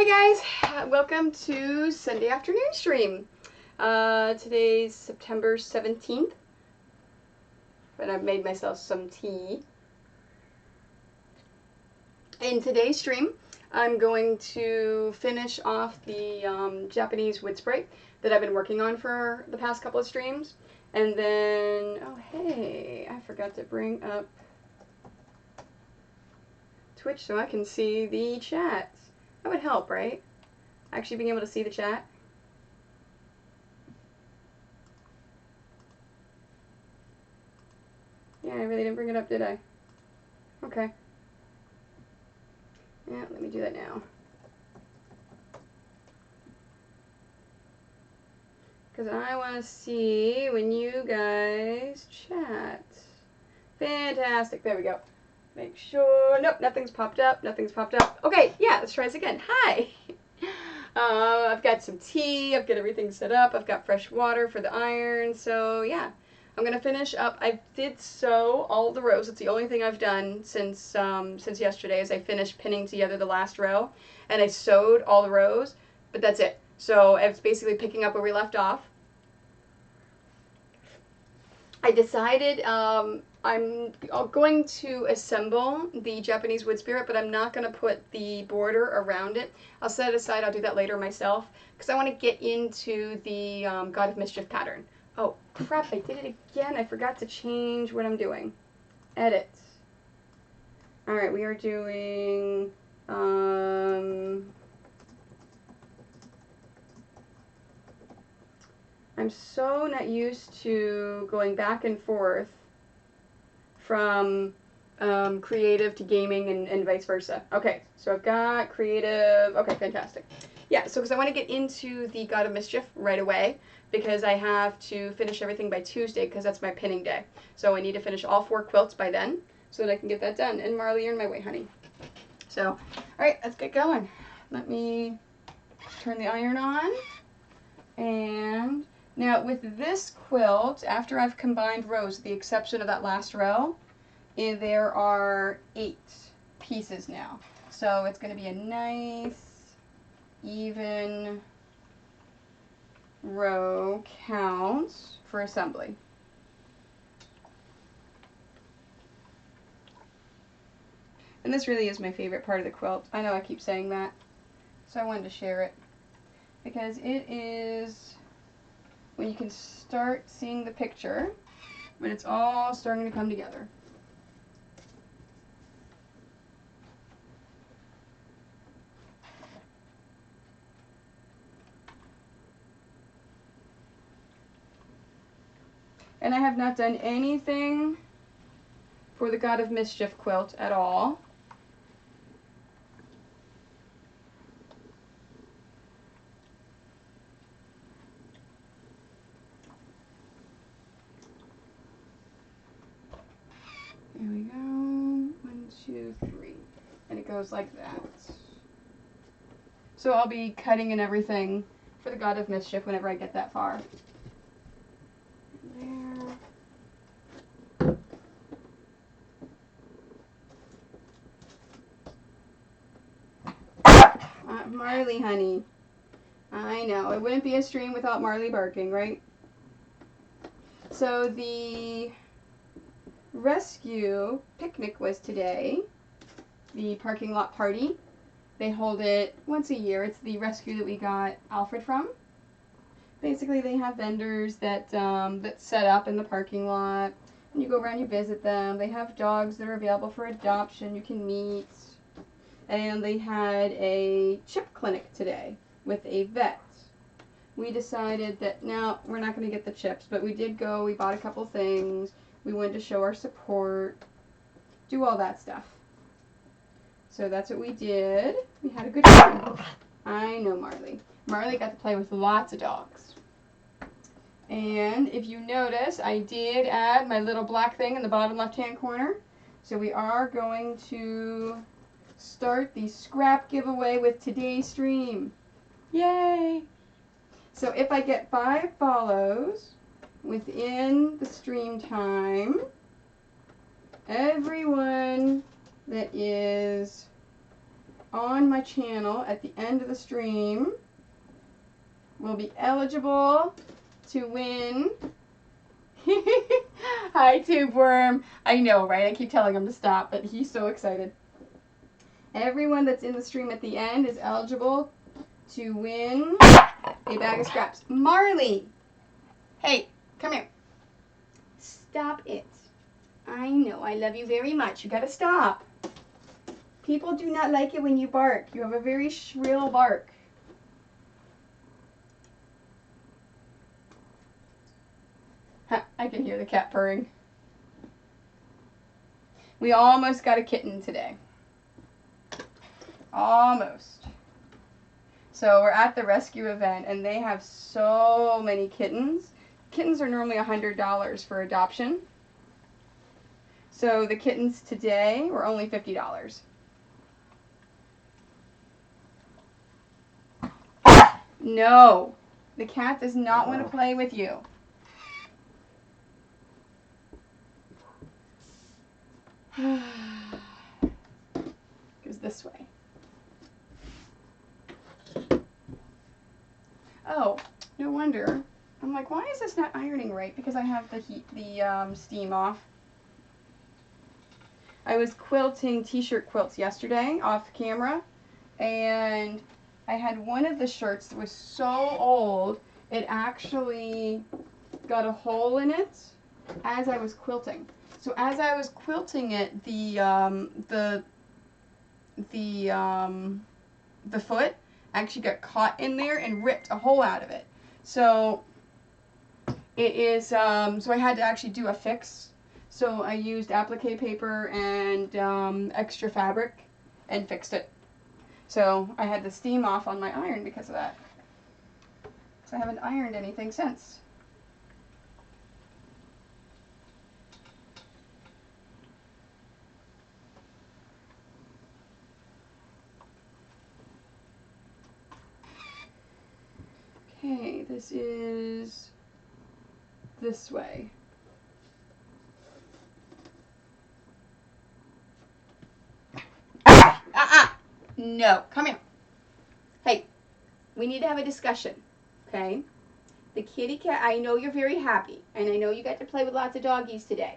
Hey guys, welcome to Sunday afternoon stream. Today's September 17th, and I've made myself some tea. In today's stream, I'm going to finish off the Japanese wood spray that I've been working on for the past couple of streams. And then, oh hey, I forgot to bring up Twitch so I can see the chat. That would help, right? Actually being able to see the chat. Yeah, I really didn't bring it up, did I? Okay. Yeah, let me do that now. Because I want to see when you guys chat. Fantastic. There we go. Make sure. Nope, nothing's popped up. Nothing's popped up. Okay, yeah, let's try this again. Hi. I've got some tea. I've got everything set up. I've got fresh water for the iron. So, yeah. I'm going to finish up. I did sew all the rows. It's the only thing I've done since yesterday is I finished pinning together the last row. And I sewed all the rows, but that's it. So it's basically picking up where we left off. I decided I'm going to assemble the Japanese wood spirit, but I'm not going to put the border around it. I'll set it aside. I'll do that later myself because I want to get into the God of Mischief pattern. Oh, crap, I did it again. I forgot to change what I'm doing. Edit. All right, we are doing... I'm so not used to going back and forth from creative to gaming and vice versa. Okay, so I've got creative. Okay, fantastic. Yeah, so because I want to get into the God of Mischief right away because I have to finish everything by Tuesday because that's my pinning day. So I need to finish all 4 quilts by then so that I can get that done. And Marley, you're in my way, honey. So, all right, let's get going. Let me turn the iron on. And now with this quilt, after I've combined rows, with the exception of that last row, there are 8 pieces now. So it's going to be a nice, even row count for assembly. And this really is my favorite part of the quilt. I know I keep saying that, so I wanted to share it. Because it is when you can start seeing the picture, when it's all starting to come together. And I have not done anything for the God of Mischief quilt at all. Here we go. 1, 2, 3. And it goes like that. So I'll be cutting and everything for the God of Mischief whenever I get that far. Marley, honey. I know. It wouldn't be a stream without Marley barking, right? So the rescue picnic was today. The parking lot party. They hold it once a year. It's the rescue that we got Alfred from. Basically, they have vendors that set up in the parking lot. And you go around, you visit them. They have dogs that are available for adoption. You can meet. And they had a chip clinic today with a vet. We decided that, no, we're not going to get the chips, but we did go, we bought a couple things, we wanted to show our support, do all that stuff. So that's what we did. We had a good time. I know Marley. Marley got to play with lots of dogs. And if you notice, I did add my little black thing in the bottom left-hand corner. So we are going to start the scrap giveaway with today's stream. Yay! So if I get 5 follows within the stream time, everyone that is on my channel at the end of the stream will be eligible to win. Hi, Tube Worm. I know, right? I keep telling him to stop, but he's so excited. Everyone that's in the stream at the end is eligible to win a bag of scraps. Marley! Hey, come here. Stop it. I know, I love you very much. You gotta stop. People do not like it when you bark. You have a very shrill bark. I can hear the cat purring. We almost got a kitten today. Almost. So we're at the rescue event, and they have so many kittens. Kittens are normally $100 for adoption. So the kittens today were only $50. No, the cat does not want to play with you. Goes this way. Oh, no wonder. I'm like, why is this not ironing right? Because I have the steam off. I was quilting t-shirt quilts yesterday off camera, and I had one of the shirts that was so old it actually got a hole in it as I was quilting. So as I was quilting it, the foot actually got caught in there and ripped a hole out of it. So it is, so I had to actually do a fix. So I used applique paper and extra fabric and fixed it. So I had the steam off on my iron because of that. So I haven't ironed anything since. Okay, this is this way. No, come here. Hey, we need to have a discussion, okay? The kitty cat, I know you're very happy, and I know you got to play with lots of doggies today.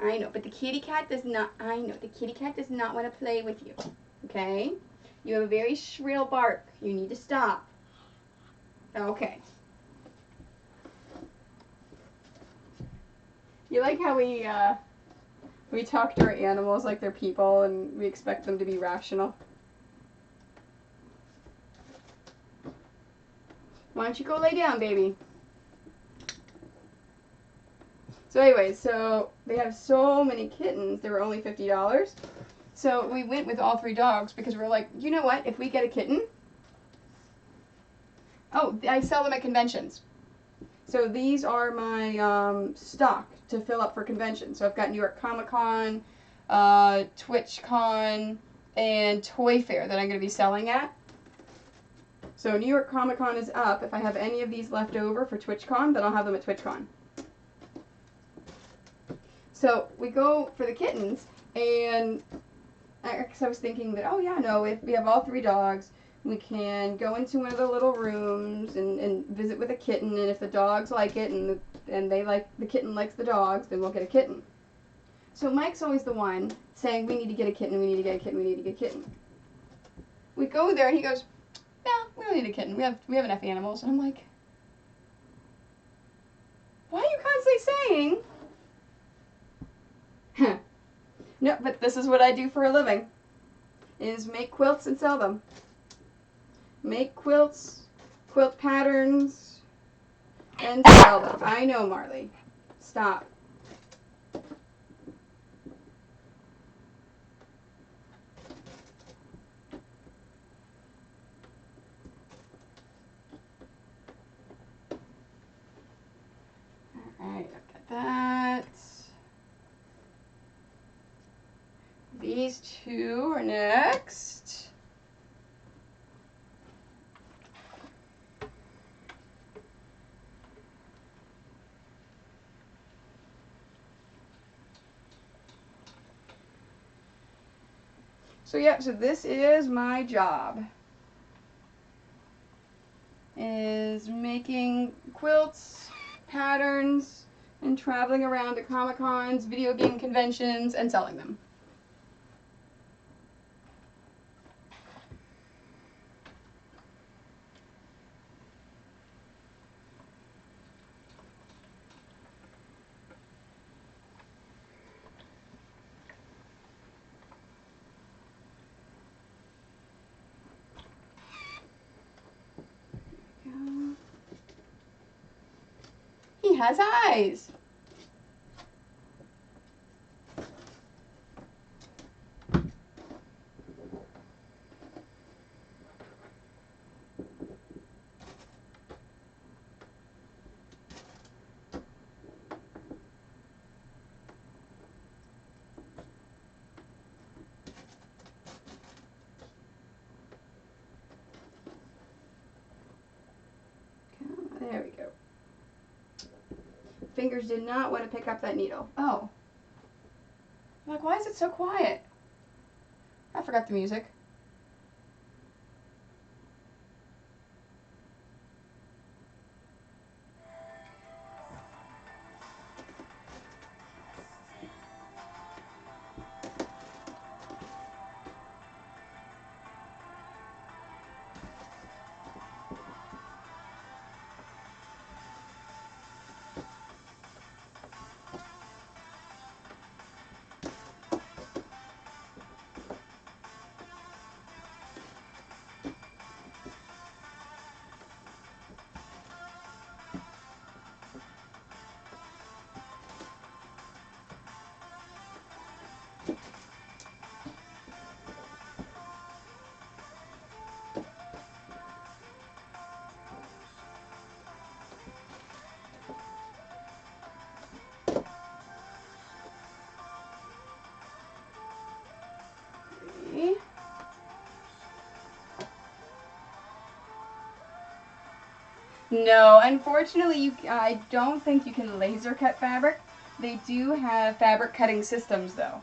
I know, but the kitty cat does not, I know, the kitty cat does not want to play with you, okay? You have a very shrill bark. You need to stop. Okay. You like how we talk to our animals like they're people and we expect them to be rational? Why don't you go lay down, baby? So anyway, so they have so many kittens, they were only $50. So we went with all 3 dogs because we're like, you know what, if we get a kitten, oh, I sell them at conventions. So these are my stock to fill up for conventions. So I've got New York Comic Con, TwitchCon, and Toy Fair that I'm going to be selling at. So New York Comic Con is up. If I have any of these left over for TwitchCon, then I'll have them at TwitchCon. So we go for the kittens, and I was thinking that, oh yeah, no, if we have all 3 dogs, we can go into one of the little rooms and visit with a kitten, and if the dogs like it and they like, the kitten likes the dogs, then we'll get a kitten. So Mike's always the one saying, we need to get a kitten, we need to get a kitten, we need to get a kitten. We go there and he goes, no, we don't need a kitten. We have enough animals. And I'm like, why are you constantly saying? No, but this is what I do for a living, is make quilts and sell them. Make quilts, quilt patterns, and sell them. I know, Marley. Stop. Alright, I've got that. These 2 are next. So yeah, so this is my job. Is making quilts, patterns, and traveling around to Comic-Cons, video game conventions, and selling them. He has eyes. There we go. Fingers did not want to pick up that needle. Oh. I'm like, why is it so quiet? I forgot the music. No, unfortunately, I don't think you can laser cut fabric. They do have fabric cutting systems, though,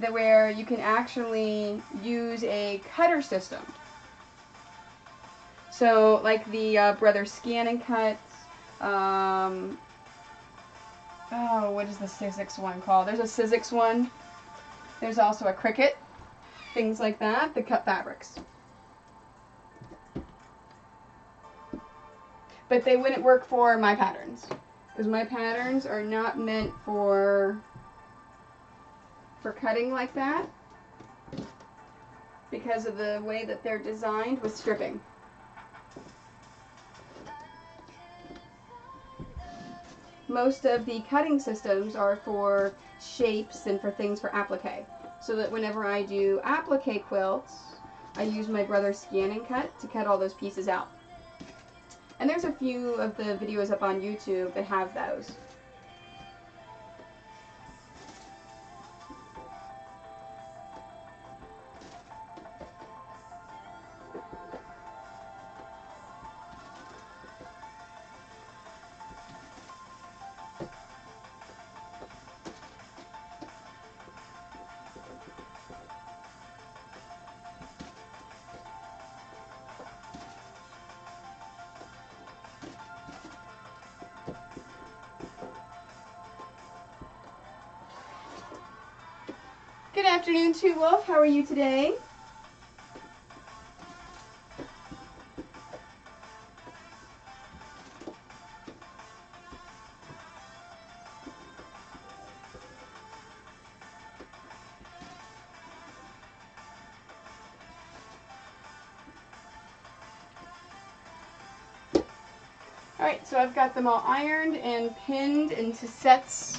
where you can actually use a cutter system. So, like the Brother Scan and Cut. Oh, what is the Sizzix one called? There's a Sizzix one. There's also a Cricut. Things like that that cut fabrics. But they wouldn't work for my patterns, because my patterns are not meant for cutting like that, because of the way that they're designed with stripping. Most of the cutting systems are for shapes and for things for applique, so that whenever I do applique quilts, I use my Brother Scan and Cut to cut all those pieces out. And there's a few of the videos up on YouTube that have those. Good afternoon, Two Wolf. How are you today? Alright, so I've got them all ironed and pinned into sets.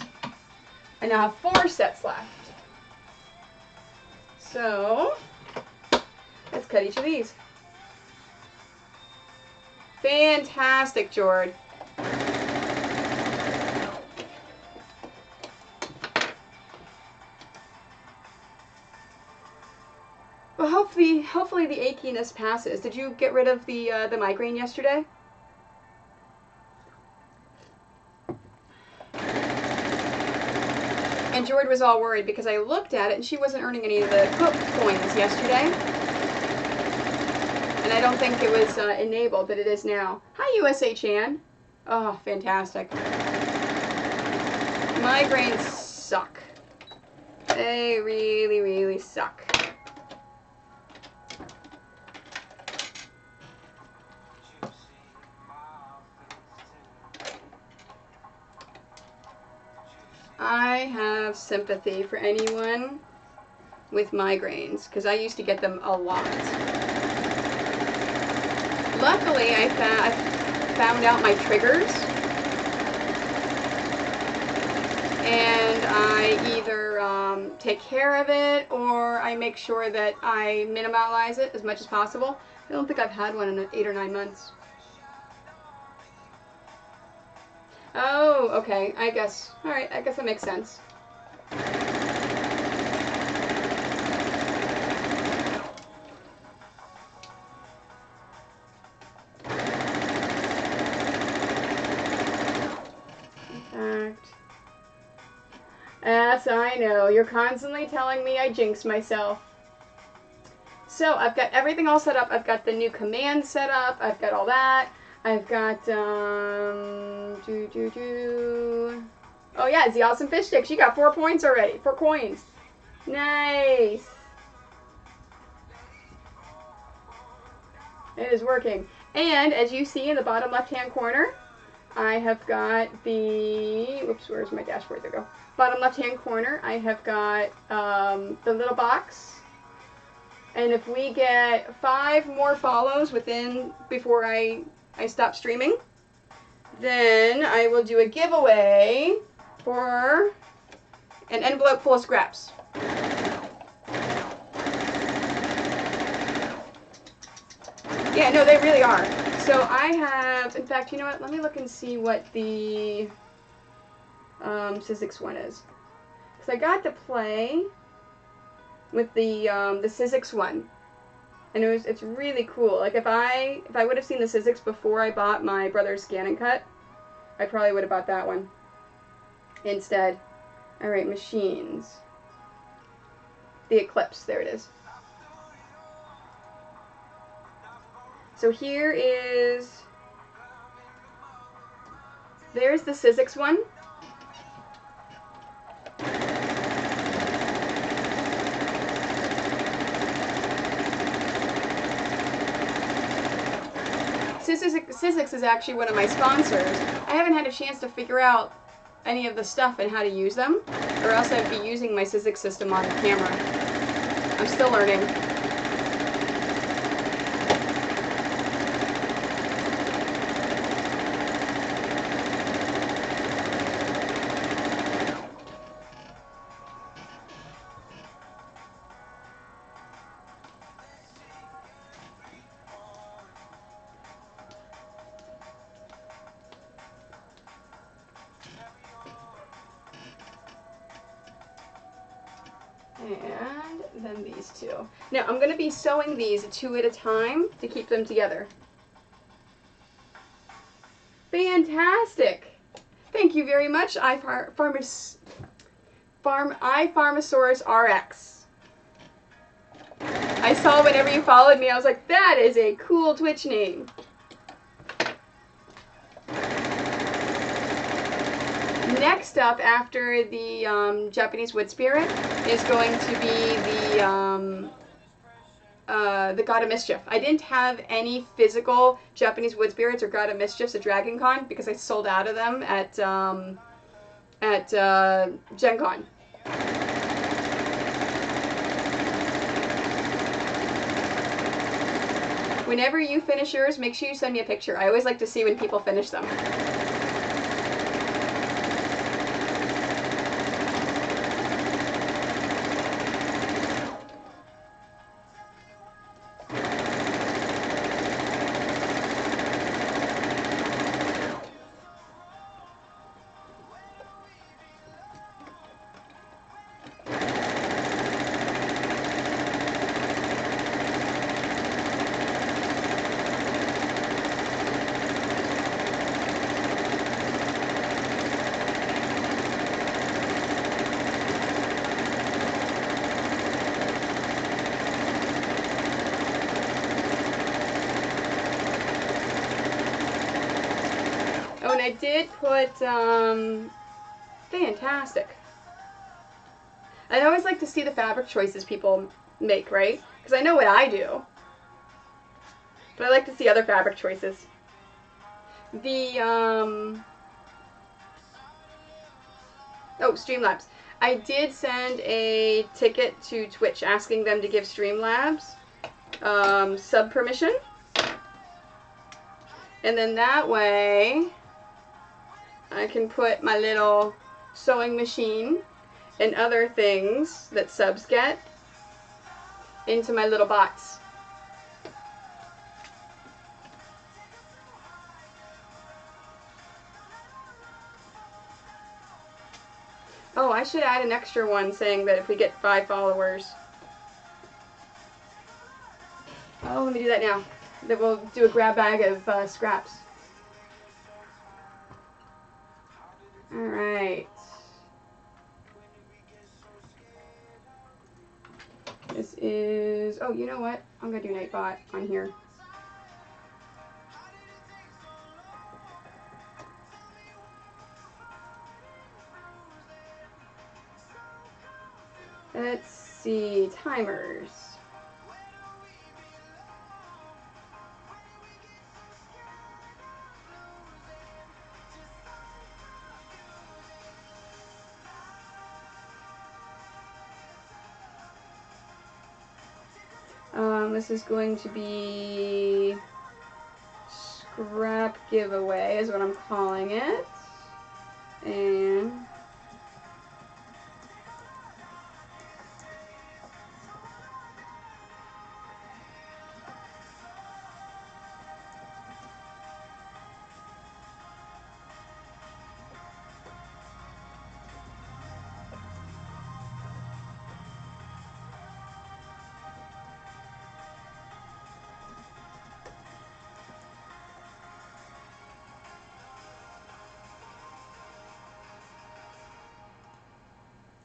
I now have 4 sets left. So, let's cut each of these. Fantastic, Jord. Well, hopefully the achiness passes. Did you get rid of the migraine yesterday? And George was all worried because I looked at it and she wasn't earning any of the quilt coins yesterday. And I don't think it was enabled, but it is now. Hi, USA Chan. Oh, fantastic. Migraines suck. They really, really suck. I have sympathy for anyone with migraines because I used to get them a lot. Luckily, I found out my triggers, and I either take care of it or I make sure that I minimize it as much as possible. I don't think I've had one in 8 or 9 months. Oh, okay, I guess. Alright, I guess that makes sense. In fact, yes, I know. You're constantly telling me I jinx myself. So, I've got everything all set up. I've got the new command set up. I've got all that. I've got, oh yeah, it's the awesome fish sticks. You got 4 points already. 4 coins. Nice. It is working. And as you see in the bottom left-hand corner, I have got the, whoops, where's my dashboard? There we go. Bottom left-hand corner, I have got the little box. And if we get 5 more follows before I stop streaming, then I will do a giveaway for an envelope full of scraps. Yeah, no, they really are. So I have, in fact, you know what? Let me look and see what the Sizzix one is. Because I got to play with the Sizzix one, and it's really cool. Like if I would have seen the Sizzix before I bought my brother's Scan and Cut, I probably would have bought that one instead. All right, machines. The Eclipse, there it is. So here is, there's the Sizzix one. Sizzix is actually one of my sponsors. I haven't had a chance to figure out any of the stuff and how to use them, or else I'd be using my Sizzix system on the camera. I'm still learning. And then these two. Now I'm going to be sewing these 2 at a time to keep them together. Fantastic! Thank you very much, iPharmasaurus RX. I saw whenever you followed me, I was like, that is a cool Twitch name. Next up, after the Japanese Wood Spirit, is going to be the God of Mischief. I didn't have any physical Japanese Wood Spirits or God of Mischiefs at Dragon Con because I sold out of them at Gen Con. Whenever you finish yours, make sure you send me a picture. I always like to see when people finish them. I did put, fantastic. I always like to see the fabric choices people make, right? Because I know what I do. But I like to see other fabric choices. The, oh, Streamlabs. I did send a ticket to Twitch asking them to give Streamlabs sub permission. And then that way, I can put my little sewing machine and other things that subs get into my little box. Oh, I should add an extra one saying that if we get 5 followers. Oh, let me do that now. Then we'll do a grab bag of scraps. Alright. This is, oh, you know what? I'm going to do Nightbot on here. Let's see, timers. This is going to be scrap giveaway is what I'm calling it. And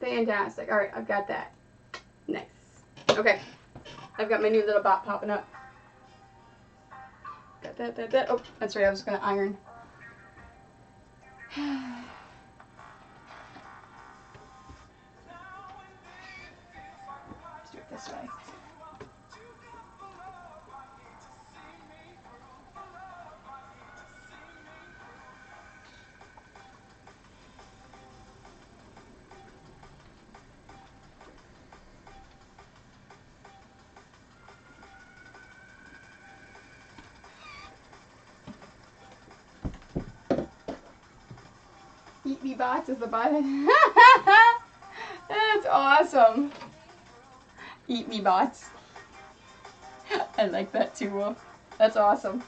fantastic. All right, I've got that. Nice. Okay, I've got my new little bot popping up. Got that. Oh, that's right. I was gonna iron. Let's do it this way. Eat me bots is the button. That's awesome. Eat me bots. I like that too, Wolf. That's awesome.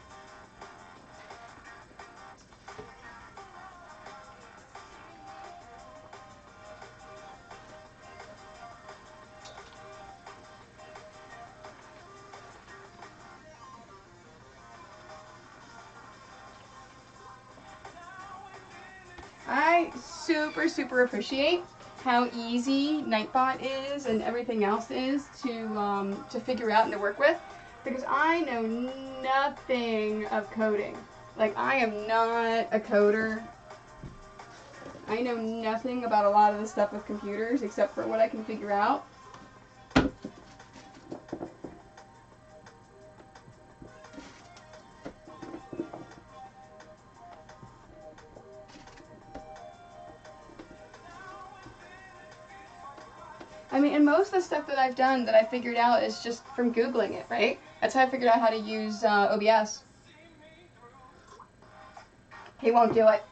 I super appreciate how easy Nightbot is and everything else is to figure out and to work with, because I know nothing of coding. Like, I am not a coder. I know nothing about a lot of the stuff with computers except for what I can figure out. I mean, and most of the stuff that I've done that I figured out is just from Googling it, right? That's how I figured out how to use OBS. He won't do it.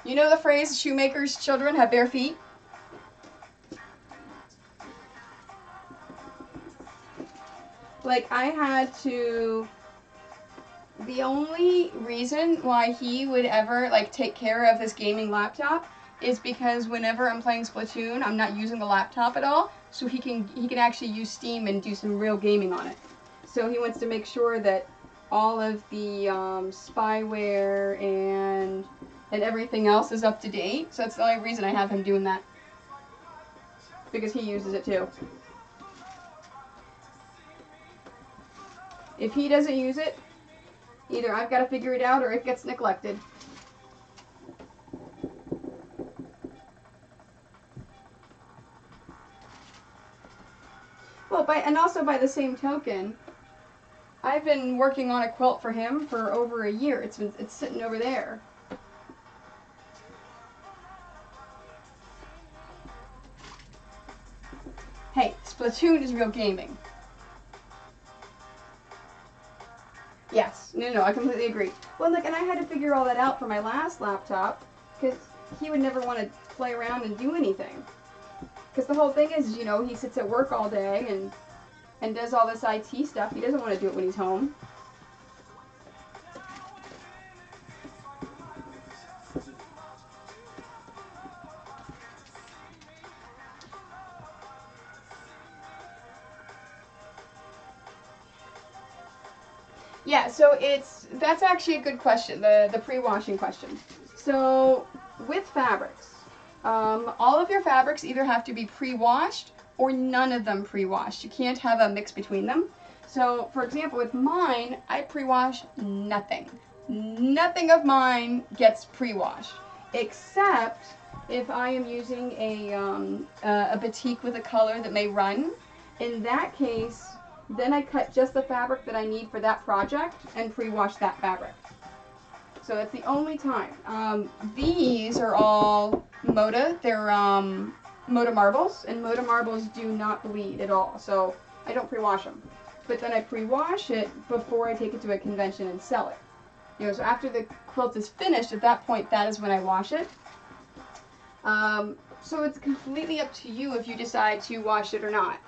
You know the phrase, shoemakers' children have bare feet? Like, I had to... The only reason why he would ever, like, take care of this gaming laptop is because whenever I'm playing Splatoon, I'm not using the laptop at all, so he can actually use Steam and do some real gaming on it. So he wants to make sure that all of the spyware and everything else is up to date. So that's the only reason I have him doing that, because he uses it too. If he doesn't use it, either I've got to figure it out or it gets neglected. Well, and also by the same token, I've been working on a quilt for him for over a year. It's sitting over there. Hey, Splatoon is real gaming. Yes, no, I completely agree. Well, look, and I had to figure all that out for my last laptop because he would never want to play around and do anything. Because the whole thing is, you know, he sits at work all day and does all this IT stuff. He doesn't want to do it when he's home. Yeah, so that's actually a good question, the pre-washing question. So with fabrics, all of your fabrics either have to be pre-washed or none of them pre-washed. You can't have a mix between them. So for example, with mine, I pre-wash nothing. Nothing of mine gets pre-washed, except if I am using a batik with a color that may run. In that case, then I cut just the fabric that I need for that project and pre-wash that fabric. So that's the only time. These are all Moda. They're Moda marbles, and Moda marbles do not bleed at all. So I don't pre-wash them. But then I pre-wash it before I take it to a convention and sell it. You know, so after the quilt is finished, at that point, that is when I wash it. So it's completely up to you if you decide to wash it or not.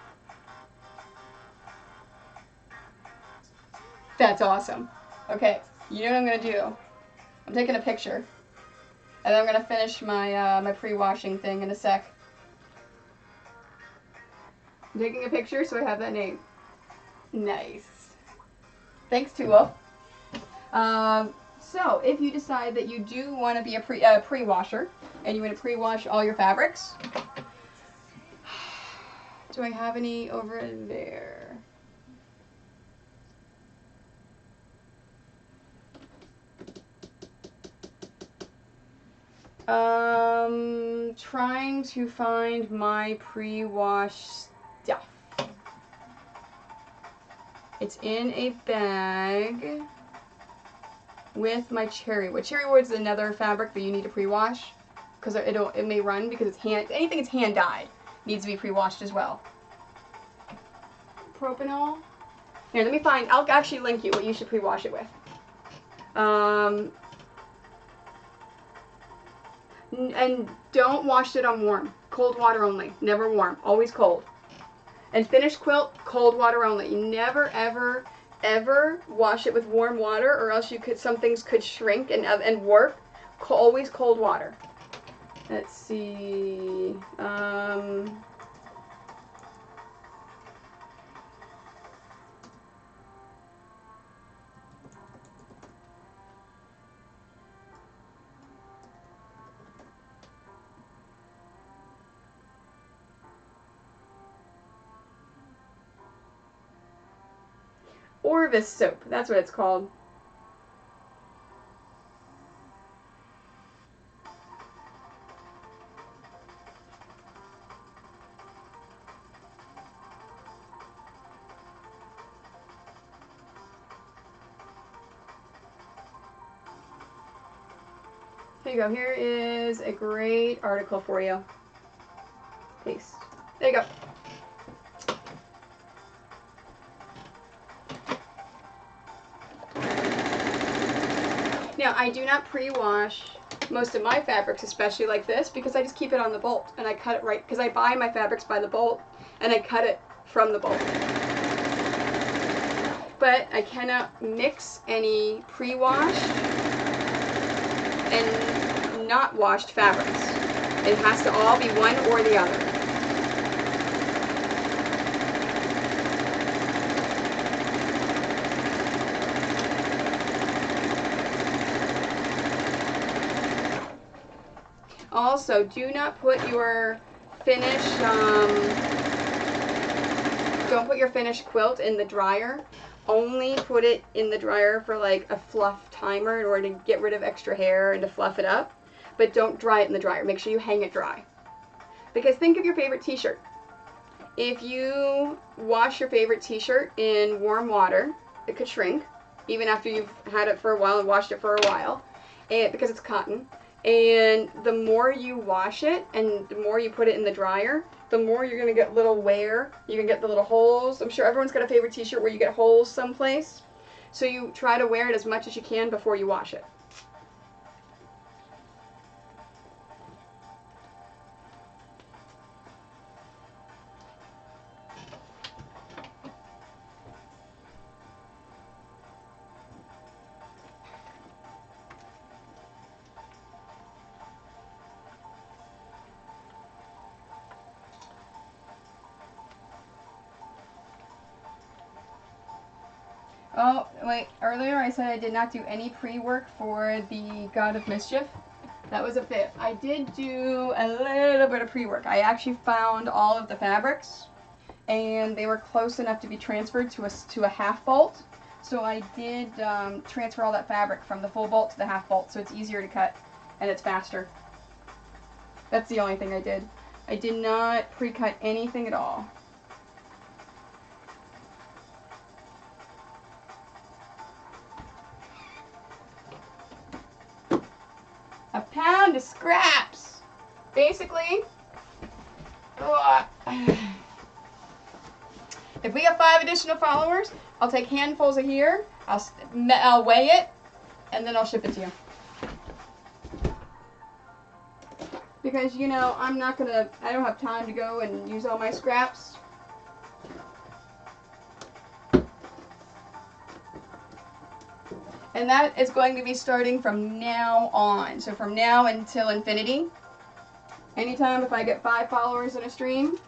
That's awesome. Okay, you know what I'm going to do? I'm taking a picture, and then I'm going to finish my, my pre-washing thing in a sec. I'm taking a picture so I have that name. Nice. Thanks, Tulip. So, if you decide that you do want to be a pre-washer, and you want to pre-wash all your fabrics, do I have any over there? Trying to find my pre-wash stuff. It's in a bag with my cherry wood. Cherry wood is another fabric that you need to pre-wash because it may run because it's anything that's hand dyed needs to be pre-washed as well. Propanol. Here, let me find. I'll actually link you what you should pre-wash it with. And don't wash it on warm. Cold water only. Never warm. Always cold. And finished quilt, cold water only. You never, ever, ever wash it with warm water, or else some things could shrink and warp. Always cold water. Let's see. Orvis soap. That's what it's called. Here you go. Here is a great article for you. Paste. There you go. Now, I do not pre-wash most of my fabrics, especially like this, because I just keep it on the bolt and I cut it right, because I buy my fabrics by the bolt and I cut it from the bolt. But I cannot mix any pre-washed and not washed fabrics. It has to all be one or the other. Also, do not put your finished, don't put your finished quilt in the dryer. Only put it in the dryer for like a fluff timer in order to get rid of extra hair and to fluff it up. But don't dry it in the dryer. Make sure you hang it dry. Because think of your favorite t-shirt. If you wash your favorite t-shirt in warm water, it could shrink, even after you've had it for a while and washed it for a while, because it's cotton. And the more you wash it and the more you put it in the dryer, the more you're going to get little wear. You can get the little holes. I'm sure everyone's got a favorite t-shirt where you get holes someplace. So you try to wear it as much as you can before you wash it. Oh, wait, earlier I said I did not do any pre-work for the God of Mischief. That was a fib. I did do a little bit of pre-work. I actually found all of the fabrics, and they were close enough to be transferred to a half bolt. So I did transfer all that fabric from the full bolt to the half bolt, so it's easier to cut, and it's faster. That's the only thing I did. I did not pre-cut anything at all. A pound of scraps. Basically, if we have 5 additional followers, I'll take handfuls of here, I'll weigh it, and then I'll ship it to you. Because, you know, I don't have time to go and use all my scraps. And that is going to be starting from now on. So from now until infinity. Anytime if I get 5 followers in a stream,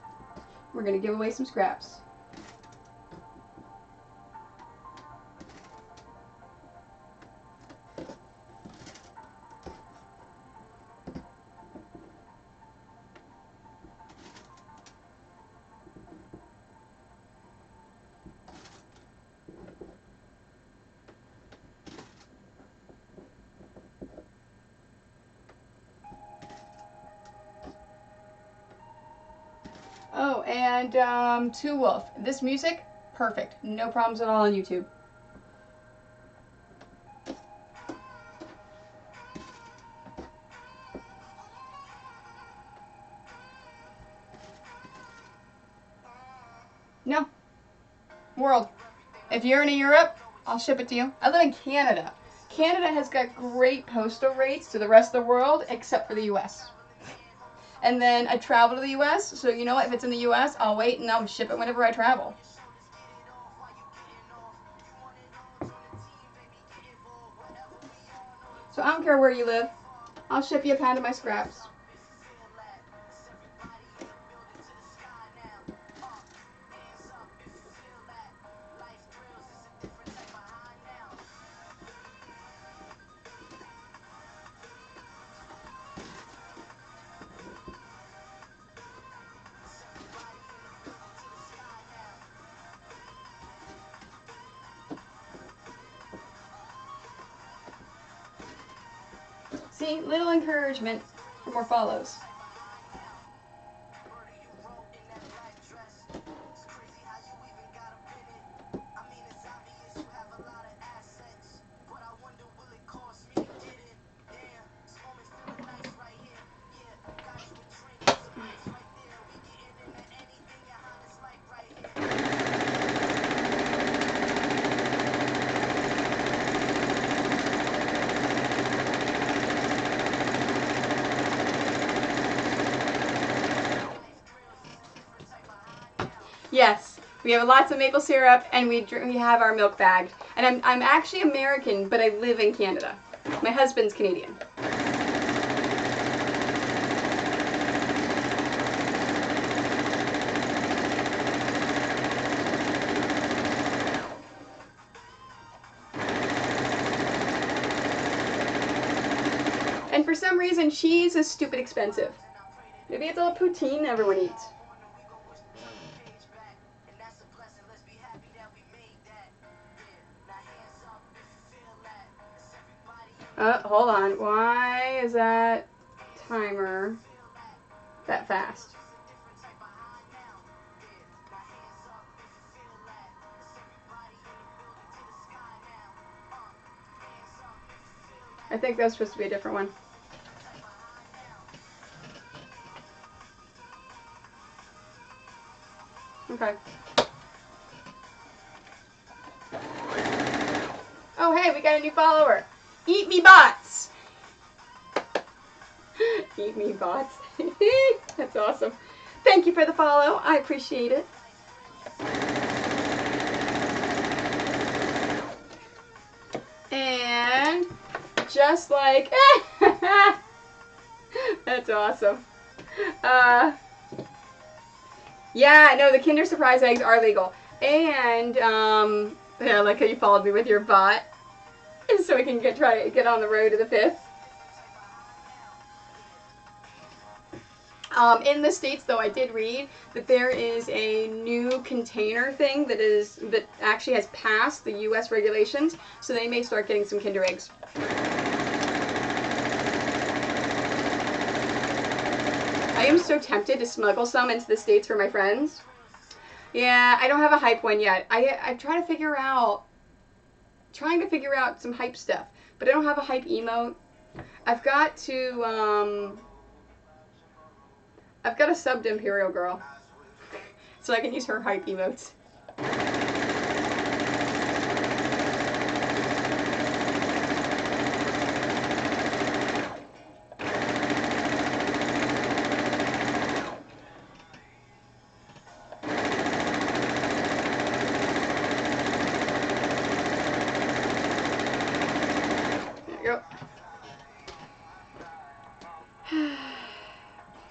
we're going to give away some scraps. Oh, and Two Wolf. This music, perfect. No problems at all on YouTube. No. World. If you're in Europe, I'll ship it to you. I live in Canada. Canada has got great postal rates to the rest of the world, except for the US. And then I travel to the US, so you know what? If it's in the US, I'll wait and I'll ship it whenever I travel. So I don't care where you live. I'll ship you a pound of my scraps. See, little encouragement for more follows. Yes, we have lots of maple syrup, and we have our milk bagged. And I'm actually American, but I live in Canada. My husband's Canadian. And for some reason, cheese is stupid expensive. Maybe it's all poutine everyone eats. Hold on. Why is that timer that fast? I think that was supposed to be a different one. Okay. Oh, hey, we got a new follower. Eat me bots. Eat me bots. That's awesome. Thank you for the follow. I appreciate it. And just like, that's awesome. Yeah, no, the Kinder Surprise eggs are legal. And, yeah, I like how you followed me with your bot. So we can try to get on the road to the 5th. In the States, though, I did read that there is a new container thing that actually has passed the U.S. regulations, so they may start getting some Kinder eggs. I am so tempted to smuggle some into the States for my friends. Yeah, I don't have a hype one yet. I'm trying to figure out some hype stuff, but I don't have a hype emote. I've got a subbed Imperial Girl, so I can use her hype emotes.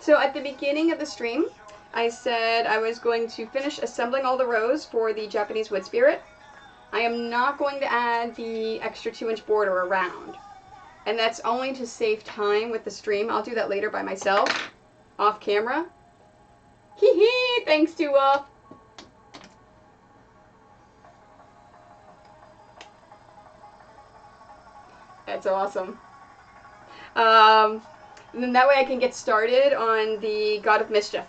So at the beginning of the stream, I said I was going to finish assembling all the rows for the Japanese wood spirit. I am not going to add the extra 2-inch border around. And that's only to save time with the stream. I'll do that later by myself, off camera. Hee hee, thanks to That's awesome. And then that way I can get started on the God of Mischief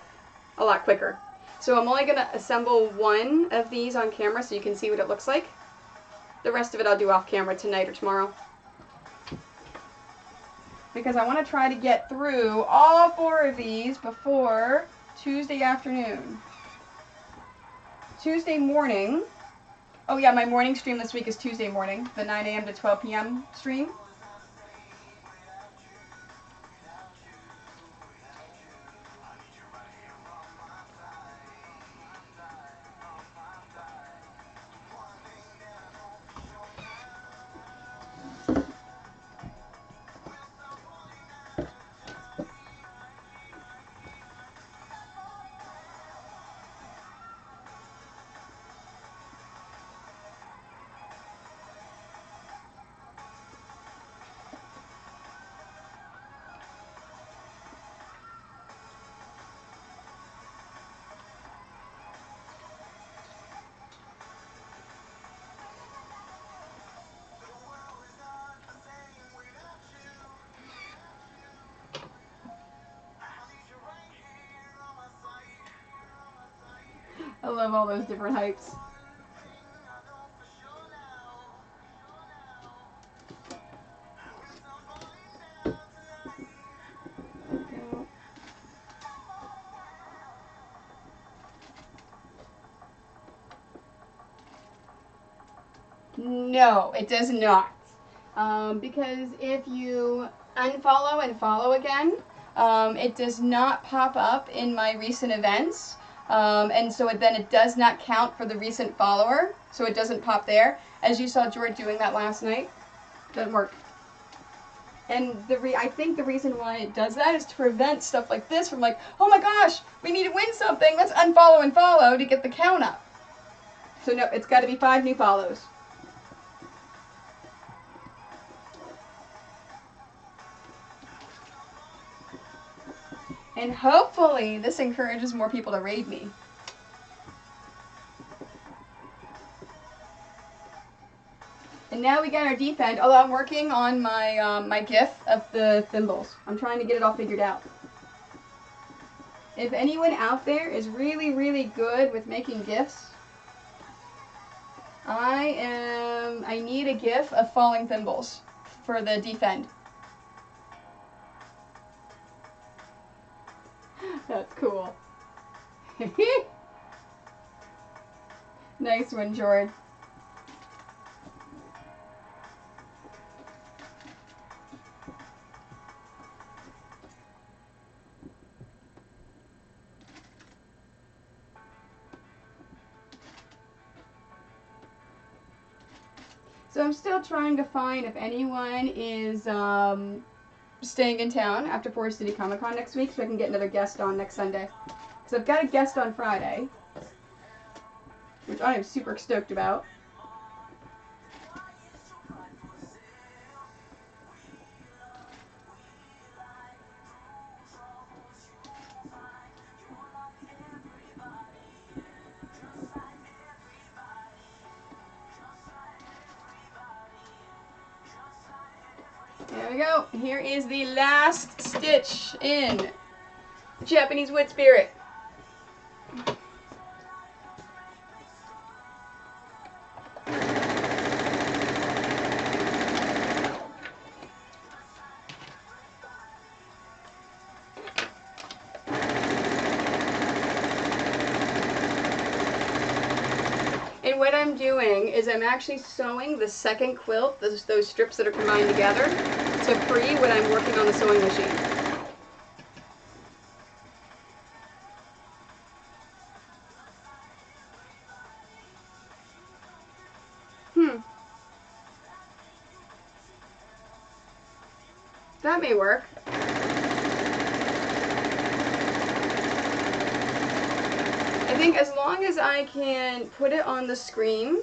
a lot quicker. So I'm only going to assemble one of these on camera so you can see what it looks like. The rest of it I'll do off camera tonight or tomorrow. Because I want to try to get through all 4 of these before Tuesday afternoon. Tuesday morning. Oh yeah, my morning stream this week is Tuesday morning, the 9 a.m. to 12 p.m. stream. I love all those different hypes. No, it does not. Because if you unfollow and follow again, it does not pop up in my recent events. And so then it does not count for the recent follower, so it doesn't pop there. As you saw George doing that last night, doesn't work. And I think the reason why it does that is to prevent stuff like this from like, oh my gosh, we need to win something, let's unfollow and follow to get the count up. So no, it's got to be 5 new follows. And hopefully this encourages more people to raid me. And now we got our defend, although I'm working on my my GIF of the thimbles. I'm trying to get it all figured out. If anyone out there is really, really good with making GIFs, I need a GIF of falling thimbles for the defend. That's cool. Nice one, George. So I'm still trying to find if anyone is staying in town after Forest City Comic Con next week so I can get another guest on next Sunday. Because I've got a guest on Friday, which I am super stoked about. There we go. Here is the last stitch in Japanese Wood Spirit. And what I'm doing is I'm actually sewing the second quilt, those strips that are combined together, to free when I'm working on the sewing machine. That may work. I think as long as I can put it on the screen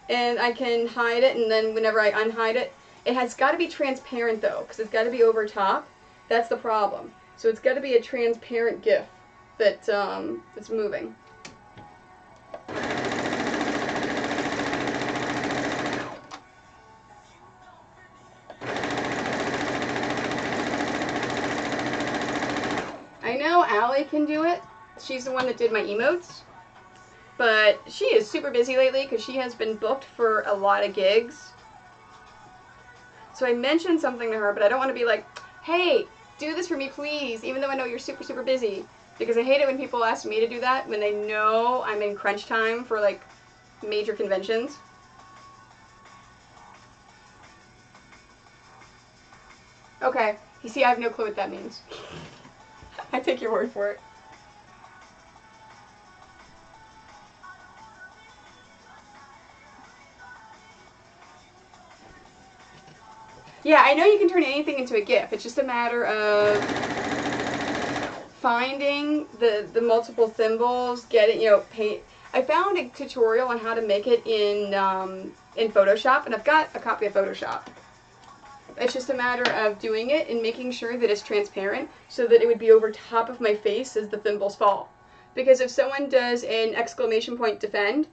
and I can hide it, and then whenever I unhide it, it has got to be transparent though, because it's got to be over top. That's the problem. So it's got to be a transparent GIF that that's moving. I know Allie can do it. She's the one that did my emotes. But she is super busy lately because she has been booked for a lot of gigs. So I mentioned something to her, but I don't want to be like, hey, do this for me, please, even though I know you're super, super busy. Because I hate it when people ask me to do that when they know I'm in crunch time for, like, major conventions. Okay, you see, I have no clue what that means. I take your word for it. Yeah, I know you can turn anything into a GIF. It's just a matter of finding the multiple thimbles, getting, paint. I found a tutorial on how to make it in Photoshop, and I've got a copy of Photoshop. It's just a matter of doing it and making sure that it's transparent so that it would be over top of my face as the thimbles fall. Because if someone does an exclamation point defend,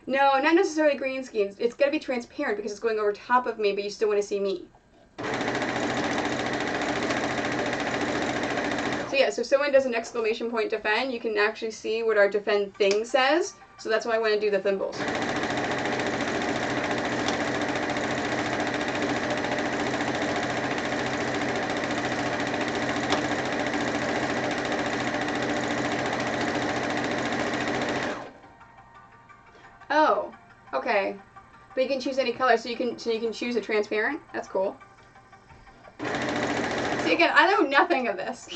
no, not necessarily green screens. It's got to be transparent because it's going over top of me, but you still want to see me. So yeah, so if someone does an exclamation point defend, you can actually see what our defend thing says. So that's why I want to do the thimbles. Oh, okay. But you can choose any color, so you can choose a transparent. That's cool. See, again, I know nothing of this.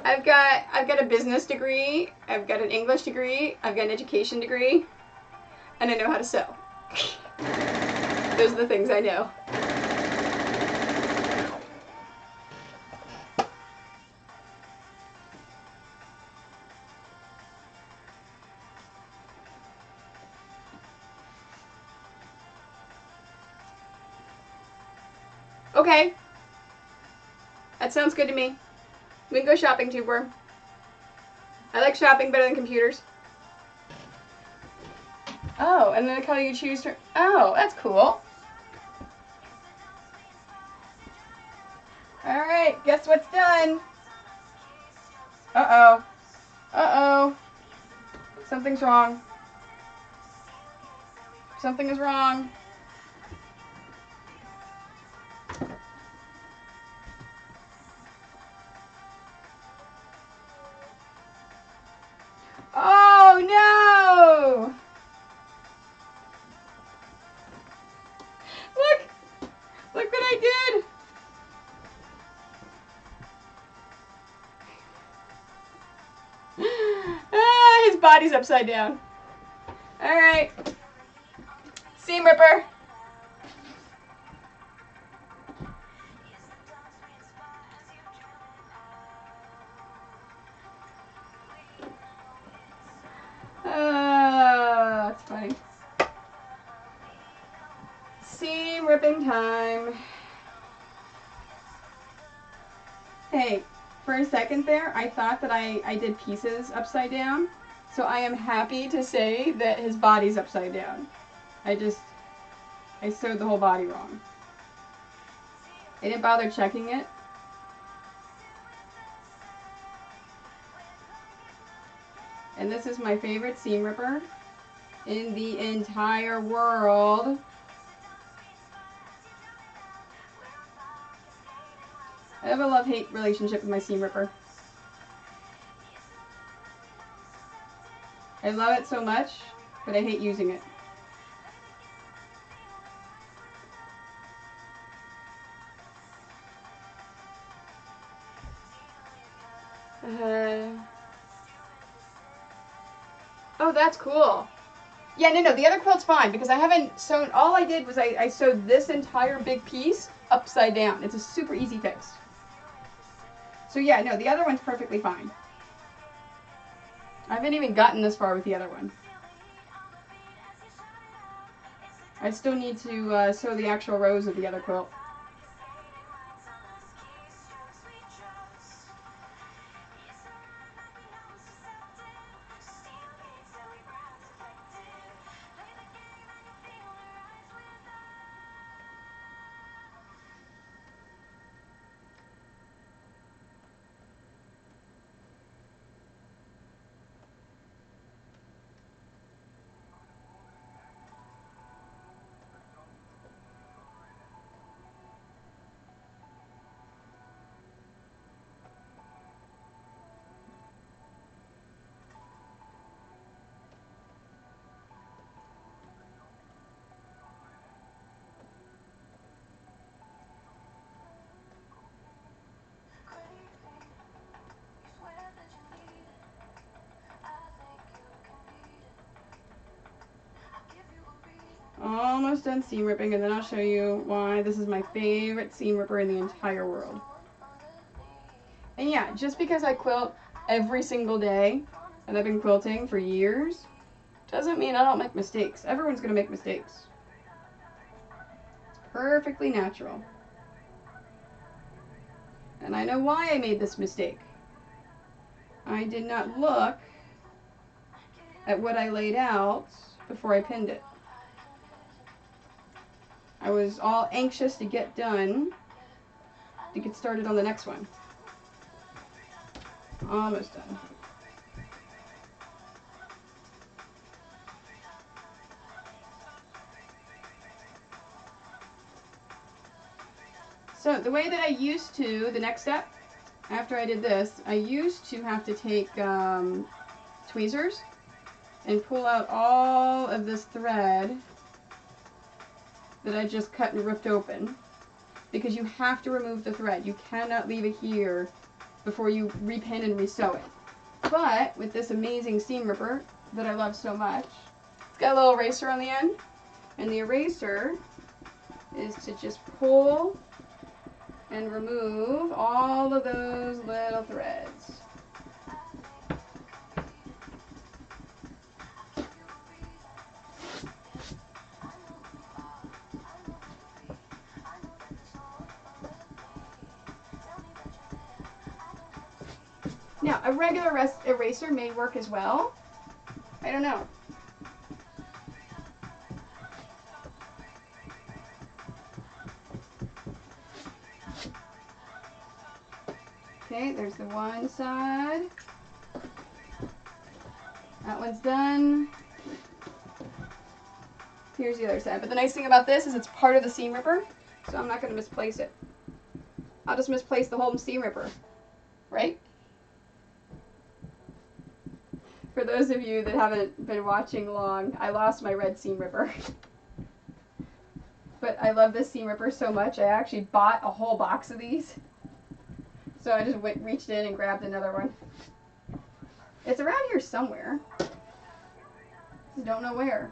I've got a business degree, I've got an English degree, I've got an education degree, and I know how to sew. Those are the things I know. Okay. That sounds good to me. We can go shopping, Tuber. I like shopping better than computers. Oh, and then the color you choose to... Oh, that's cool. Alright, guess what's done? Uh-oh. Uh-oh. Something's wrong. Something is wrong. Oh no! Look! Look what I did! Ah, his body's upside down. Alright. Seam ripper. That's funny. Seam ripping time. Hey, for a second there, I thought that I did pieces upside down. So I am happy to say that his body's upside down. I sewed the whole body wrong. I didn't bother checking it. And this is my favorite seam ripper in the entire world. I have a love-hate relationship with my seam ripper. I love it so much, but I hate using it. Oh, that's cool. Yeah, no, the other quilt's fine because I haven't sewn, all I did was I sewed this entire big piece upside down. It's a super easy fix. So yeah, no, the other one's perfectly fine. I haven't even gotten this far with the other one. I still need to sew the actual rows of the other quilt. Almost done seam ripping, and then I'll show you why this is my favorite seam ripper in the entire world. And yeah, just because I quilt every single day, and I've been quilting for years, doesn't mean I don't make mistakes. Everyone's gonna make mistakes. It's perfectly natural. And I know why I made this mistake. I did not look at what I laid out before I pinned it. I was all anxious to get done to get started on the next one. Almost done. So the way that I used to, the next step, after I did this, I used to have to take tweezers and pull out all of this thread that I just cut and ripped open, because you have to remove the thread. You cannot leave it here before you repin and resew it. But with this amazing seam ripper that I love so much, it's got a little eraser on the end, and the eraser is to just pull and remove all of those little threads. Now, a regular eraser may work as well. I don't know. Okay, there's the one side. That one's done. here's the other side. But the nice thing about this is it's part of the seam ripper, so I'm not going to misplace it. I'll just misplace the whole seam ripper, right? For those of you that haven't been watching long, I lost my red seam ripper. But I love this seam ripper so much, I actually bought a whole box of these. So I just reached in and grabbed another one. It's around here somewhere. Just don't know where.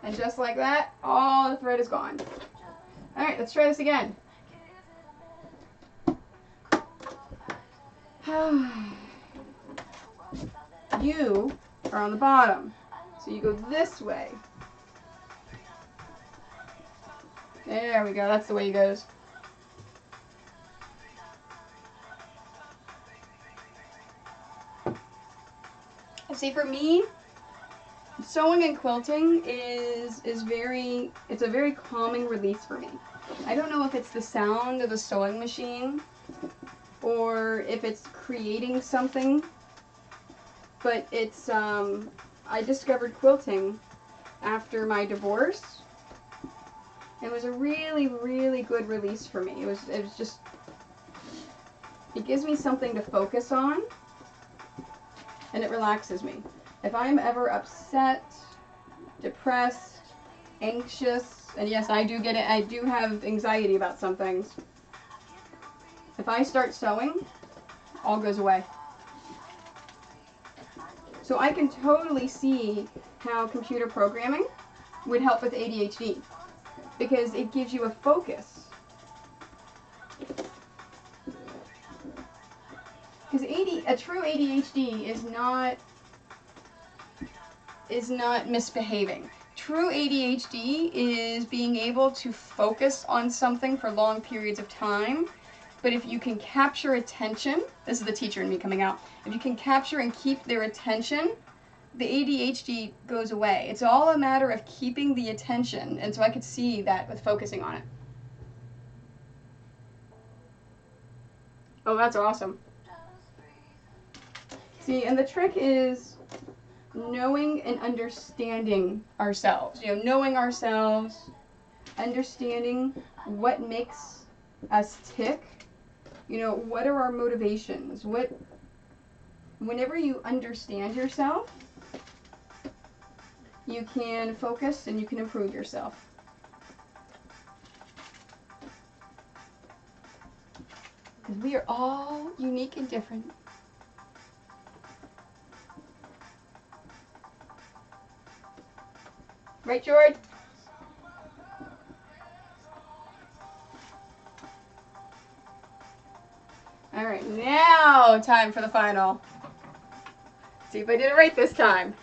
And just like that, all the thread is gone. Alright, let's try this again. You are on the bottom. So you go this way. There we go, that's the way he goes. See, for me, sewing and quilting is it's a very calming release for me. I don't know if it's the sound of the sewing machine or if it's creating something, but it's, I discovered quilting after my divorce. It was a really, really good release for me. It was just, it gives me something to focus on, and it relaxes me. If I'm ever upset, depressed, anxious, and yes, I do get it, I do have anxiety about some things. If I start sewing, all goes away. So I can totally see how computer programming would help with ADHD, because it gives you a focus. Because a true ADHD is not misbehaving. True ADHD is being able to focus on something for long periods of time. But if you can capture attention, this is the teacher in me coming out, if you can capture and keep their attention, the ADHD goes away. It's all a matter of keeping the attention, and so I could see that with focusing on it. Oh, that's awesome. See, and the trick is knowing and understanding ourselves. You know, knowing ourselves, understanding what makes us tick. You know, what are our motivations? Whenever you understand yourself, you can focus and you can improve yourself. Because we are all unique and different. Right, George? All right, now time for the final. See if I did it right this time.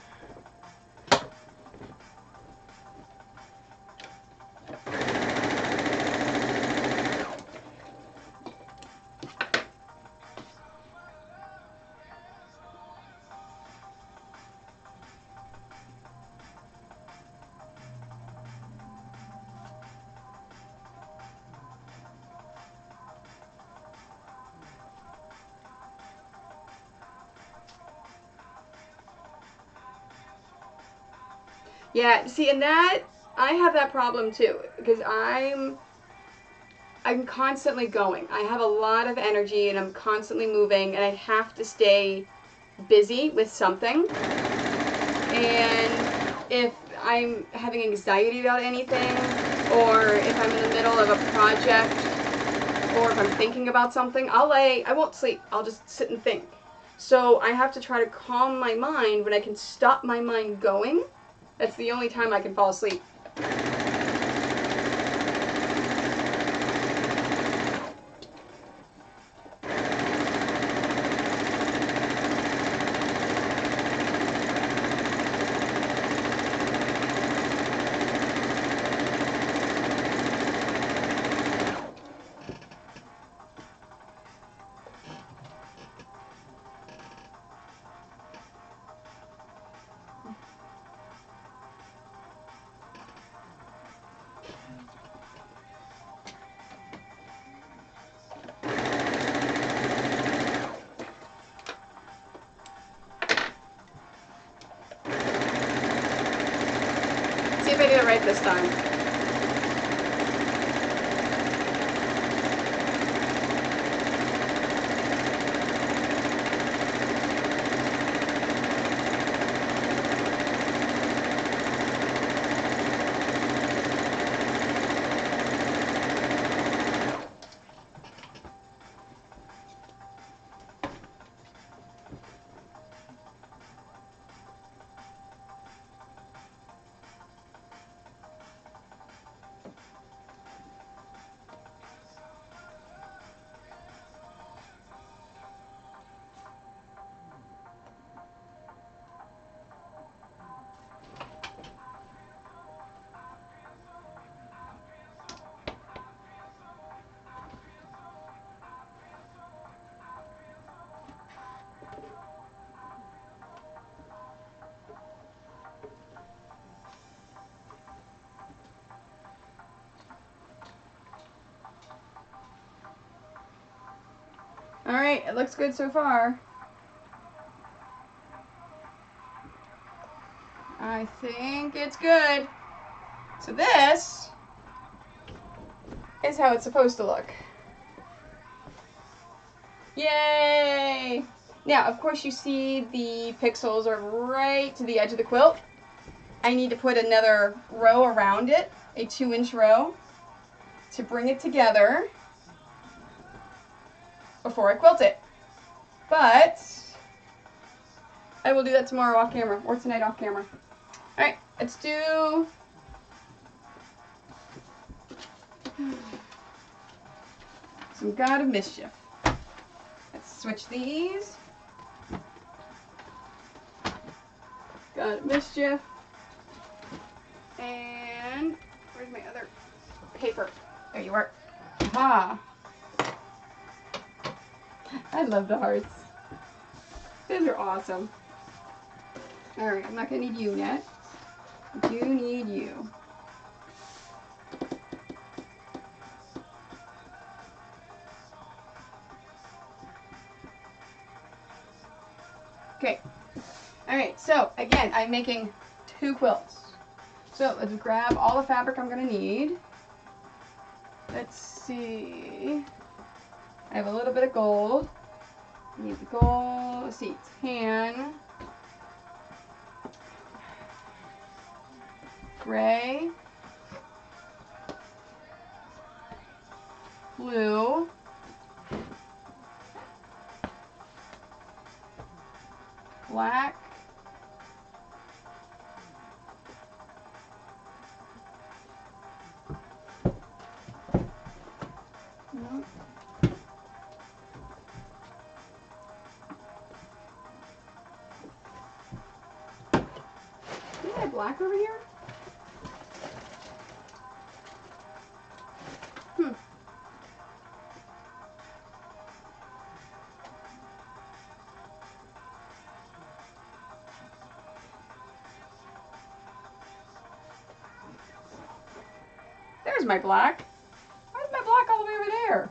Yeah, see, and that, I have that problem too, because I'm constantly going. I have a lot of energy and I'm constantly moving, and I have to stay busy with something. And if I'm having anxiety about anything, or if I'm in the middle of a project, or if I'm thinking about something, I won't sleep. I'll just sit and think. So I have to try to calm my mind when I can stop my mind going. That's the only time I can fall asleep. if I did it right this time. Alright, it looks good so far. I think it's good. So this is how it's supposed to look. Yay! Now, of course, you see the pixels are right to the edge of the quilt. I need to put another row around it, a 2-inch row, to bring it together before I quilt it. But I will do that tomorrow off camera, or tonight off camera. Alright, let's do some God of Mischief. Let's switch these. God of Mischief. And where's my other paper? There you are. Ah. I love the hearts. Those are awesome. Alright, I'm not going to need you yet. I do need you. Okay. Alright, so again, I'm making 2 quilts. So let's grab all the fabric I'm going to need. Let's see. I have a little bit of gold. I need the gold. Let's see, tan, gray, blue, black, no. Is that black over here? There's my black. Why is my black all the way over there?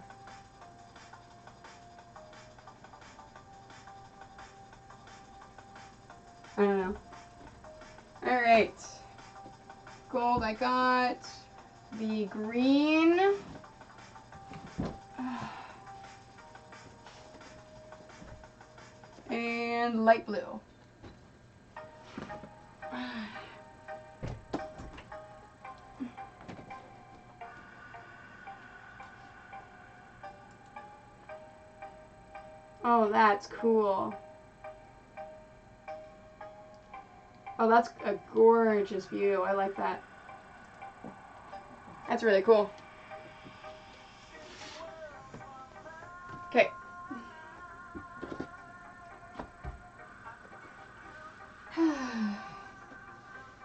I don't know. Alright. Gold I got. The green. And light blue. Oh, that's cool. Oh, that's a gorgeous view. I like that. That's really cool. Okay.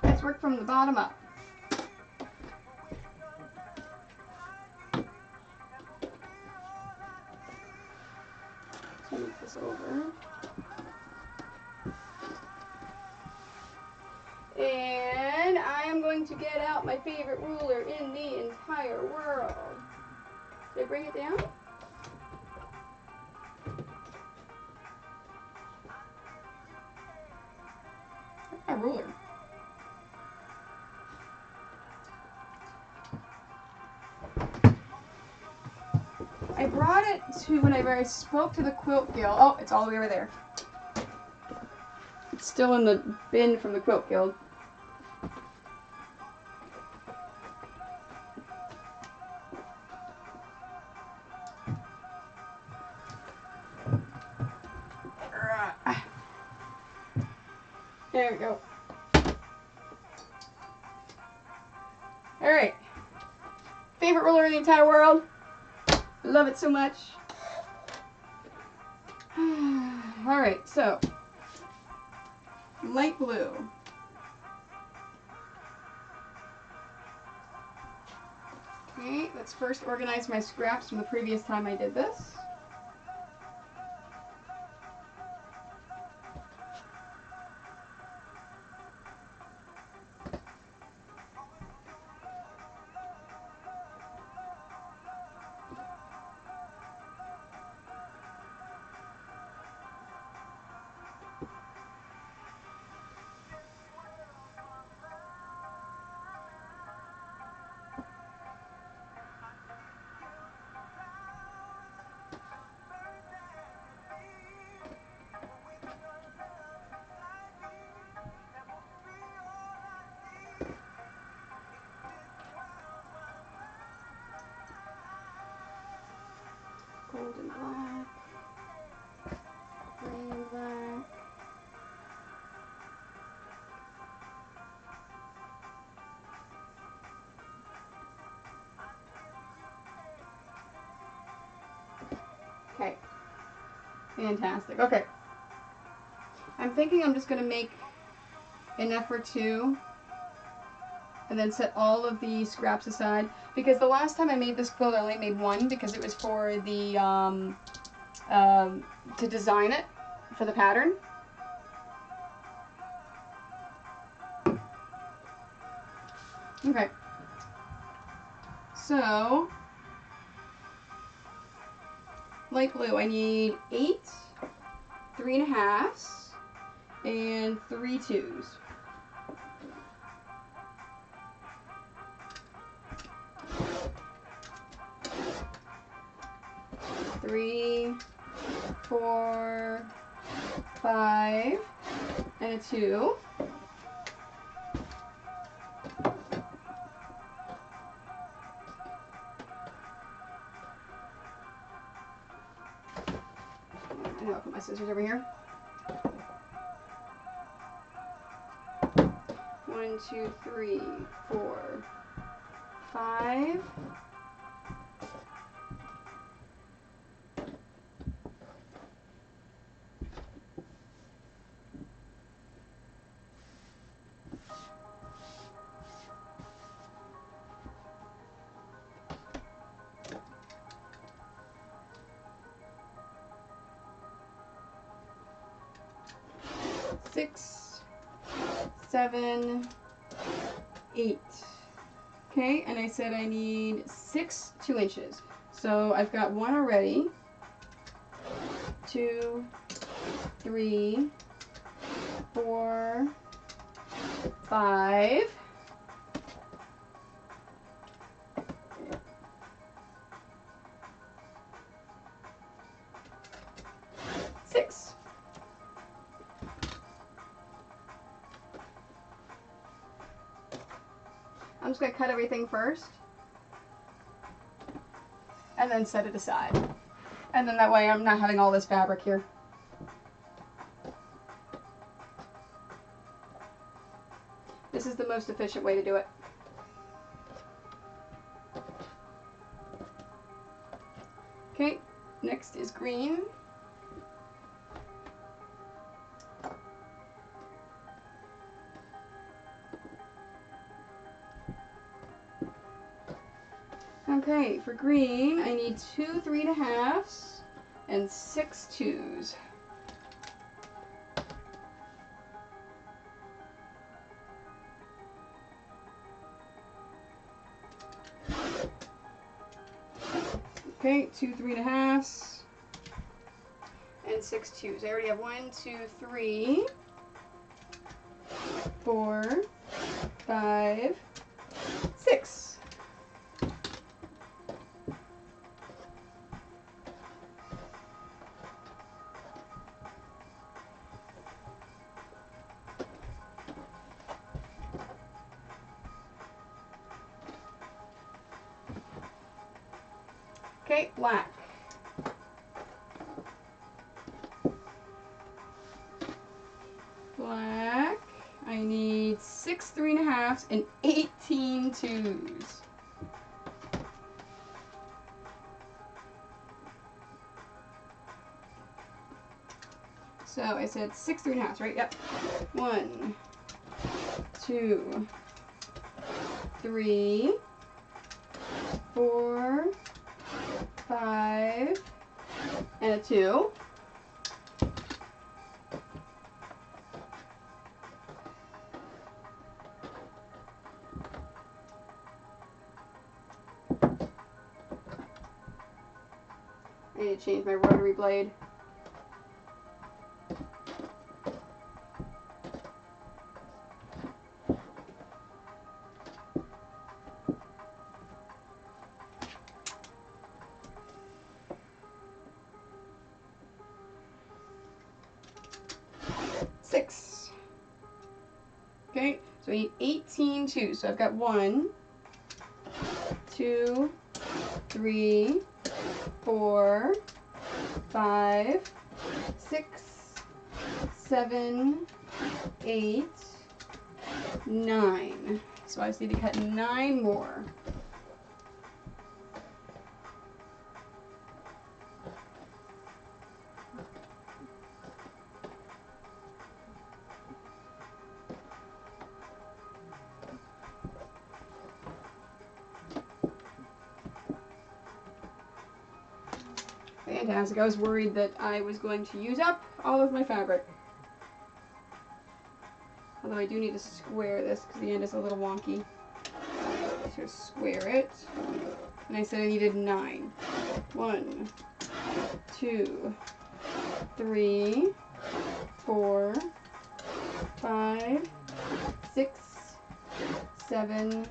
Let's work from the bottom up. Move this over. And I am going to get out my favorite ruler in the entire world. Did I bring it down? Where's my ruler? I brought it to whenever I spoke to the Quilt Guild. Oh, it's all the way over there. It's still in the bin from the Quilt Guild. There we go. Alright. Favorite roller in the entire world. I love it so much. Alright, so light blue. Okay, let's first organize my scraps from the previous time I did this. Gold and black, gray and black. Okay, fantastic. Okay, I'm thinking I'm just going to make enough for two and then set all of the scraps aside, because the last time I made this quilt I only made one because it was for the to design it for the pattern. Okay, so light blue, I need 8 3.5s and 3 2s. Three, 4, 5, and a 2. I know I'll put my scissors over here. 1, 2, 3, 4, 5. Six, 7, 8. Okay, and I said I need 6 2-inches. So I've got one already. 2, 3, 4, 5. 6. I'm just going to cut everything first and then set it aside. And then that way I'm not having all this fabric here. This is the most efficient way to do it. Okay, next is green. Okay, for green, I need 2 3.5s and 6 2s. Okay, 2 3.5s and 6 2s. I already have 1, 2, 3, 4, 5, 6. Okay, black. Black. I need 6 3.5s and 18 2s. So I said 6 3.5s, right? Yep. 1, 2, 3, 4, 5, and a 2. I need to change my rotary blade. Six. Okay, so I need 18 2s. So I've got 1, 2, 3, 4, 5, 6, 7, 8, 9. So I just need to cut 9 more. Fantastic. I was worried that I was going to use up all of my fabric. Although I do need to square this because the end is a little wonky. So square it. And I said I needed 9. 1, 2, 3, 4, 5, 6, 7,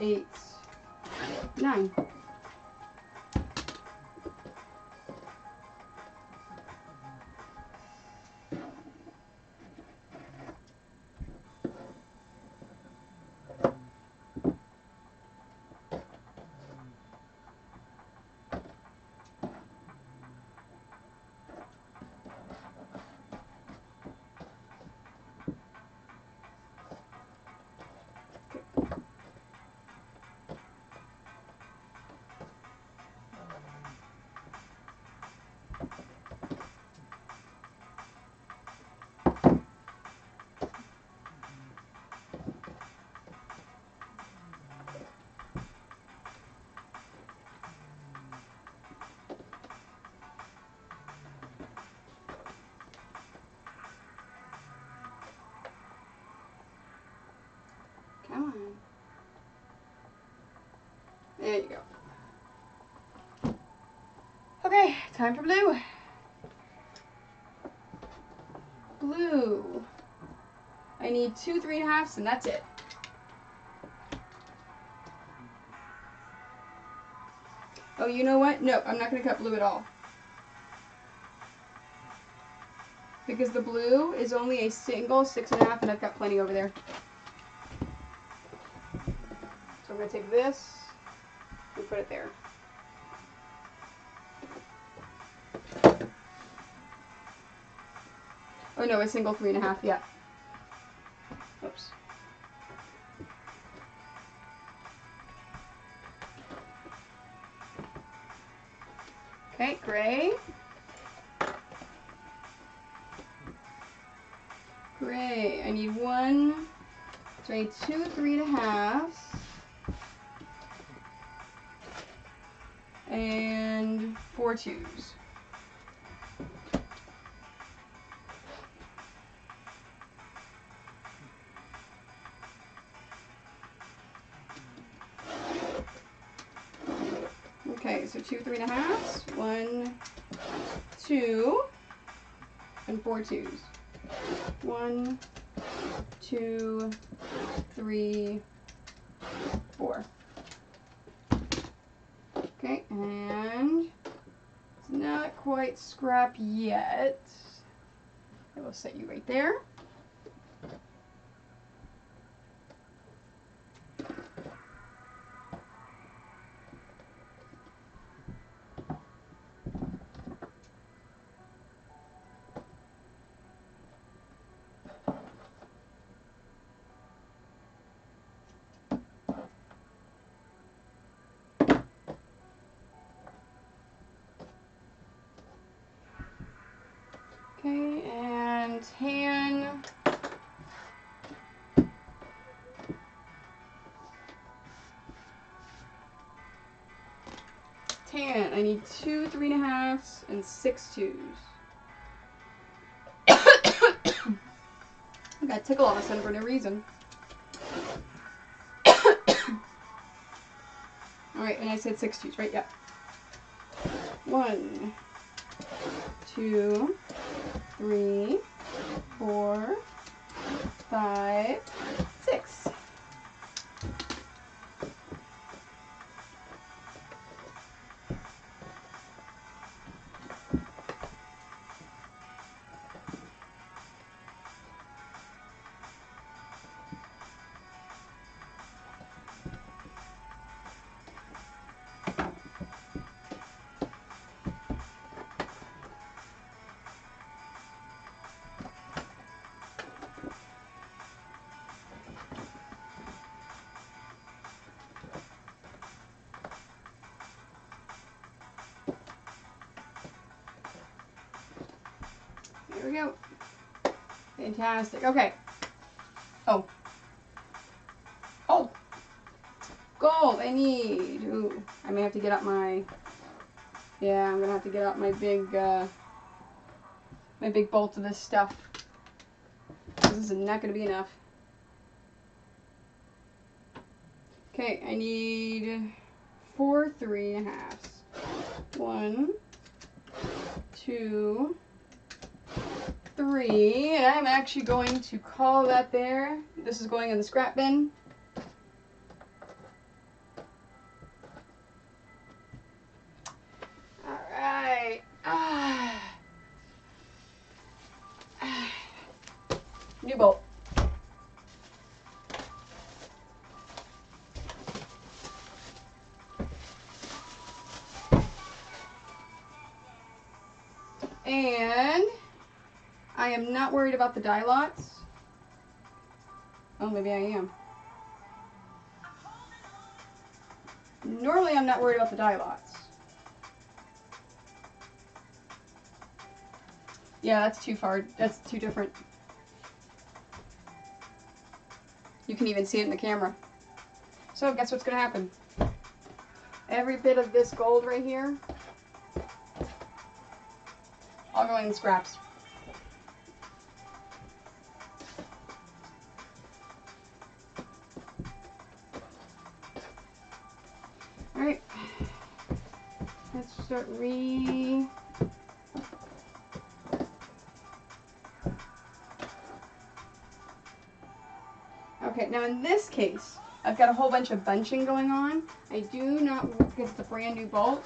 8, 9. Come on. There you go. Okay, time for blue. Blue. I need 2 3.5s and that's it. Oh, you know what? No, I'm not going to cut blue at all. Because the blue is only a single 6.5 and I've got plenty over there. So I'm going to take this and put it there. Oh no, a single 3.5, yeah. Oops. Okay, gray. Gray. I need 1, so I need 2 3.5s. And 4 2s. Okay, so 2 3.5s, 1, 2, and 4 2s. 1, 2, 3, 4. Okay, and it's not quite scrap yet. I will set you right there. can. I need 2 3.5s and 6 2s. I got tickle all of a sudden for no reason. Alright, and I said 6 2s, right? Yep. 1, 2, 3, 4, 5, 6. There we go. Fantastic. Okay. Oh. Oh. Gold. I need. Ooh. I may have to get out my. Yeah, I'm gonna have to get out my big bolt of this stuff. This is not gonna be enough. Okay, I need 4 3.5s. 1, 2, 3, and I'm actually going to call that there. This is going in the scrap bin. All right. New bolt. And I am not worried about the die lots. Oh, maybe I am. Normally I'm not worried about the die lots. Yeah, that's too far. That's too different. You can even see it in the camera. So guess what's going to happen? Every bit of this gold right here, all going in scraps. Alright. Let's start Okay, now in this case, I've got a whole bunch of bunching going on. I do not, because it's a brand new bolt,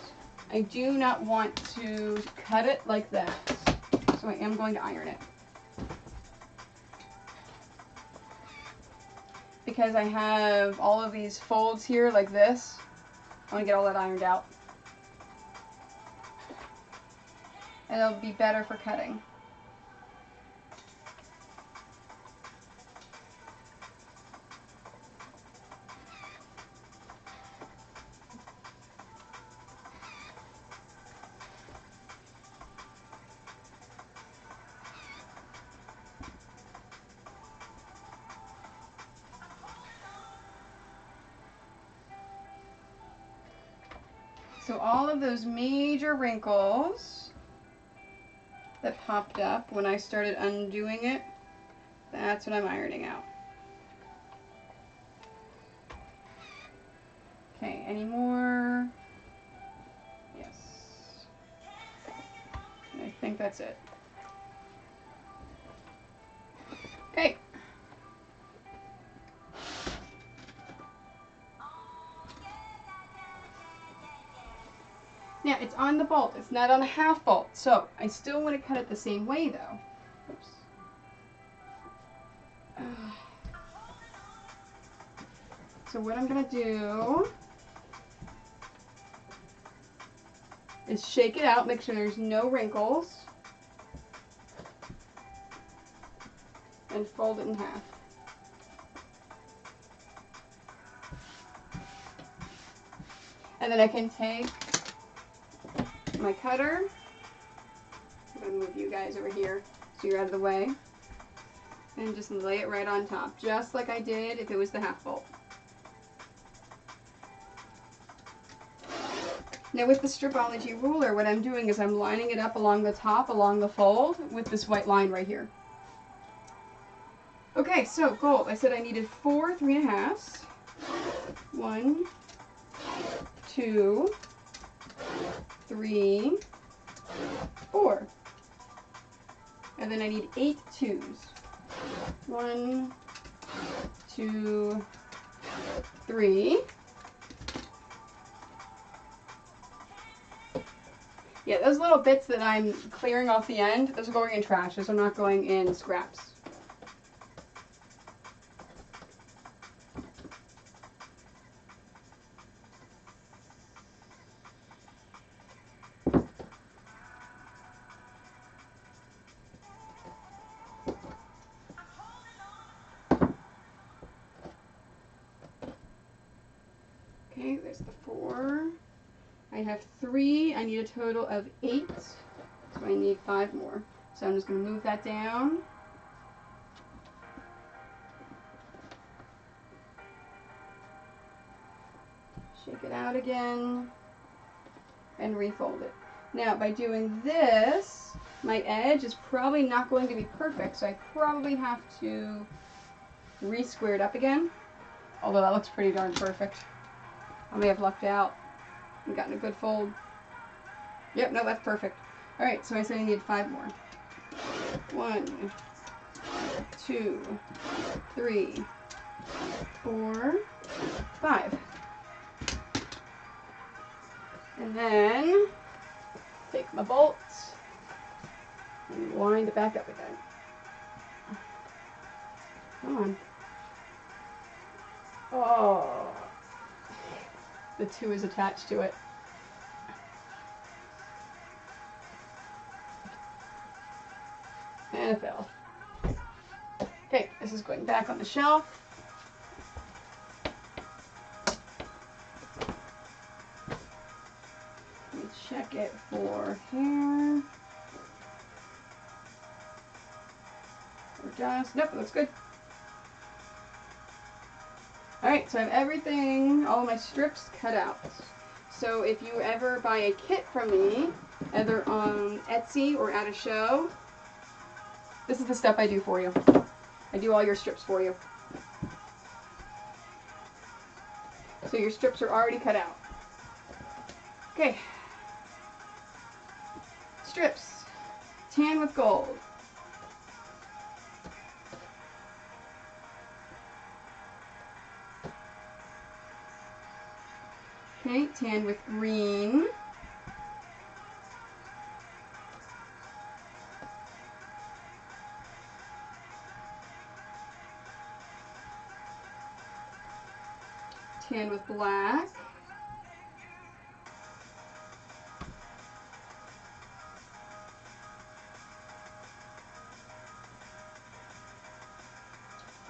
I do not want to cut it like that. So I am going to iron it. Because I have all of these folds here like this, I want to get all that ironed out. And it'll be better for cutting. So all of those major wrinkles that popped up when I started undoing it, that's what I'm ironing out. Okay, any more? Yes. I think that's it. Okay. Now, it's on the bolt. It's not on a half bolt. So, I still want to cut it the same way, though. Oops. So, what I'm going to do is shake it out, make sure there's no wrinkles, and fold it in half. And then I can take my cutter, I'm going to move you guys over here so you're out of the way, and just lay it right on top, just like I did if it was the half bolt. Now with the Stripology ruler, what I'm doing is I'm lining it up along the top, along the fold, with this white line right here. Okay, so gold. I said I needed 4 3.5s. 1, 2, 3, 4. And then I need 8 2s. 1, 2, 3. Yeah, those little bits that I'm clearing off the end, those are going in trash. Those are not going in scraps. Okay, there's the 4. I have 3. I need a total of 8. So I need 5 more. So I'm just going to move that down. Shake it out again. And refold it. Now, by doing this, my edge is probably not going to be perfect. So I probably have to re-square it up again. Although that looks pretty darn perfect. I may have lucked out and gotten a good fold. Yep, no, that's perfect. Alright, so I said I need 5 more. 1, 2, 3, 4, 5. And then take my bolts and wind it back up again. Come on. Oh, the 2 is attached to it. And it fell. Okay, this is going back on the shelf. Let me check it for hair. Or dust. Nope, it looks good. Alright, so I have everything, all of my strips cut out. So if you ever buy a kit from me, either on Etsy or at a show, this is the stuff I do for you. I do all your strips for you. So your strips are already cut out. Okay. Strips. Tan with gold. Okay, tan with green. Tan with black.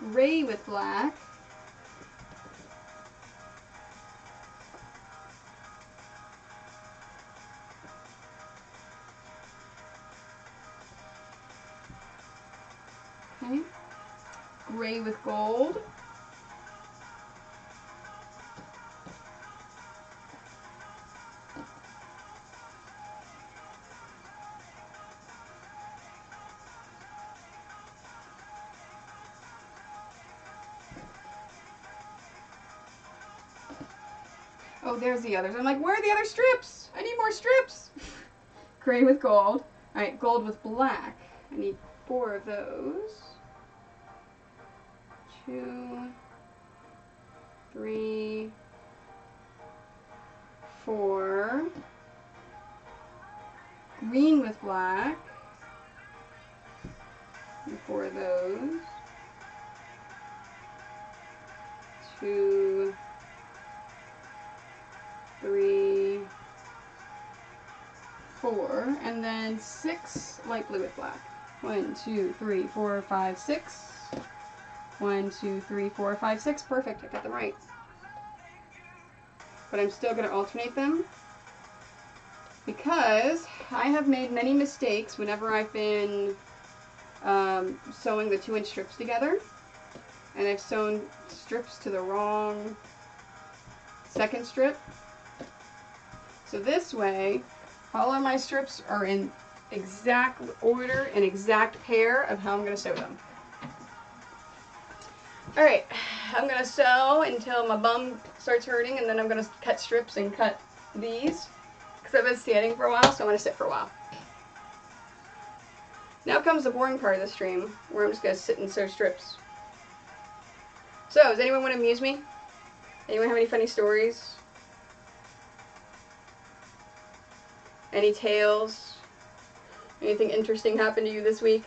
Gray with black. Okay. Gray with gold. Oh, there's the others. I'm like, where are the other strips? I need more strips. Gray with gold. Alright, gold with black. I need 4 of those. 2, 3, 4. Green with black. And 4 of those. 2, 3, 4, and then 6 light blue with black. 1, 2, 3, 4, 5, 6. 1, 2, 3, 4, 5, 6. Perfect. I got them right. But I'm still going to alternate them because I have made many mistakes whenever I've been sewing the 2-inch strips together, and I've sewn strips to the wrong second strip. So this way, all of my strips are in exact order and exact pair of how I'm going to sew them. Alright, I'm going to sew until my bum starts hurting, and then I'm going to cut strips and cut these. Because I've been standing for a while, so I'm going to sit for a while. Now comes the boring part of the stream, where I'm just going to sit and sew strips. So, does anyone want to amuse me? Anyone have any funny stories? Any tales? Anything interesting happened to you this week?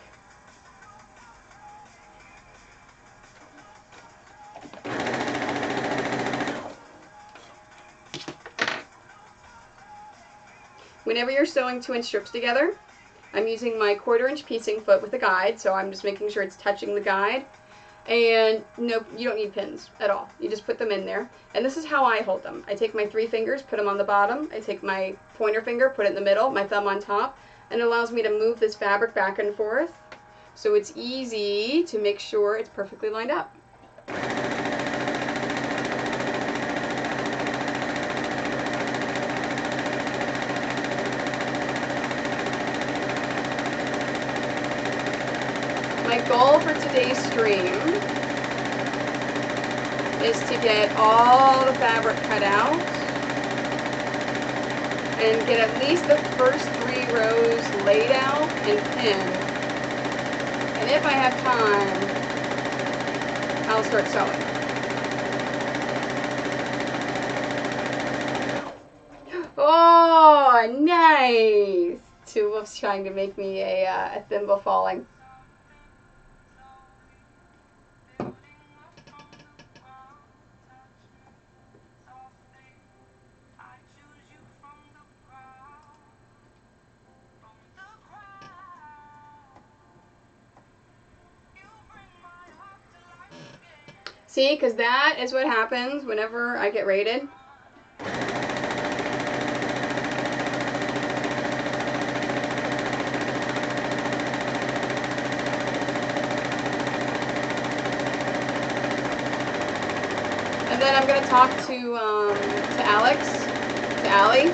Whenever you're sewing 2-inch strips together, I'm using my 1/4-inch piecing foot with a guide, so I'm just making sure it's touching the guide. And no, you don't need pins at all. You just put them in there. And this is how I hold them. I take my 3 fingers, put them on the bottom. I take my pointer finger, put it in the middle, my thumb on top. And it allows me to move this fabric back and forth. So it's easy to make sure it's perfectly lined up. My goal for today's stream is to get all the fabric cut out and get at least the first 3 rows laid out and pinned. And if I have time, I'll start sewing. Oh, nice! Tulip's trying to make me a thimble falling. See, because that is what happens whenever I get rated. And then I'm going to talk to Alex, to Allie,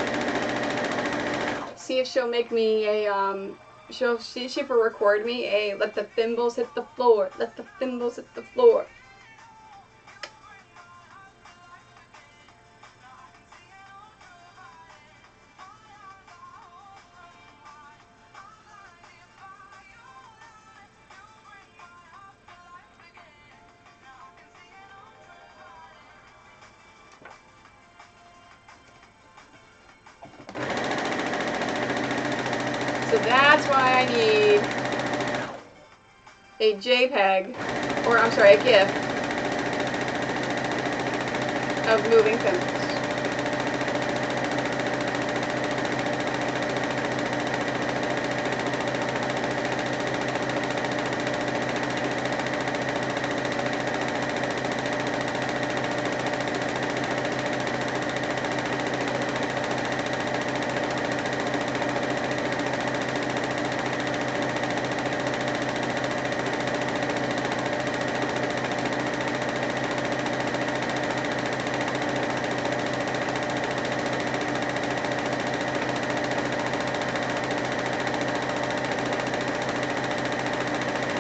see if she'll make me a, see if she'll record me a let the thimbles hit the floor, let the thimbles hit the floor. So that's why I need a JPEG, or I'm sorry, a GIF of moving thimbles.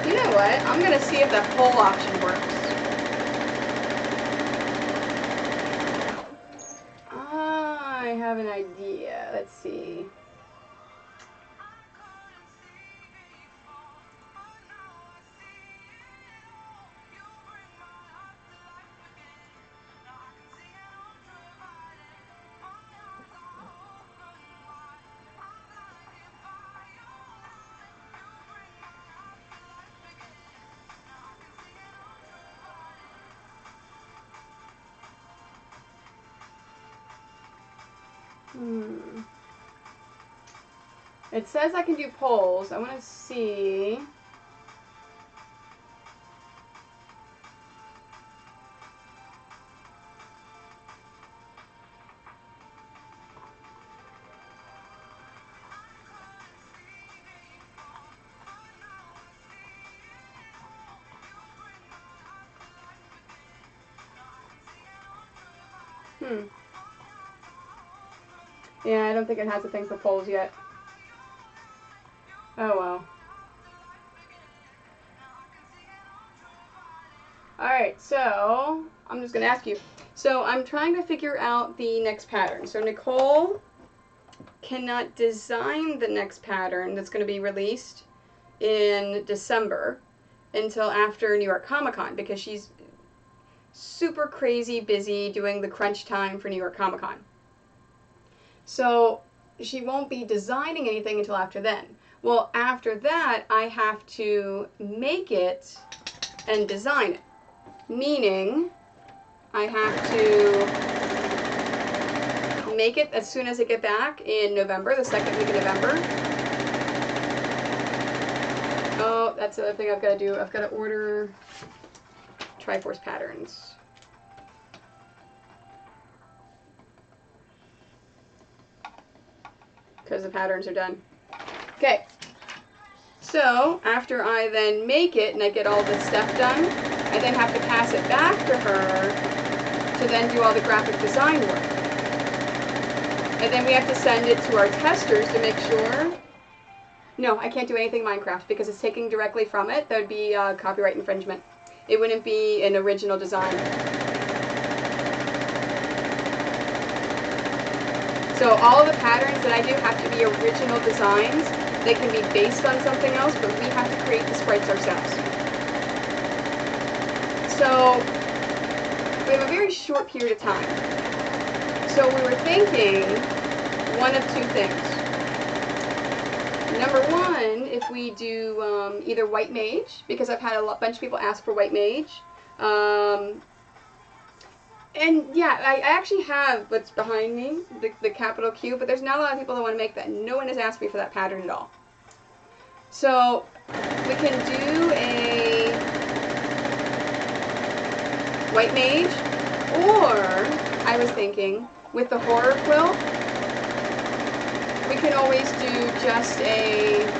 You know what? I'm going to see if that poll option works. I have an idea. Let's see. It says I can do polls. I want to see. Yeah, I don't think it has a thing for poles yet. Oh well. Alright, so I'm just going to ask you. So I'm trying to figure out the next pattern. So Nicole cannot design the next pattern that's going to be released in December until after New York Comic Con because she's super crazy busy doing the crunch time for New York Comic Con. So she won't be designing anything until after then. Well, after that, I have to make it and design it. Meaning, I have to make it as soon as I get back in November, the second week of November. Oh, that's the other thing I've got to do. I've got to order Triforce patterns. Because the patterns are done. Okay. So, after I then make it and I get all this stuff done, I then have to pass it back to her to then do all the graphic design work. And then we have to send it to our testers to make sure. No, I can't do anything Minecraft because it's taking directly from it. That would be copyright infringement. It wouldn't be an original design. So all of the patterns that I do have to be original designs. They can be based on something else, but we have to create the sprites ourselves. So we have a very short period of time. So we were thinking one of two things. Number one, if we do either White Mage, because I've had a bunch of people ask for White Mage. And yeah, I actually have what's behind me, the capital Q, but there's not a lot of people that want to make that. No one has asked me for that pattern at all. So we can do a White Mage, or I was thinking with the horror quilt, we can always do just a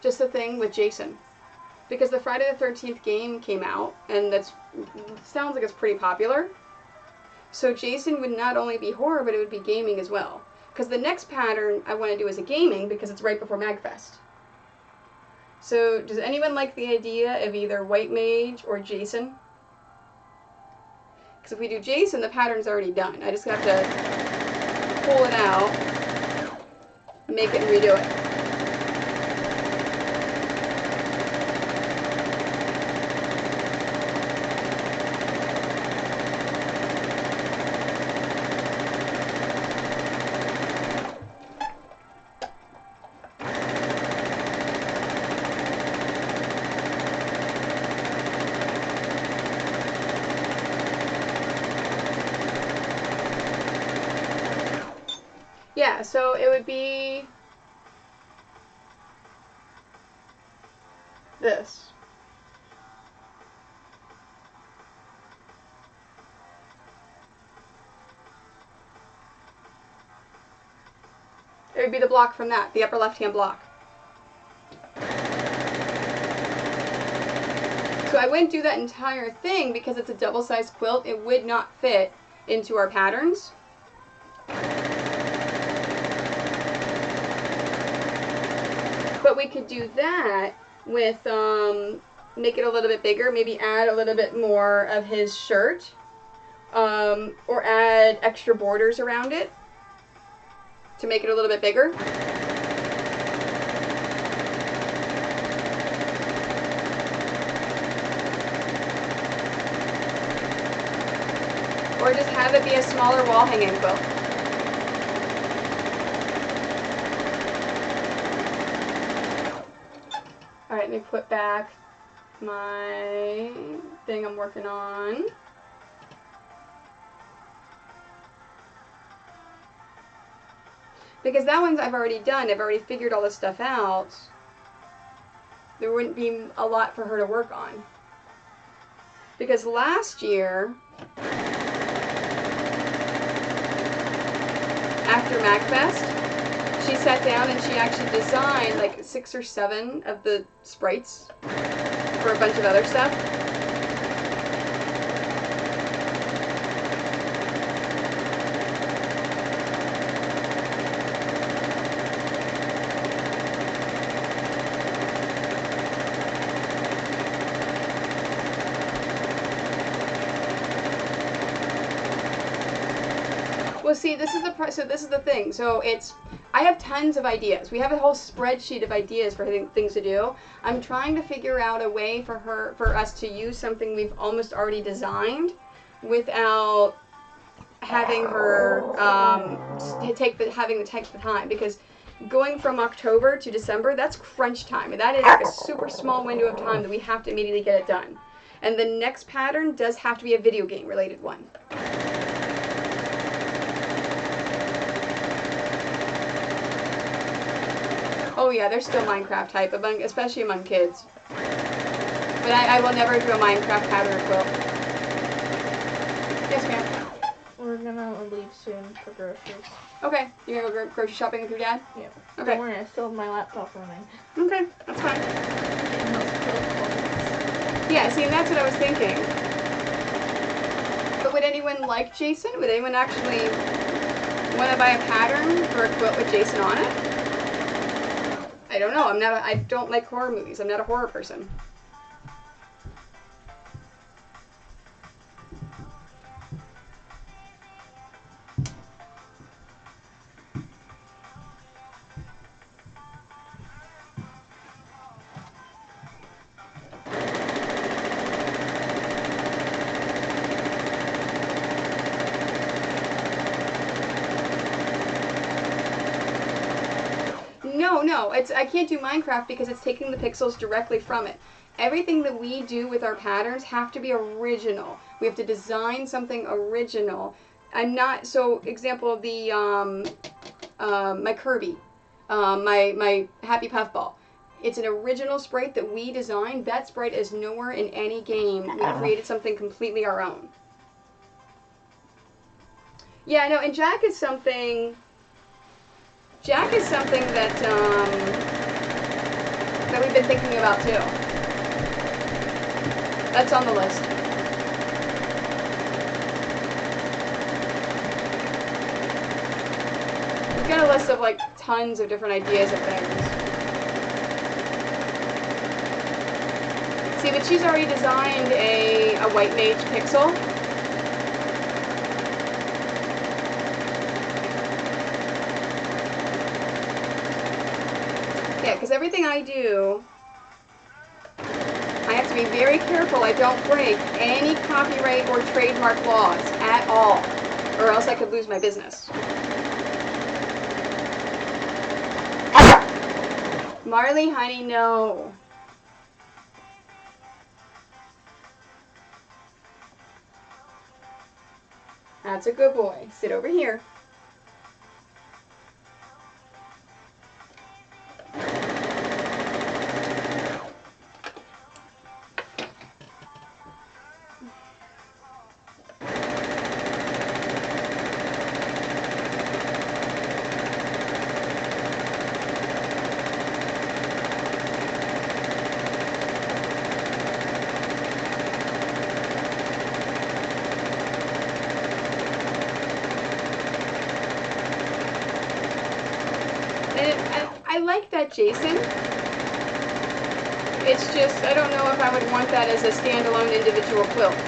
thing with Jason. Because the Friday the 13th game came out, and that sounds like it's pretty popular. So Jason would not only be horror, but it would be gaming as well. Because the next pattern I want to do is a gaming, because it's right before MagFest. So does anyone like the idea of either White Mage or Jason? Because if we do Jason, the pattern's already done. I just have to pull it out, make it, and redo it. Yeah, so it would be this. It would be the block from that, the upper left-hand block. So I wouldn't do that entire thing because it's a double-sized quilt. It would not fit into our patterns. But we could do that with, make it a little bit bigger, maybe add a little bit more of his shirt, or add extra borders around it to make it a little bit bigger. Or just have it be a smaller wall hanging quilt. Alright, let me put back my thing I'm working on. Because that one's I've already done. I've already figured all this stuff out. There wouldn't be a lot for her to work on. Because last year, after MagFest, she sat down and she actually designed like 6 or 7 of the sprites for a bunch of other stuff. Well, see, this is the thing. So I have tons of ideas. We have a whole spreadsheet of ideas for things to do. I'm trying to figure out a way for us to use something we've almost already designed without having her take the time, because going from October to December, that's crunch time, and that is like a super small window of time that we have to immediately get it done. And the next pattern does have to be a video game related one. Oh yeah, there's still Minecraft type, especially among kids. But I will never do a Minecraft pattern or quilt. Yes, ma'am. We're gonna leave soon for groceries. Okay, you're gonna go grocery shopping with your dad? Yeah. Okay. Don't worry, I still have my laptop running. Okay, that's fine. Yeah, see, and that's what I was thinking. But would anyone like Jason? Would anyone actually want to buy a pattern for a quilt with Jason on it? I don't know. I don't like horror movies. I'm not a horror person. No, I can't do Minecraft because it's taking the pixels directly from it. Everything that we do with our patterns have to be original. We have to design something original. I'm not, so example, my Kirby, my Happy Puffball. It's an original sprite that we designed. That sprite is nowhere in any game. We created something completely our own. Yeah, no, and Jack is something that that we've been thinking about too. That's on the list. We've got a list of like tons of different ideas of things. See, but she's already designed a white mage pixel. Yeah, because everything I do, I have to be very careful I don't break any copyright or trademark laws at all, or else I could lose my business. Marley, honey, no. That's a good boy. Sit over here. I like that Jason. It's just, I don't know if I would want that as a standalone individual quilt.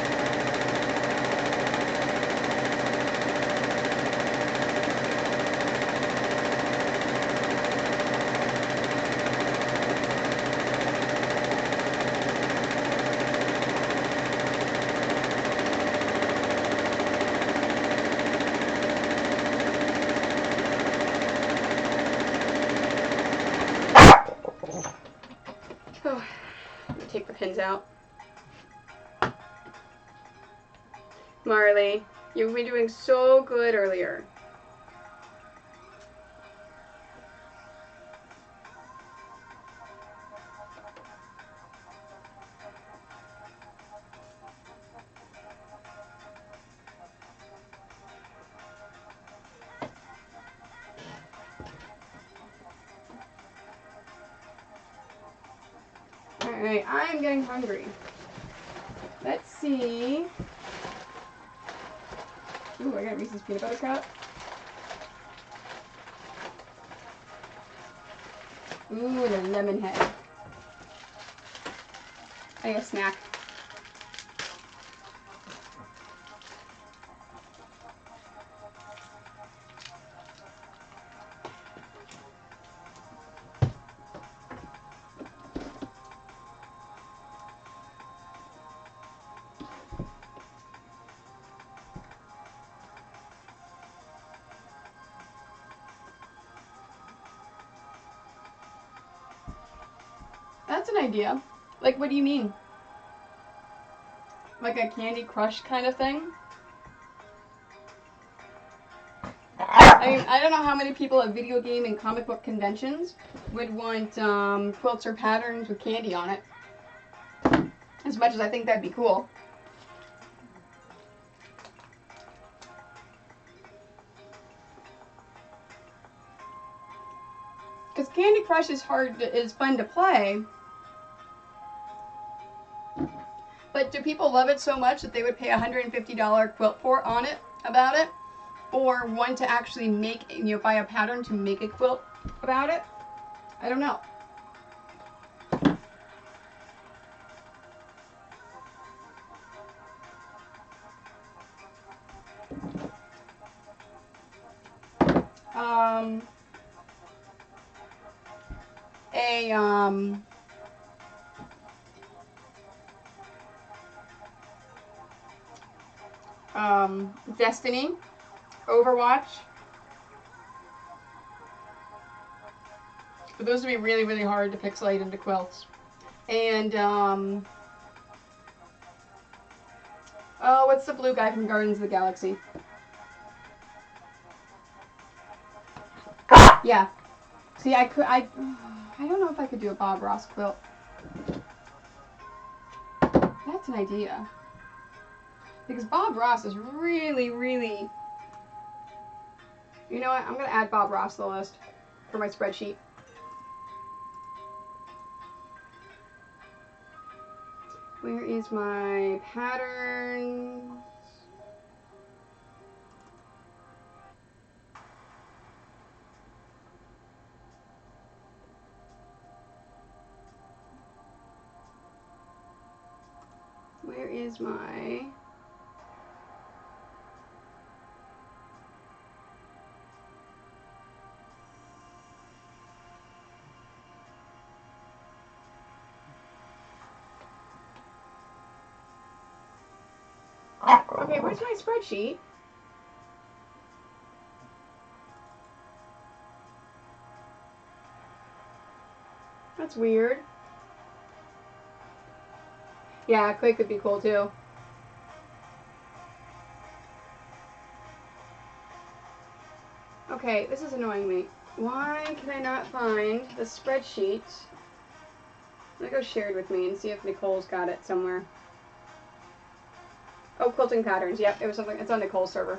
Oh, I'm gonna take the pins out. Marley, you've been doing so good earlier. Alright, I'm getting hungry. Let's see. Ooh, I got Reese's peanut butter cup. Ooh, and a lemon head. I got a snack. That's an idea. Like, what do you mean? Like a Candy Crush kind of thing? I mean, I don't know how many people at video game and comic book conventions would want quilts or patterns with candy on it. As much as I think that'd be cool. Because Candy Crush is fun to play. But do people love it so much that they would pay a $150 quilt about it? Or want to actually make, buy a pattern to make a quilt about it? I don't know. Destiny, Overwatch. But those would be really, really hard to pixelate into quilts. And, oh, what's the blue guy from Guardians of the Galaxy? Yeah. See, I don't know if I could do a Bob Ross quilt. That's an idea. Because Bob Ross is really, really... You know what? I'm going to add Bob Ross to the list for my spreadsheet. Where is my pattern? Where is my... Okay, where's my spreadsheet? That's weird. Yeah, Quake would be cool too. Okay, this is annoying me. Why can I not find the spreadsheet? I'm gonna go shared with me and see if Nicole's got it somewhere. Oh, quilting patterns. Yep, it was something. It's on Nicole's server.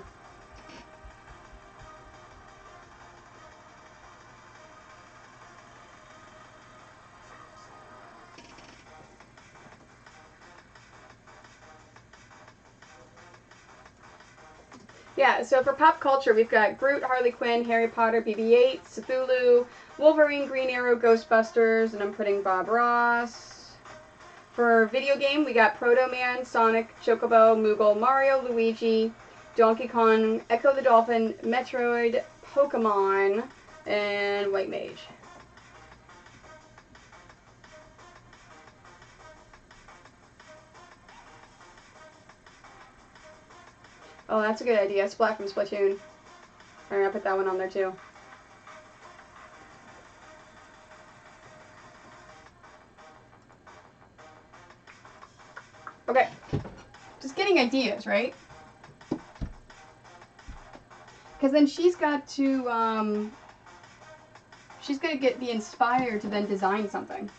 Yeah, so for pop culture, we've got Groot, Harley Quinn, Harry Potter, BB-8, Cthulhu, Wolverine, Green Arrow, Ghostbusters, and I'm putting Bob Ross. For video game, we got Proto Man, Sonic, Chocobo, Moogle, Mario, Luigi, Donkey Kong, Echo the Dolphin, Metroid, Pokemon, and White Mage. Oh, that's a good idea. Splat from Splatoon. Alright, I'll put that one on there too. Okay. Just getting ideas, right? Because then she's got to, she's going to be inspired to then design something.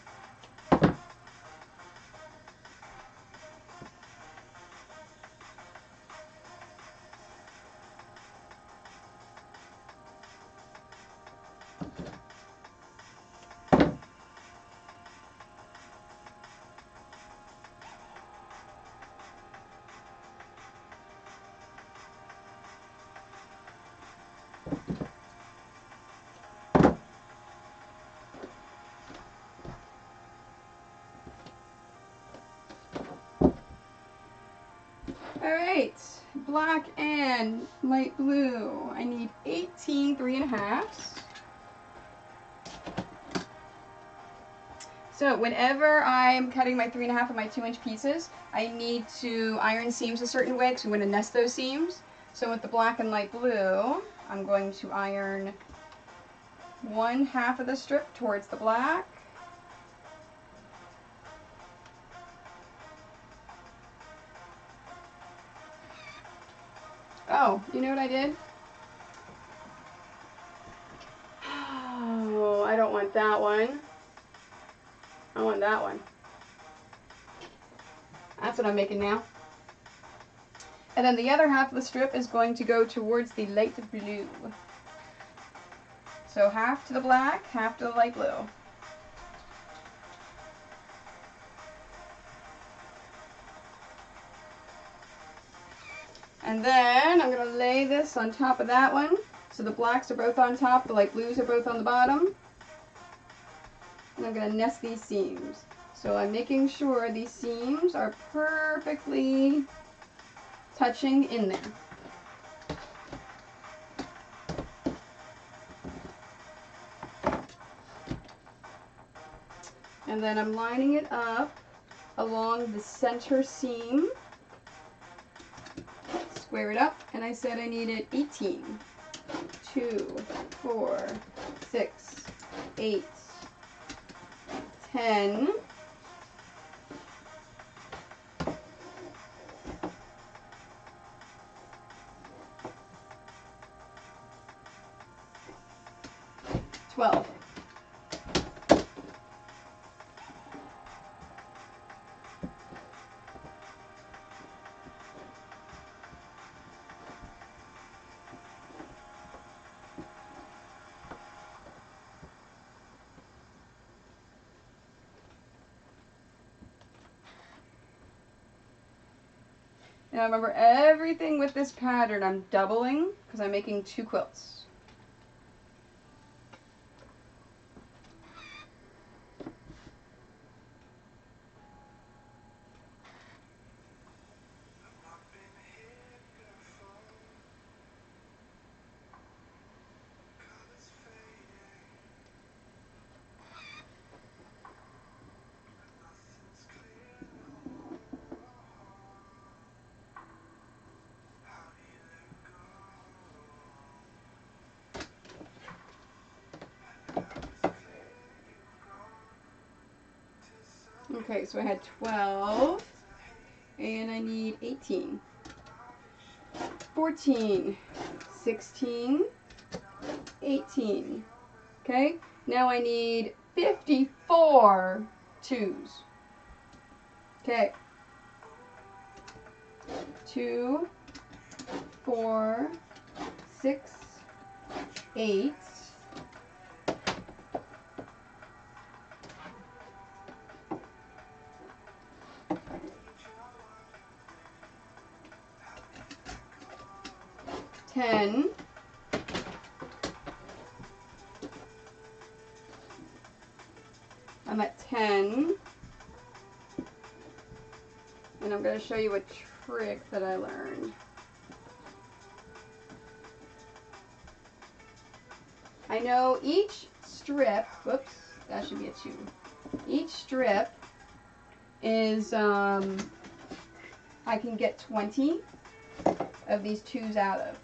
Alright, black and light blue. I need 18 3.5s. So whenever I'm cutting my 3.5 of my 2-inch pieces, I need to iron seams a certain way because I'm going to nest those seams. So with the black and light blue, I'm going to iron 1/2 of the strip towards the black, Oh, you know what I did? Oh, I don't want that one. I want that one. That's what I'm making now. And then the other half of the strip is going to go towards the light blue. So half to the black, half to the light blue. And then I'm going to lay this on top of that one. So the blacks are both on top, the light blues are both on the bottom. And I'm going to nest these seams. So I'm making sure these seams are perfectly touching in there. And then I'm lining it up along the center seam. Square it up, and I said I needed 18. 2, 4, 6, 8, 10. 12. Now remember, everything with this pattern I'm doubling because I'm making 2 quilts. Okay, so I had 12, and I need 18, 14, 16, 18. Okay, now I need 54 twos. Okay, 2, 4, 6, 8, 10, 10, and I'm going to show you a trick that I learned. I know each strip, whoops, that should be a 2. Each strip is, I can get 20 of these 2s out of.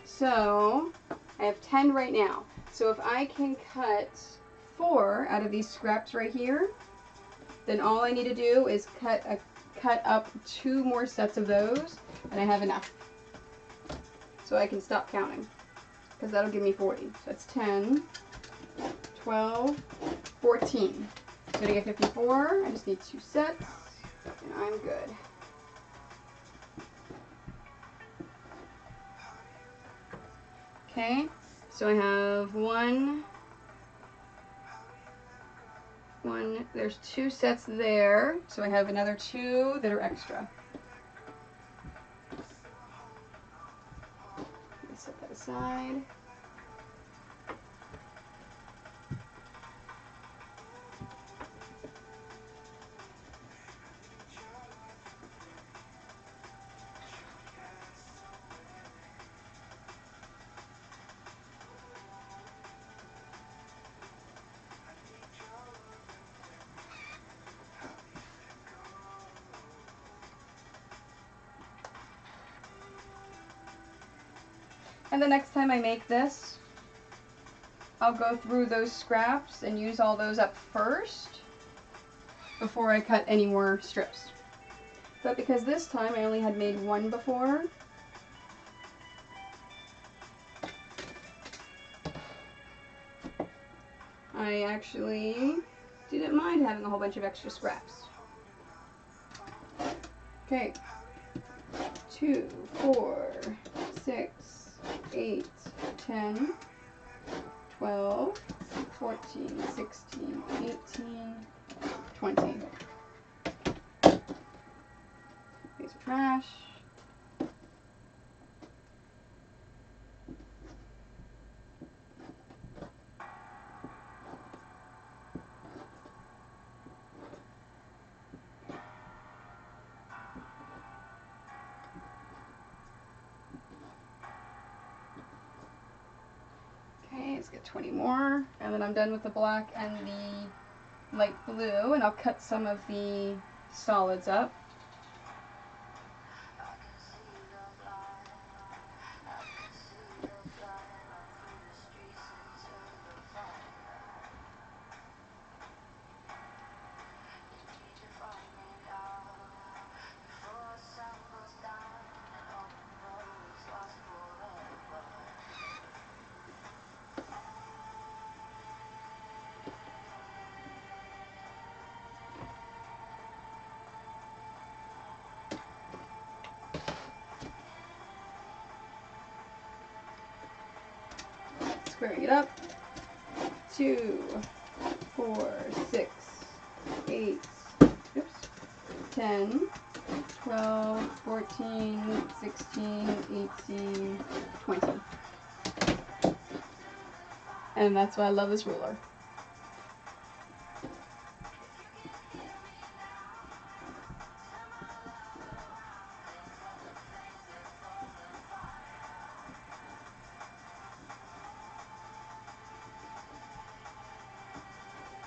So I have 10 right now. So if I can cut 4 out of these scraps right here, then all I need to do is cut up 2 more sets of those, and I have enough. So I can stop counting, because that'll give me 40. So that's 10, 12, 14. So to get 54, I just need 2 sets, and I'm good. Okay, so I have one, there's 2 sets there, so I have another 2 that are extra. Let me set that aside. And the next time I make this, I'll go through those scraps and use all those up first before I cut any more strips. But because this time I only had made one before, I actually didn't mind having a whole bunch of extra scraps. Okay, 2, 4, 6, 8, 10, 12, 14, 16, 18, 20. Here's trash. Okay, let's get 20 more, and then I'm done with the black and the light blue, and I'll cut some of the solids up. Squaring it up. 2, 4, 6, 8, oops, 10, 12, 14, 16, 18, 20. And that's why I love this ruler.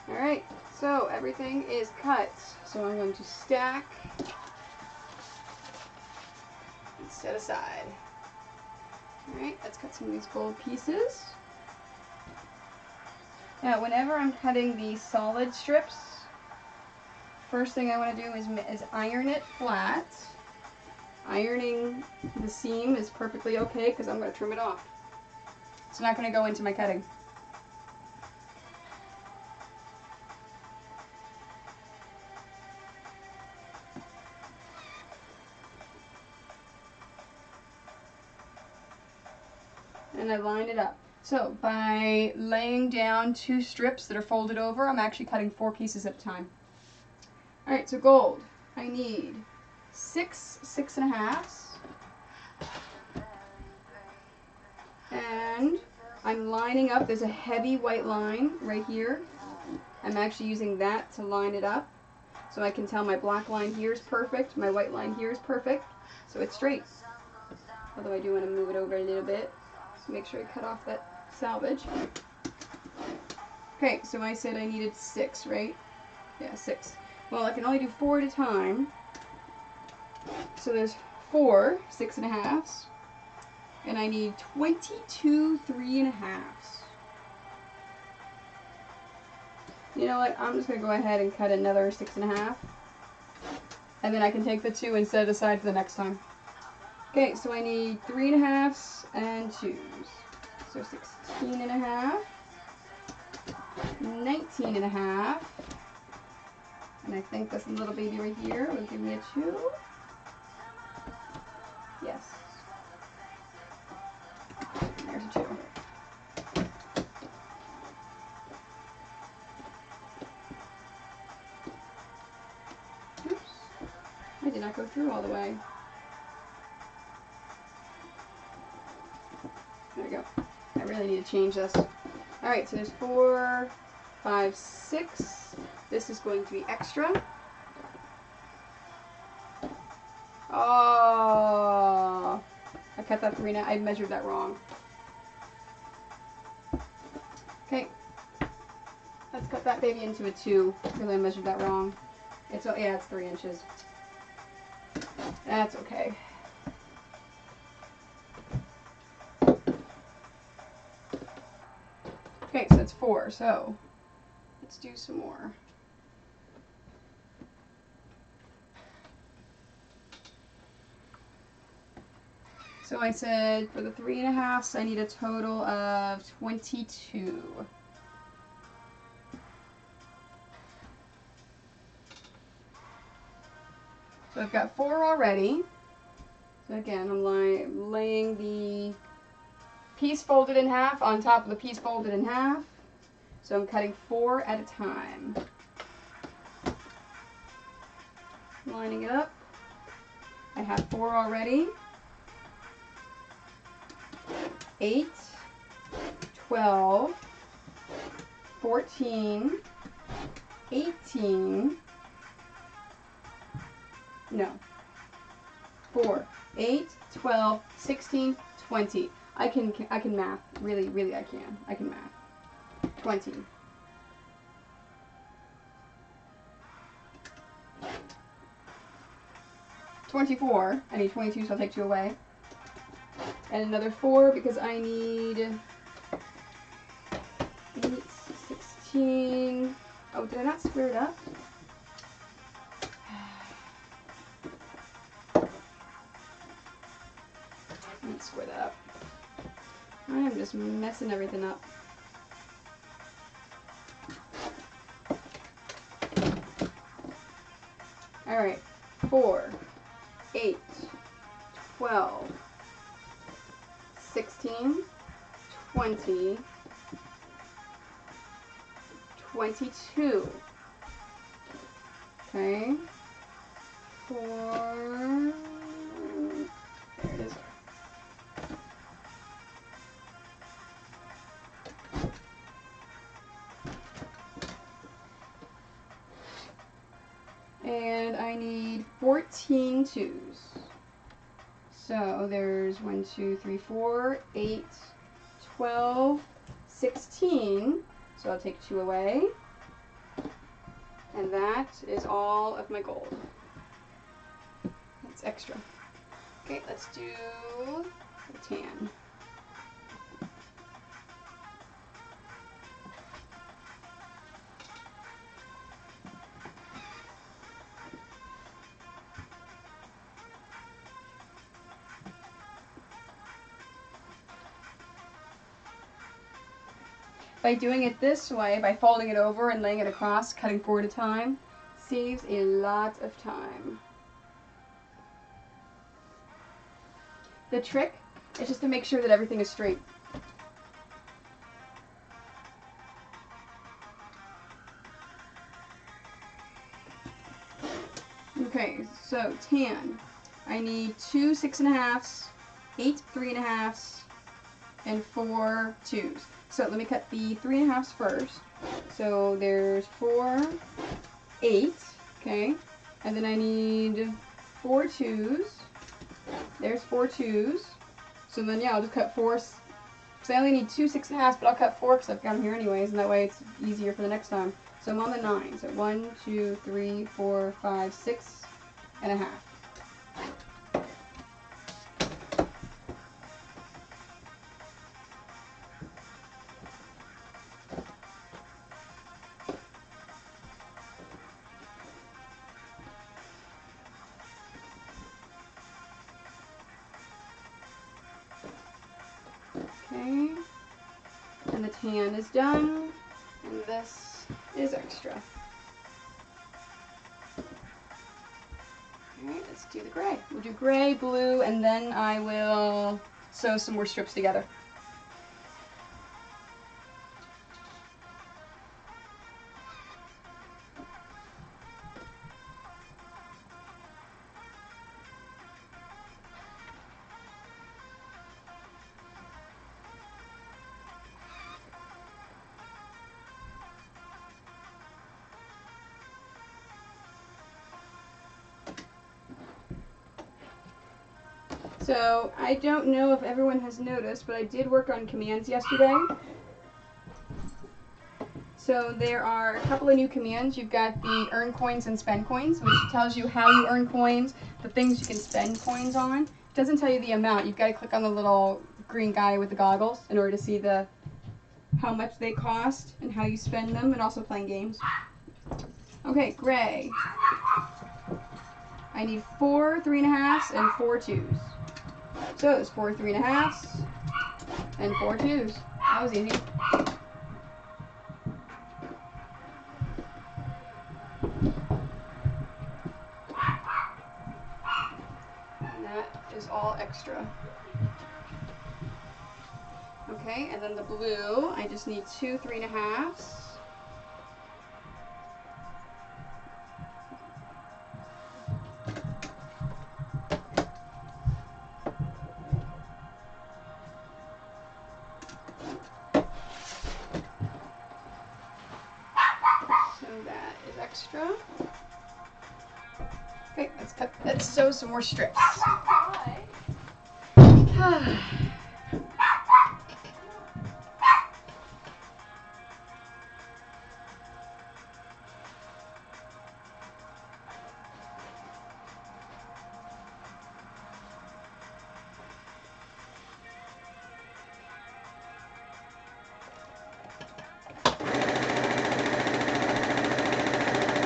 Alright, so everything is cut. So I'm going to stack and set aside. Alright, let's cut some of these gold pieces. Now, whenever I'm cutting these solid strips, first thing I want to do is iron it flat. Ironing the seam is perfectly okay because I'm going to trim it off. It's not going to go into my cutting. And I line it up. So by laying down 2 strips that are folded over, I'm actually cutting 4 pieces at a time. Alright, so gold. I need 6 6.5s. And I'm lining up, there's a heavy white line right here. I'm actually using that to line it up. So I can tell my black line here is perfect, my white line here is perfect, so it's straight. Although I do want to move it over a little bit. So make sure I cut off that salvage. Okay, so I said I needed 6, right? Yeah, 6. Well, I can only do 4 at a time. So there's 4 6.5s. And I need 22 3.5s. You know what? I'm just going to go ahead and cut another 6.5. And then I can take the 2 and set it aside for the next time. Okay, so I need 3.5s and 2s. So 16.5, 19.5, and I think this little baby right here will give me a 2. Yes. There's a 2. Oops. I did not go through all the way. There we go. I really need to change this. Alright, so there's 4, 5, 6. This is going to be extra. Oh, I cut that 3 now. I measured that wrong. Okay, let's cut that baby into a 2 because I measured that wrong. It's, oh yeah, it's 3 inches. That's okay. Okay, 4, so let's do some more. So I said for the 3.5s, I need a total of 22. So I've got 4 already. So again, I'm laying the piece folded in half on top of the piece folded in half. So I'm cutting 4 at a time. Lining it up. I have 4 already. 8, 12, 14, 18, no, 4, 8, 12, 16, 20. I can math. Really, I can. I can math. 20. $24. I need 22, so I'll take 2 away. And another 4 because I need 8, 16. Oh, did I not square it up? Let's square that up. I am just messing everything up. Alright, 4, 8, 12, 16, 20, 22. Okay. 4. There it is. And I need 14 twos. So there's 1, 2, 3, 4, 8, 12, 16. So I'll take 2 away. And that is all of my gold. That's extra. Okay, let's do the tan. By doing it this way, by folding it over and laying it across, cutting 4 at a time, saves a lot of time. The trick is just to make sure that everything is straight. Okay, so tan. I need 2 6.5s, 8 3.5s, and 4 2s. So let me cut the 3.5s first. So there's 4, 8, okay, and then I need 4 2s. There's 4 2s. So then yeah, I'll just cut 4. So I only need 2 6.5s, but I'll cut 4 because I've got them here anyways, and that way it's easier for the next time. So I'm on the 9. So 1, 2, 3, 4, 5, 6.5. Okay, and the tan is done, and this is extra. Alright, let's do the gray. We'll do gray, blue, and then I will sew some more strips together. So I don't know if everyone has noticed, but I did work on commands yesterday. So there are a couple of new commands. You've got the earn coins and spend coins, which tells you how you earn coins, the things you can spend coins on. It doesn't tell you the amount. You've got to click on the little green guy with the goggles in order to see how much they cost and how you spend them, and also playing games. Okay, gray. I need 4 3.5s and 4 2s. So it's 4 3.5s and 4 2s. That was easy. And that is all extra. Okay, and then the blue, I just need 2 3.5s. So that is extra. Okay, let's sew some more strips.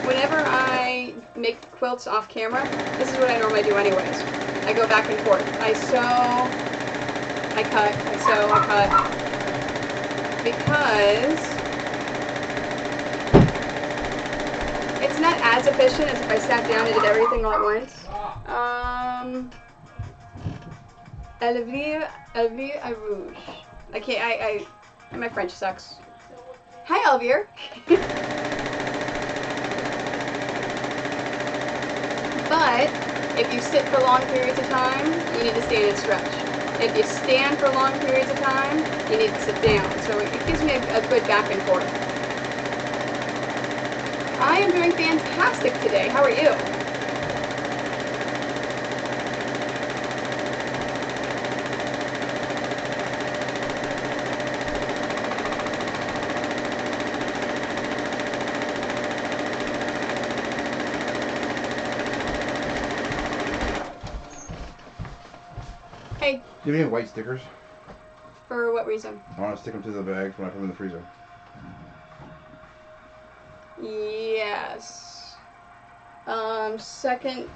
Whenever I make quilts off camera, this is what I normally do anyways. I go back and forth. I sew, I cut, I sew, I cut. Because it's not as efficient as if I sat down and did everything all at once. Elvire à rouge. I can't, my French sucks. Hi, Elvire. But if you sit for long periods of time, you need to stand and stretch. If you stand for long periods of time, you need to sit down. So it gives me a good back and forth. I am doing fantastic today. How are you? Hey. Do you have any white stickers? For what reason? I want to stick them to the bags when I put them in the freezer. Yes. Second,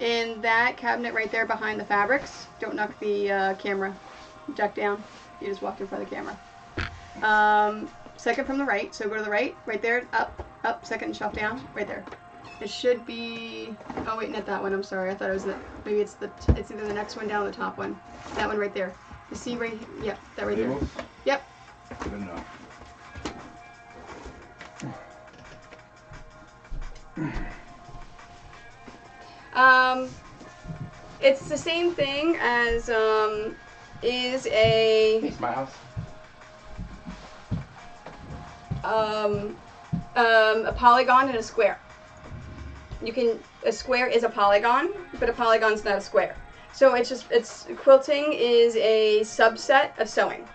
in that cabinet right there behind the fabrics, don't knock the camera jack down. You just walked in front of the camera. Second from the right, so go to the right, right there, up, second shelf down, right there. It should be, oh wait, not that one, I'm sorry, I thought it was maybe it's either the next one down or the top one. That one right there. You see right, yep, that right Labels? there. Yep. Good enough. It's the same thing as, is a... Hey, my house. A polygon and a square. A square is a polygon, but a polygon's not a square. So quilting is a subset of sewing.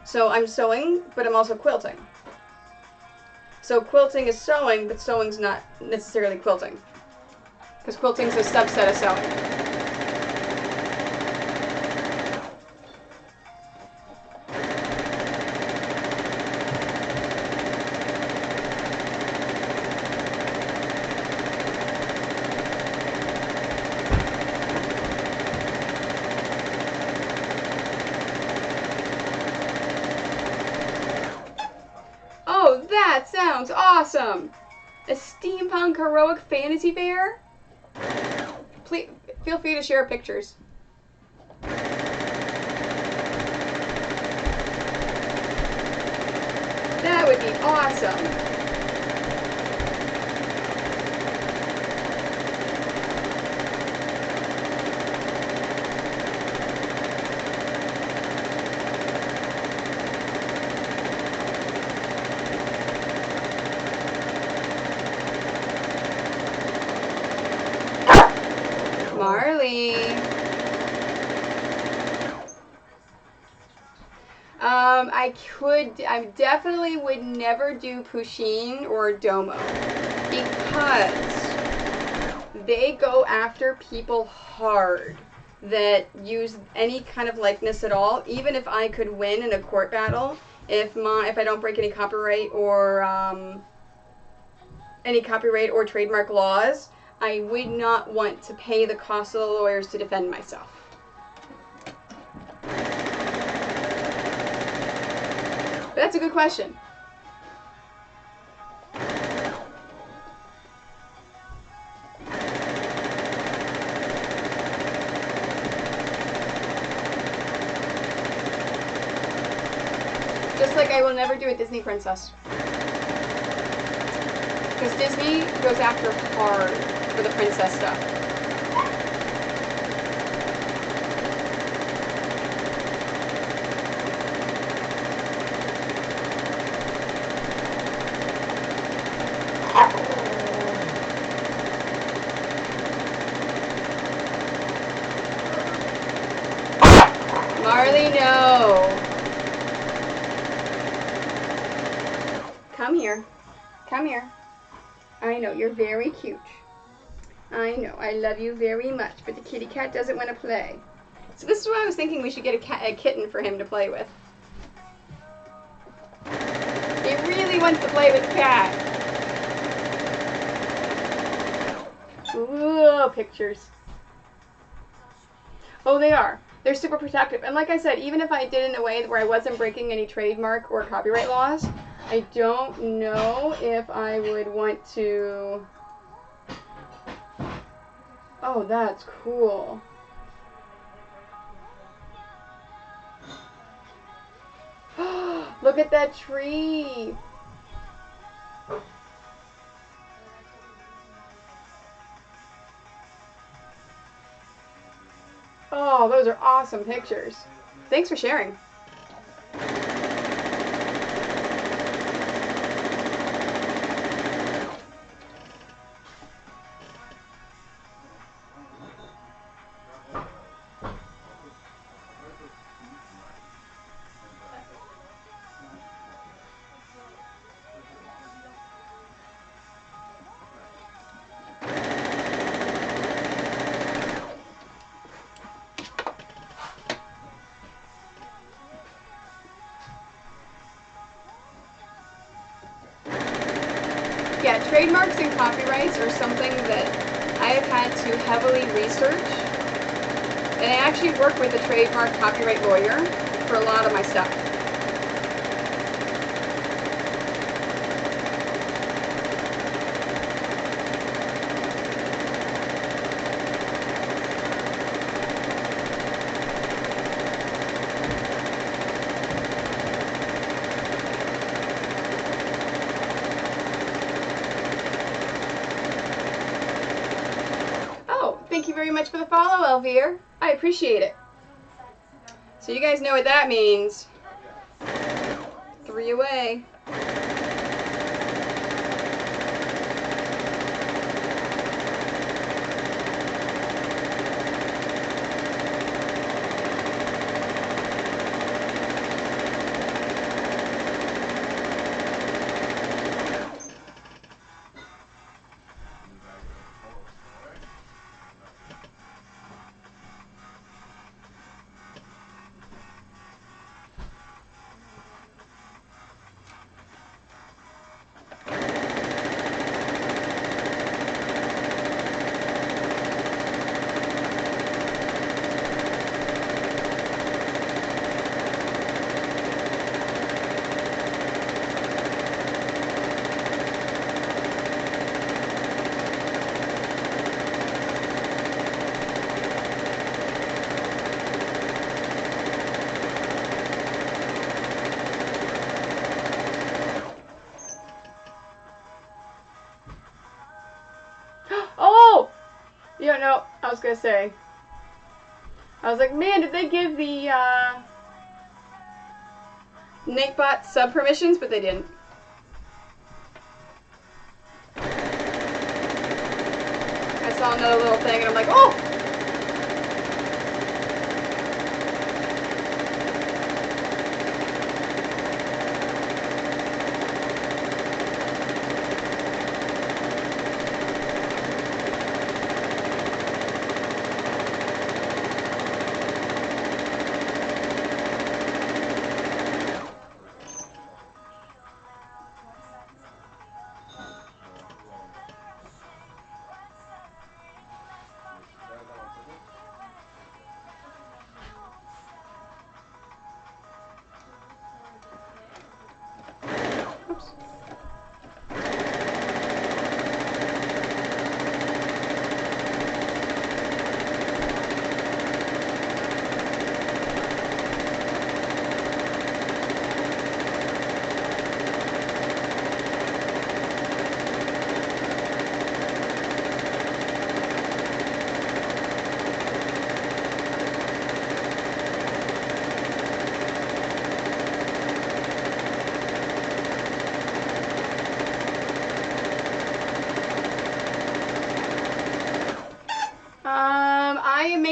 So I'm sewing, but I'm also quilting. So quilting is sewing, but sewing's not necessarily quilting. Because quilting's a subset of sewing. Oh, that sounds awesome! A steampunk heroic fantasy fair? Please, feel free to share pictures. That would be awesome. Marley. I definitely would never do Pusheen or Domo because they go after people hard. that use any kind of likeness at all, even if I could win in a court battle, if I don't break any copyright or trademark laws, I would not want to pay the cost of the lawyers to defend myself. But that's a good question. Just like I will never do a Disney princess. Because Disney goes after hard for the princess stuff. Marley, no. Come here. Come here. I know, you're very cute. I know, I love you very much, but the kitty cat doesn't want to play. So this is why I was thinking we should get a kitten for him to play with. He really wants to play with the cat. Ooh, pictures. Oh, they are. They're super protective. And like I said, even if I did it in a way where I wasn't breaking any trademark or copyright laws, I don't know if I would want to... Oh, that's cool. Look at that tree. Oh, those are awesome pictures. Thanks for sharing. Yeah, trademarks and copyrights are something that I have had to heavily research. And I actually work with a trademark copyright lawyer for a lot of my stuff. Thank you very much for the follow, Elvire. I appreciate it. So you guys know what that means. 3 away. Oh! Yeah, no, I was gonna say. I was like, man, did they give the NateBot sub permissions? But they didn't. I saw another little thing and I'm like, oh!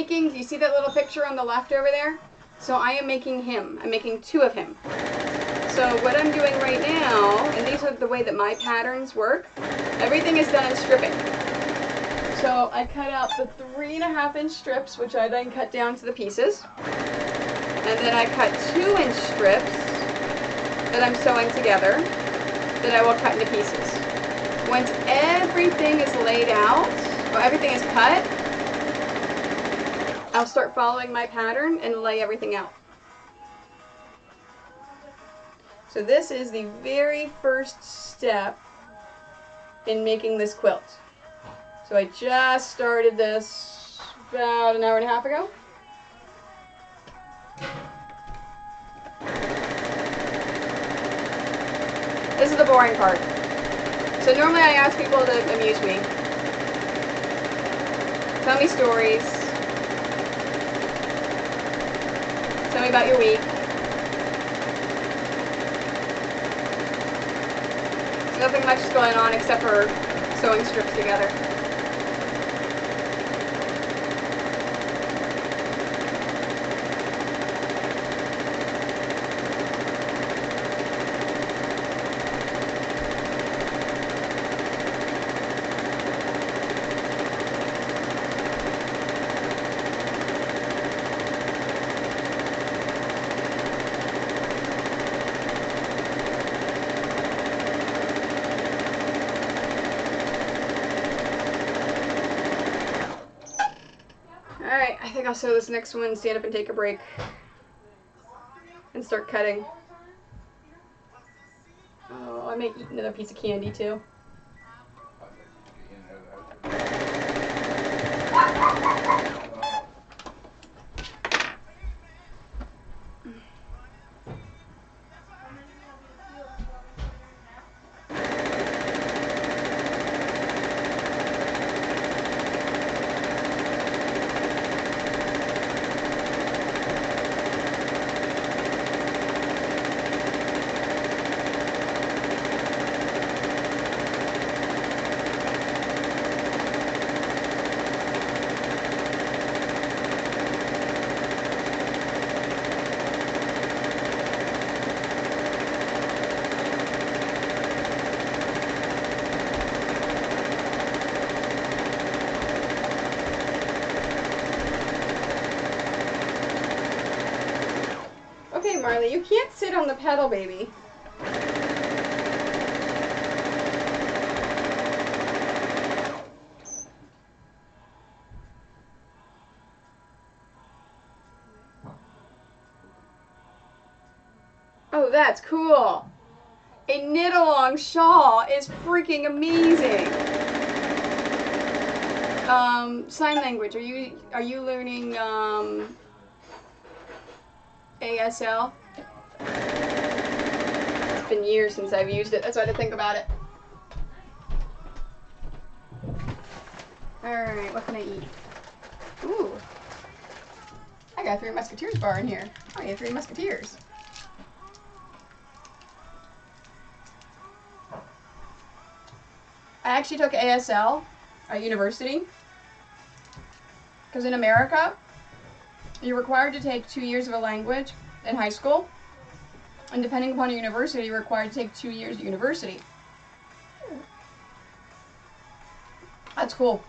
making, do you see that little picture on the left over there? So I am making him. I'm making 2 of him. So what I'm doing right now, and these are the way that my patterns work, everything is done in stripping. So I cut out the 3.5-inch strips, which I then cut down to the pieces. And then I cut 2-inch strips that I'm sewing together that I will cut into pieces. Once everything is laid out, or everything is cut, I'll start following my pattern and lay everything out. So this is the very first step in making this quilt. So I just started this about an hour and a half ago. This is the boring part. So normally I ask people to amuse me. Tell me stories. Tell me about your week. Nothing much is going on except for sewing strips together. Alright, I think I'll sew this next one, stand up and take a break, and start cutting. Oh, I may eat another piece of candy too. Okay, Marley, you can't sit on the pedal, baby. Oh, that's cool. A knit-along shawl is freaking amazing. Sign language. Are you learning ASL? It's been years since I've used it. That's why I had to think about it. Alright, what can I eat? Ooh. I got a Three Musketeers bar in here. I need Three Musketeers. I actually took ASL at university. Because in America, you're required to take 2 years of a language in high school. And depending upon your university, you're required to take 2 years at university. That's cool.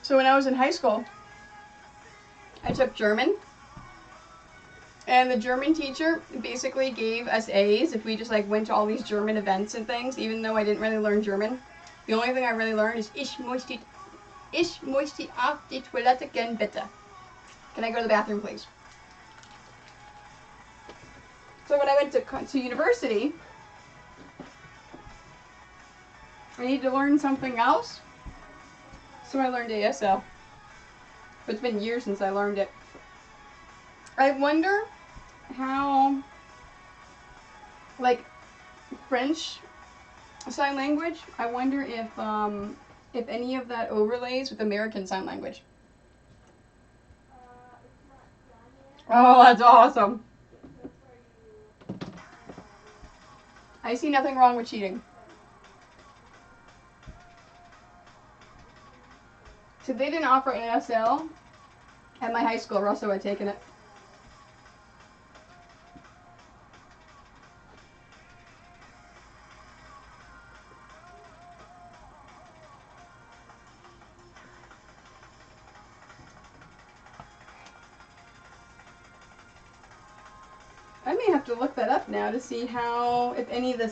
So when I was in high school, I took German. And the German teacher basically gave us A's if we just like went to all these German events and things, even though I didn't really learn German. The only thing I really learned is Ich möchte auf die Toilette gehen, bitte. Can I go to the bathroom, please? So when I went to university, I needed to learn something else. So I learned ASL. But it's been years since I learned it. I wonder how, like, French sign language, I wonder if any of that overlays with American Sign Language. Oh, that's awesome. I see nothing wrong with cheating. So they didn't offer ASL at my high school, or else I would have taken it. I may have to look that up now to see how, if any of the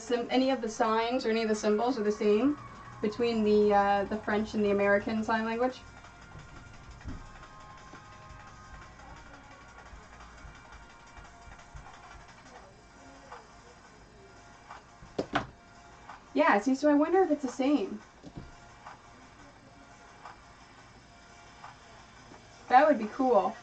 signs or any of the symbols are the same between the French and the American Sign Language. Yeah, see, so I wonder if it's the same. That would be cool.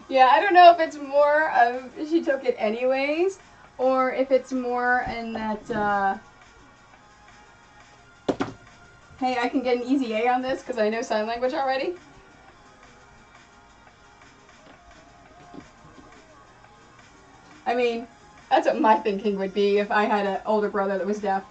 Yeah, I don't know if it's more of she took it anyways, or if it's more in that, hey, I can get an easy A on this because I know sign language already. I mean, that's what my thinking would be if I had an older brother that was deaf.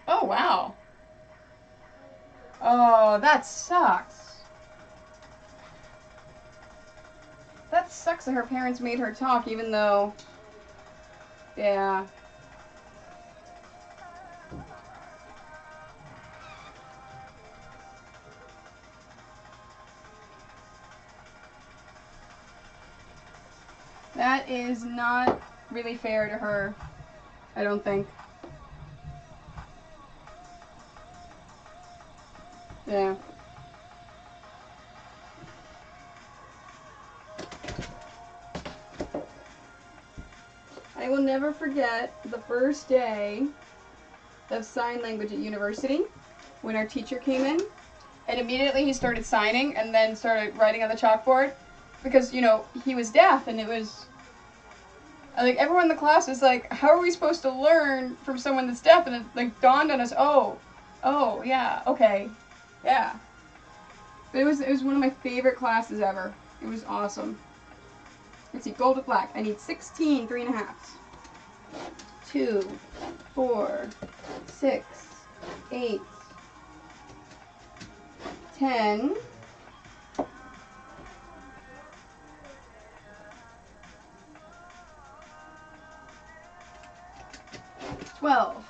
Oh, wow. Oh, that sucks. That sucks that her parents made her talk even though... Yeah. That is not really fair to her, I don't think. Yeah. I will never forget the first day of sign language at university when our teacher came in, and immediately he started signing and then started writing on the chalkboard because, you know, he was deaf, and it was like everyone in the class was like, how are we supposed to learn from someone that's deaf? And it like dawned on us, oh, yeah, okay, yeah. But it was one of my favorite classes ever. It was awesome. Let's see, gold with black. I need 16 3.5. 2, 4, 6, 8, 10, 12.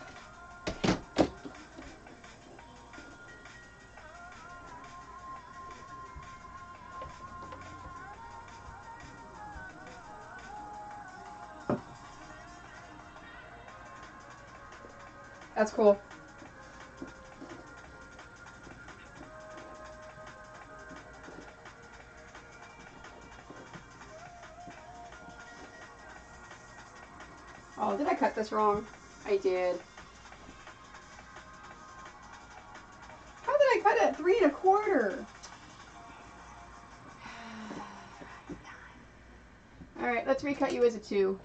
That's cool. Oh, did I cut this wrong? I did. How did I cut it at 3 1/4? Alright, let's recut you as a 2.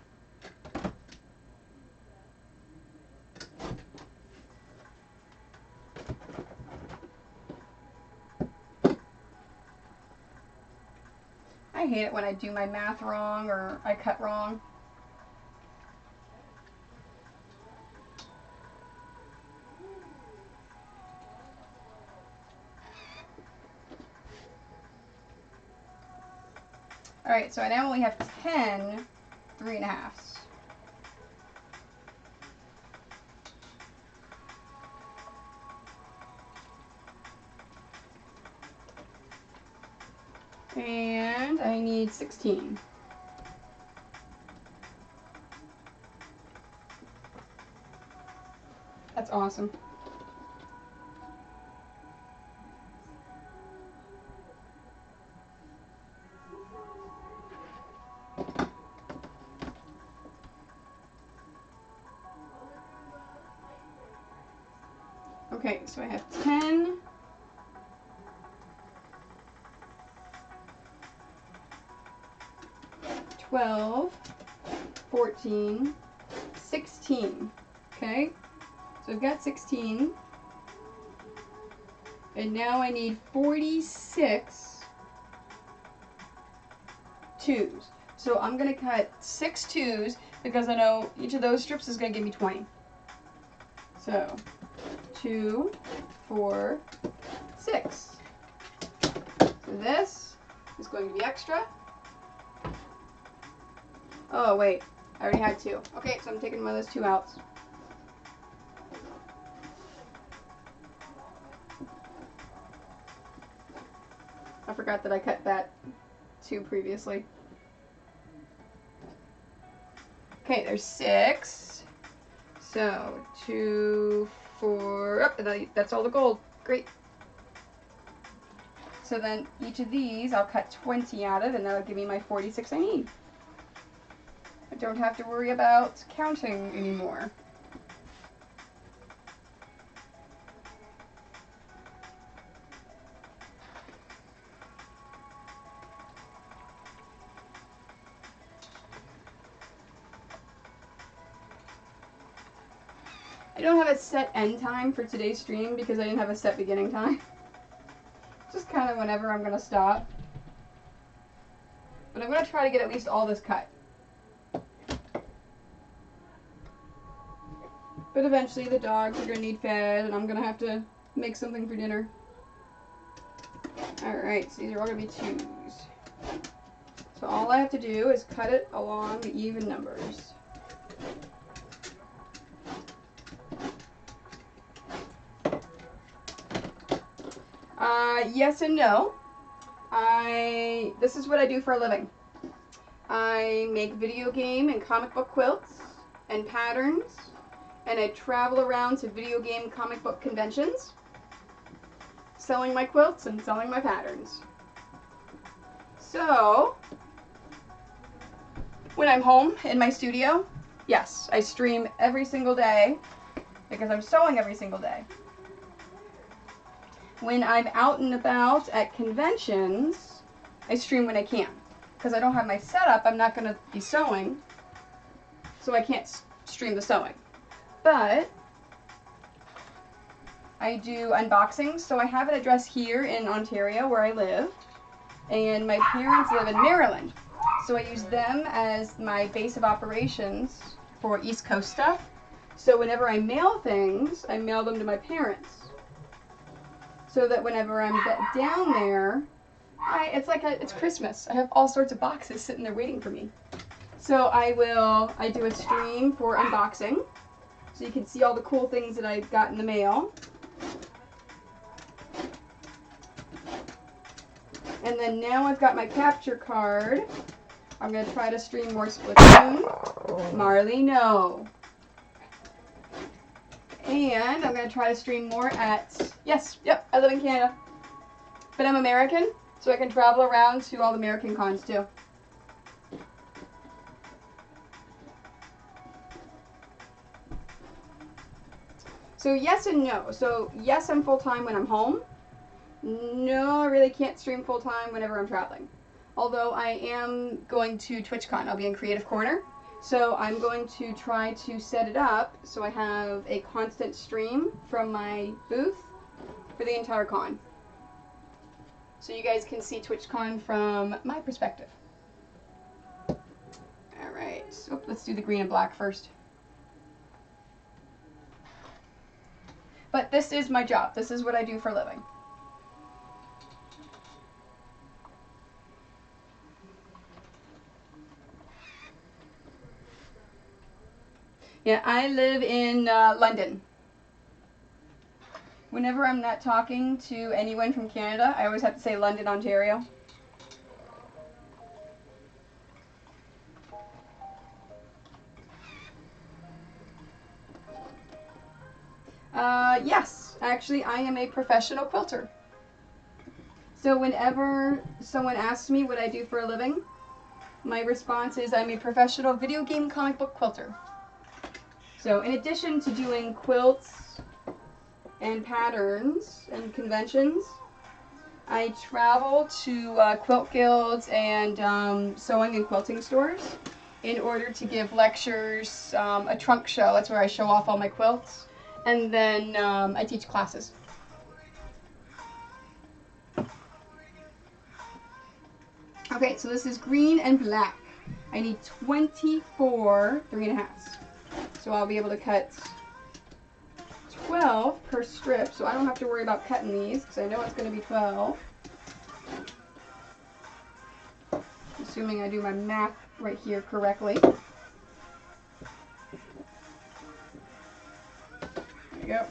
hate it when I do my math wrong or I cut wrong. Alright, so I now only have 10 3.5s. And I need 16. That's awesome. Okay, so I have 10. 12, 14, 16. Okay, so I've got 16. And now I need 46 twos. So I'm going to cut 6 twos because I know each of those strips is going to give me 20. So 2, 4, 6. So this is going to be extra. Oh, wait. I already had 2. Okay, so I'm taking one of those 2 outs. I forgot that I cut that 2 previously. Okay, there's 6. So 2, 4. Oh, that's all the gold. Great. So then each of these I'll cut 20 out of, and that'll give me my 46 I need. I don't have to worry about counting anymore. I don't have a set end time for today's stream because I didn't have a set beginning time. Just kind of whenever I'm going to stop. But I'm going to try to get at least all this cut. But eventually the dogs are going to need fed and I'm going to have to make something for dinner. Alright, so these are all going to be 2s. So all I have to do is cut it along the even numbers. Yes and no. This is what I do for a living. I make video game and comic book quilts and patterns, and I travel around to video game comic book conventions, selling my quilts and selling my patterns. So, when I'm home in my studio, yes, I stream every single day because I'm sewing every single day. When I'm out and about at conventions, I stream when I can. Because I don't have my setup, I'm not going to be sewing, so I can't stream the sewing. But I do unboxings, so I have an address here in Ontario where I live, and my parents live in Maryland. So I use them as my base of operations for East Coast stuff. So whenever I mail things, I mail them to my parents. So that whenever I'm down there, it's Christmas. I have all sorts of boxes sitting there waiting for me. So I do a stream for unboxing. So you can see all the cool things that I got in the mail. And then now I've got my capture card. I'm going to try to stream more Splatoon. Marley, no. And I'm going to try to stream more at, I live in Canada. But I'm American, so I can travel around to all the American cons too. So yes and no. So yes, I'm full-time when I'm home. No, I really can't stream full-time whenever I'm traveling. Although I am going to TwitchCon. I'll be in Creative Corner. So I'm going to try to set it up so I have a constant stream from my booth for the entire con. So you guys can see TwitchCon from my perspective. Oh, let's do the green and black first. But this is my job. This is what I do for a living. Yeah, I live in London. Whenever I'm not talking to anyone from Canada, I always have to say London, Ontario. Yes, actually, I am a professional quilter. So whenever someone asks me what I do for a living, my response is I'm a professional video game comic book quilter. So in addition to doing quilts and patterns and conventions, I travel to quilt guilds and sewing and quilting stores in order to give lectures, a trunk show, that's where I show off all my quilts, and then I teach classes. Okay, so this is green and black. I need 24 3.5. So I'll be able to cut 12 per strip, so I don't have to worry about cutting these because I know it's going to be 12. Assuming I do my math right here correctly. There you go.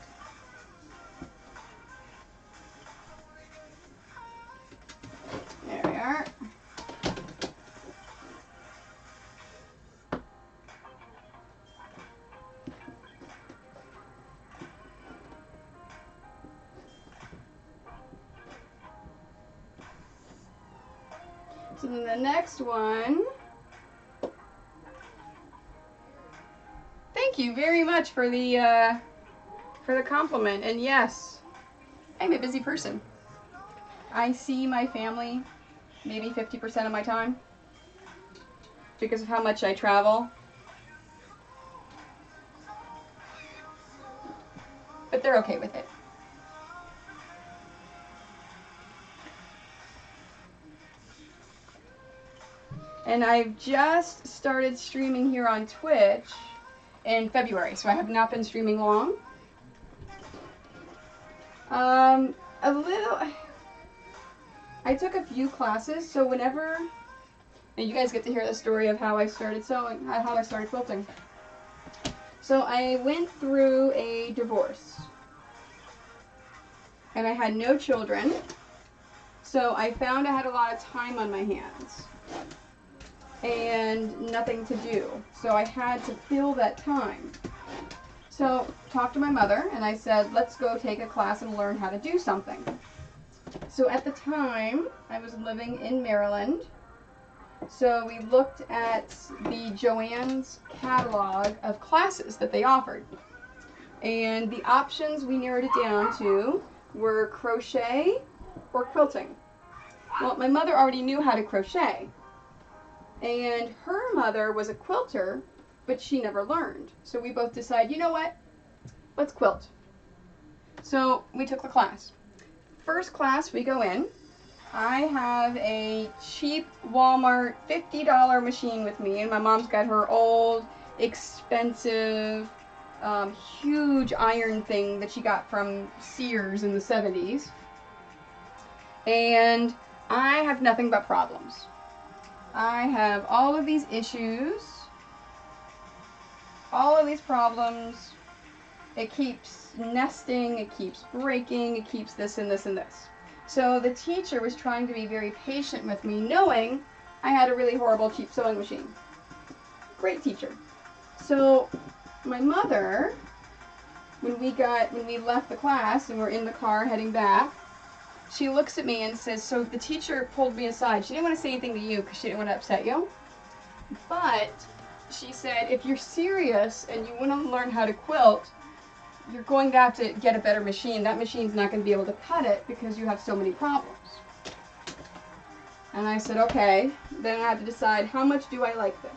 There we are. So then the next one. Thank you very much for the compliment. And yes, I'm a busy person. I see my family maybe 50% of my time because of how much I travel. But they're okay with it. And I've just started streaming here on Twitch in February, so I have not been streaming long. A little. I took a few classes, so whenever, and you guys get to hear the story of how I started sewing, how I started quilting. So I went through a divorce, and I had no children, so I found I had a lot of time on my hands and nothing to do. So I had to fill that time. So talked to my mother and I said, let's go take a class and learn how to do something. So at the time, I was living in Maryland. So we looked at the Joann's catalog of classes that they offered. And the options we narrowed it down to were crochet or quilting. Well, my mother already knew how to crochet. And her mother was a quilter, but she never learned. So we both decided, you know what? Let's quilt. So we took the class. First class we go in. I have a cheap Walmart $50 machine with me, and my mom's got her old, expensive, huge iron thing that she got from Sears in the 70s. And I have nothing but problems. I have all of these issues, all of these problems. It keeps nesting, it keeps breaking, it keeps this and this and this. So the teacher was trying to be very patient with me, knowing I had a really horrible cheap sewing machine. Great teacher. So my mother, when we left the class and we're in the car heading back, she looks at me and says, so the teacher pulled me aside. She didn't want to say anything to you because she didn't want to upset you. But she said, if you're serious and you want to learn how to quilt, you're going to have to get a better machine. That machine's not going to be able to cut it because you have so many problems. And I said, okay. Then I had to decide, how much do I like this?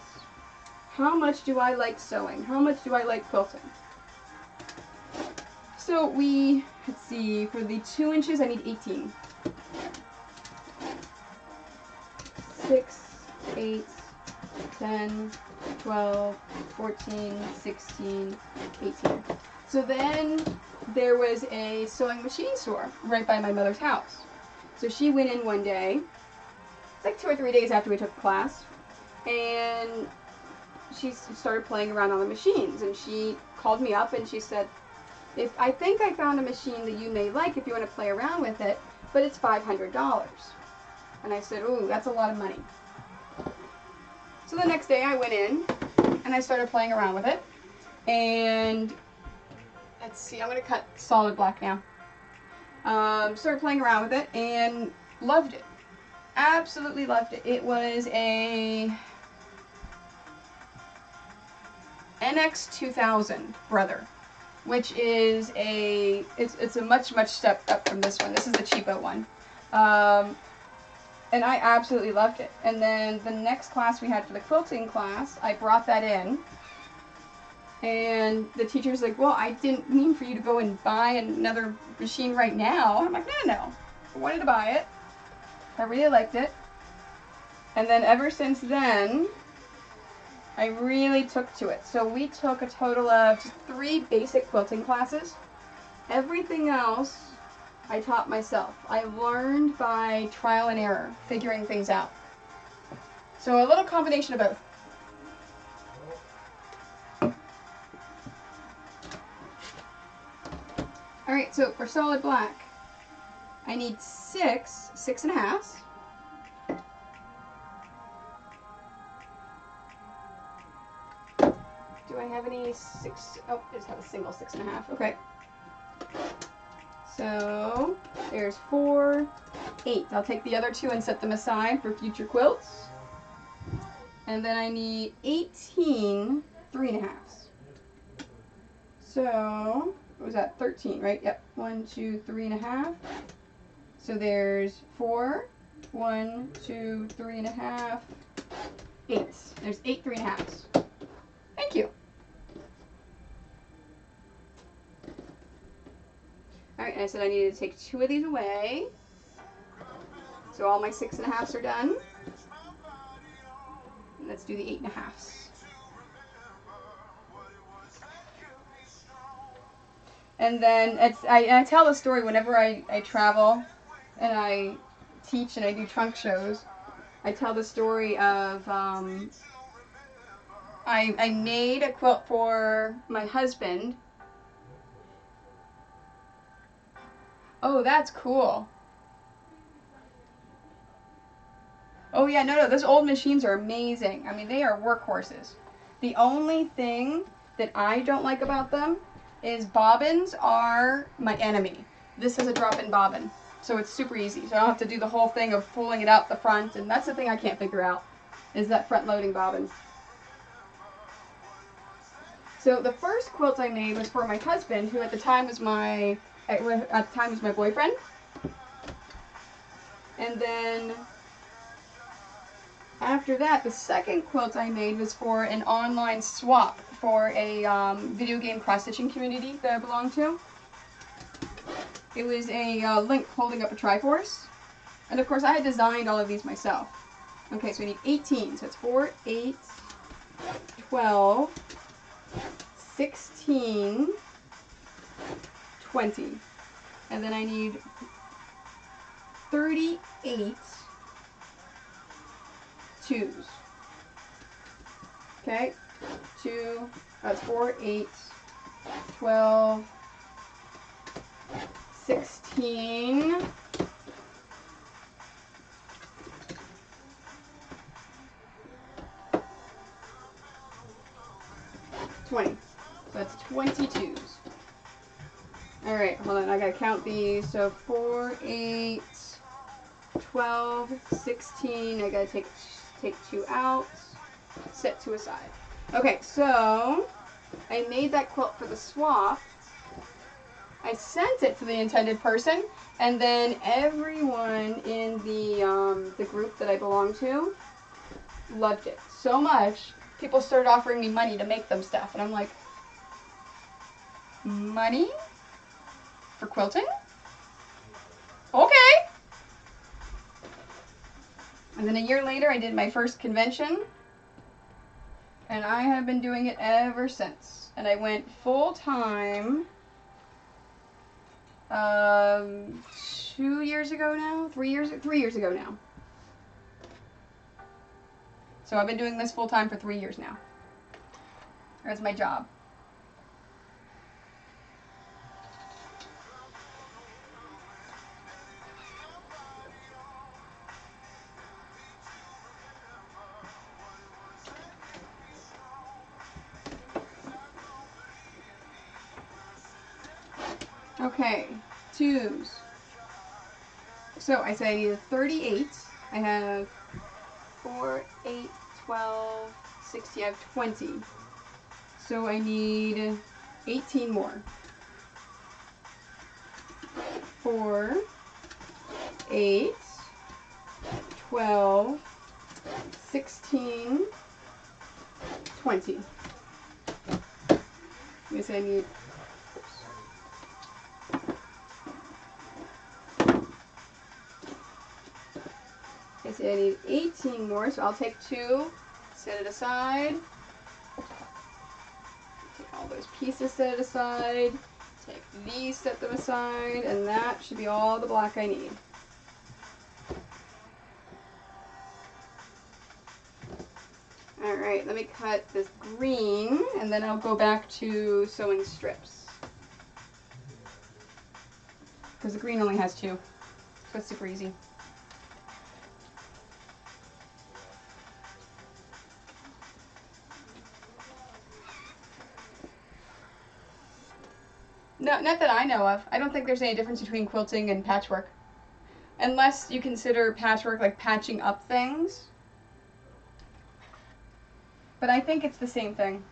How much do I like sewing? How much do I like quilting? So let's see, for the 2 inches, I need 18. 6, 8, 10, 12, 14, 16, 18. So then there was a sewing machine store right by my mother's house. So she went in one day, it's like 2 or 3 days after we took class, and she started playing around on the machines, and she called me up and she said, I think I found a machine that you may like if you want to play around with it, but it's $500. And I said, ooh, that's a lot of money. So the next day I went in and I started playing around with it, and let's see, I'm going to cut solid black now. Started playing around with it and loved it. Absolutely loved it. It was a NX2000 brother, which is it's a much step up from this one. This is the cheapo one. And I absolutely loved it. And then the next class we had for the quilting class, I brought that in. And the teacher's like, well, I didn't mean for you to go and buy another machine right now. I'm like, no. I wanted to buy it. I really liked it. And then ever since then, I really took to it. So we took a total of just 3 basic quilting classes. Everything else I taught myself. I learned by trial and error, figuring things out. So a little combination of both. Alright, so for solid black, I need 6 6.5s. Do I have any 6? Oh, I just have a single 6.5. Okay. So there's 4, 8. I'll take the other 2 and set them aside for future quilts. And then I need 18 3.5s. So what was that? 13, right? Yep. 1, 2, 3.5. So there's 4, 1, 2, 3.5, 8. There's 8 3.5s. Thank you. Alright, and I said I needed to take 2 of these away. So all my 6.5s are done. And let's do the 8.5s. And then I tell the story whenever I travel and I teach and I do trunk shows. I tell the story of I made a quilt for my husband. Oh, that's cool. Oh yeah, no, those old machines are amazing. I mean, they are workhorses. The only thing that I don't like about them is bobbins are my enemy. This is a drop-in bobbin, so it's super easy. So I don't have to do the whole thing of pulling it out the front, and that's the thing I can't figure out, is that front-loading bobbin. So the first quilt I made was for my husband, who at the time was my boyfriend. And then after that, the second quilt I made was for an online swap for a video game cross-stitching community that I belong to. It was a Link holding up a Triforce. And of course I had designed all of these myself. Okay, so we need 18. So it's 4, 8, 12, 16, 20. And then I need 38 2s. Okay, 2, that's 4, 8, 12, 16, 20. So that's 22s. Alright, hold on, I gotta count these. So 4, 8, 12, 16, I gotta take 2 out, set 2 aside. Okay, so I made that quilt for the swap. I sent it to the intended person, and then everyone in the group that I belong to loved it so much. People started offering me money to make them stuff, and I'm like, money for quilting? Okay. And then a year later, I did my first convention, And I have been doing it ever since. And I went full-time 2 years ago now? 3 years ago now. So I've been doing this full-time for 3 years now. That's my job. Okay, twos. So I say I need a 38. I have 4, 8, 12, 16, I have 20. So I need 18 more. 4, 8, 12, 16, 20. I guess I need... I need 18 more, so I'll take 2, set it aside. Take all those pieces, set it aside. Take these, set them aside, and that should be all the black I need. Alright, let me cut this green, and then I'll go back to sewing strips. Because the green only has 2, so it's super easy. No, not that I know of. I don't think there's any difference between quilting and patchwork. Unless you consider patchwork like patching up things. But I think it's the same thing.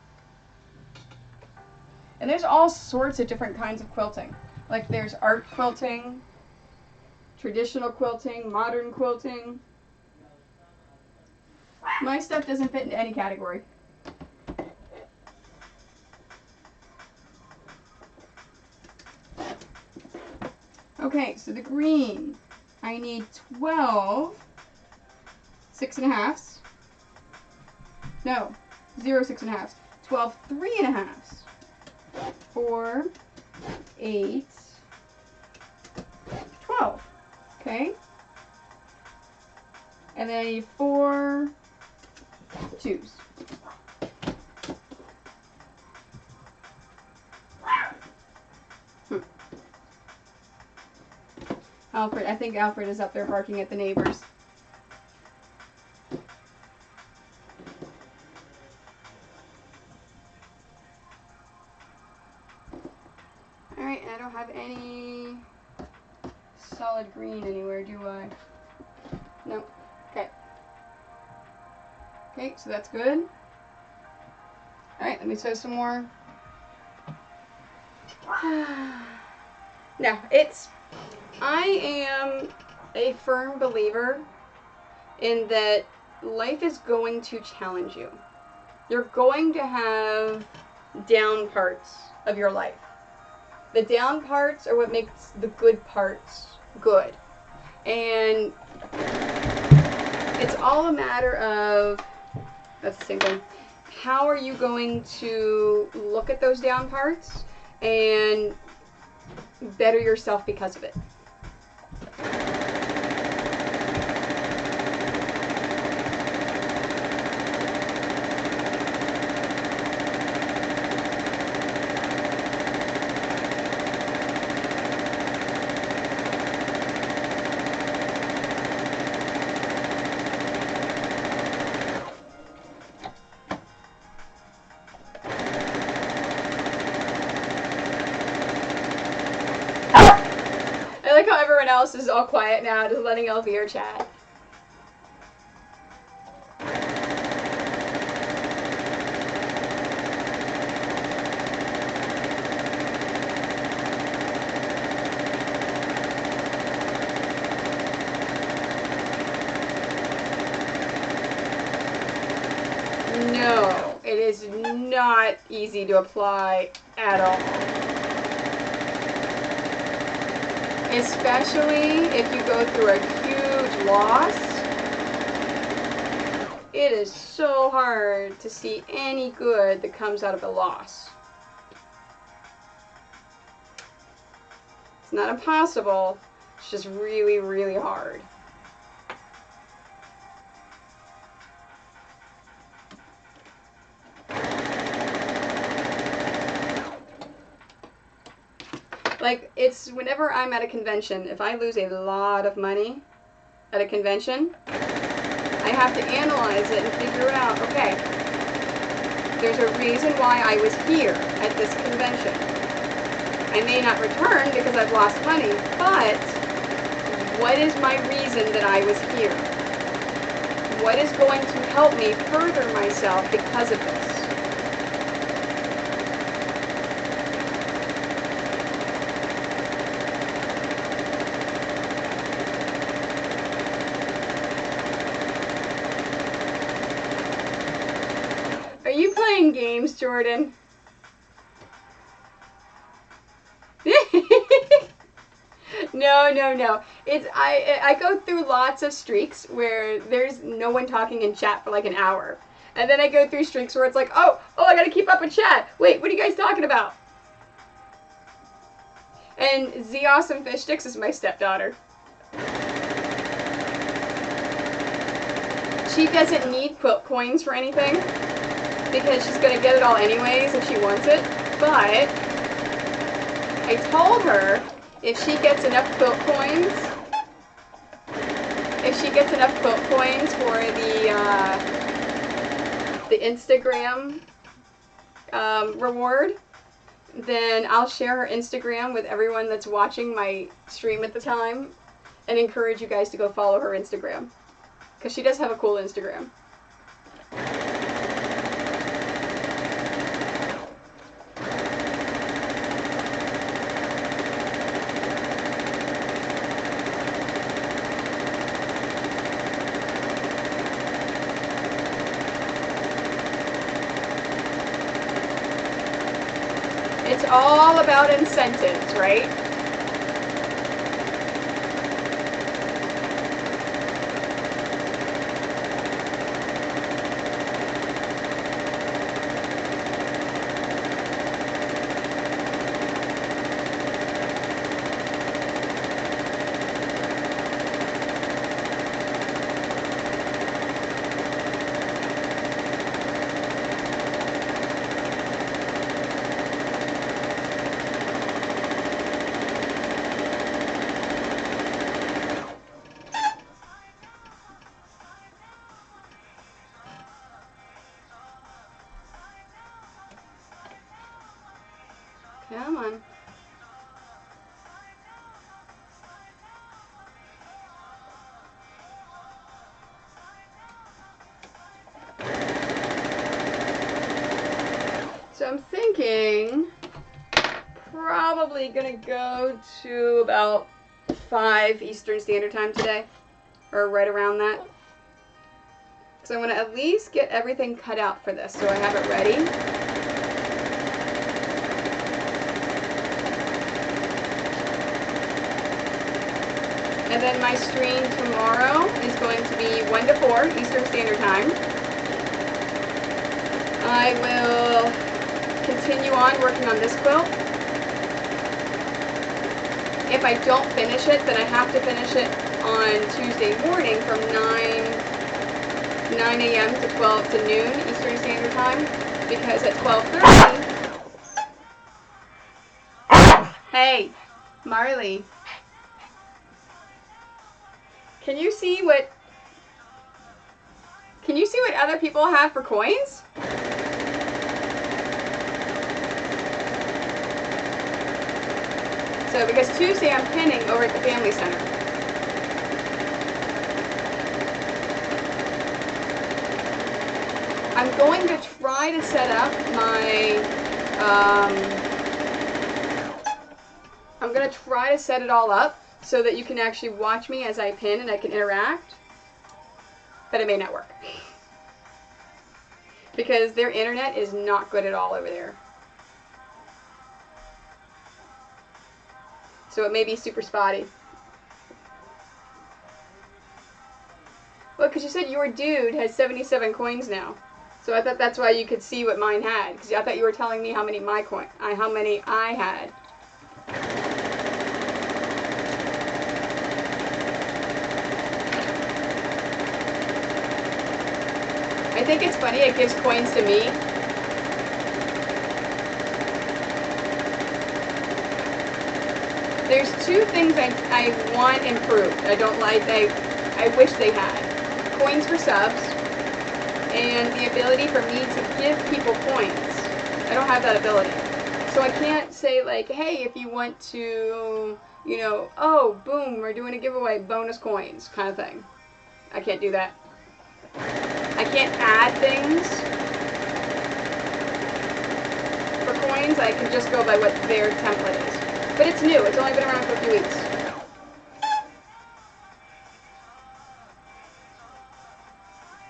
And there's all sorts of different kinds of quilting. Like there's art quilting, traditional quilting, modern quilting. My stuff doesn't fit into any category. Okay, so the green, I need 12 6.5s. No, 0 6.5s. 12 3.5s. 4, 8, 12. Okay? And then I need 4 2s. Alfred, I think Alfred is up there barking at the neighbors. Alright, and I don't have any solid green anywhere, do I? No. Okay. Okay, so that's good. Alright, let me sew some more. Now, I am a firm believer in that life is going to challenge you. You're going to have down parts of your life. The down parts are what makes the good parts good. And it's all a matter of, that's the same thing, how are you going to look at those down parts and better yourself because of it. I like how everyone else is all quiet now, just letting Elvira chat. No, it is not easy to apply at all. Especially if you go through a huge loss. It is so hard to see any good that comes out of a loss. It's not impossible, it's just really, really hard. Like, it's whenever I'm at a convention, if I lose a lot of money at a convention, I have to analyze it and figure out, okay, there's a reason why I was here at this convention. I may not return because I've lost money, but what is my reason that I was here? What is going to help me further myself because of this? Are you playing games, Jordan? No. It's I go through lots of streaks where there's no one talking in chat for like an hour. And then I go through streaks where it's like, oh, I gotta keep up with chat. Wait, what are you guys talking about? And Z Awesome Fish Sticks is my stepdaughter. She doesn't need quilt coins for anything because she's gonna get it all anyways if she wants it. But I told her if she gets enough quilt coins, for the Instagram reward, then I'll share her Instagram with everyone that's watching my stream at the time and encourage you guys to go follow her Instagram because she does have a cool Instagram. It's all about incentives, right? Come on. So I'm thinking probably gonna go to about 5 Eastern Standard Time today, or right around that. Because I want to at least get everything cut out for this so I have it ready. And then my stream tomorrow is going to be 1 to 4 Eastern Standard Time. I will continue on working on this quilt. If I don't finish it, then I have to finish it on Tuesday morning from 9 a.m. to 12 to noon Eastern Standard Time, because at 12:30, hey, Marley, can you see what other people have for coins? So, because Tuesday I'm pinning over at the Family Center. I'm going to try to set up my, I'm going to try to set it all up so that you can actually watch me as I pin and I can interact, but it may not work. Because their internet is not good at all over there. So it may be super spotty. Well, because you said your dude has 77 coins now. So I thought that's why you could see what mine had. Because I thought you were telling me how many I had. I think it's funny, it gives coins to me. There's two things I want improved. I don't like, I wish they had. Coins for subs, and the ability for me to give people coins. I don't have that ability. So I can't say like, hey, if you want to, you know, oh, boom, we're doing a giveaway, bonus coins, kind of thing. I can't do that. I can't add things for coins. I can just go by what their template is. But it's new. It's only been around for a few weeks.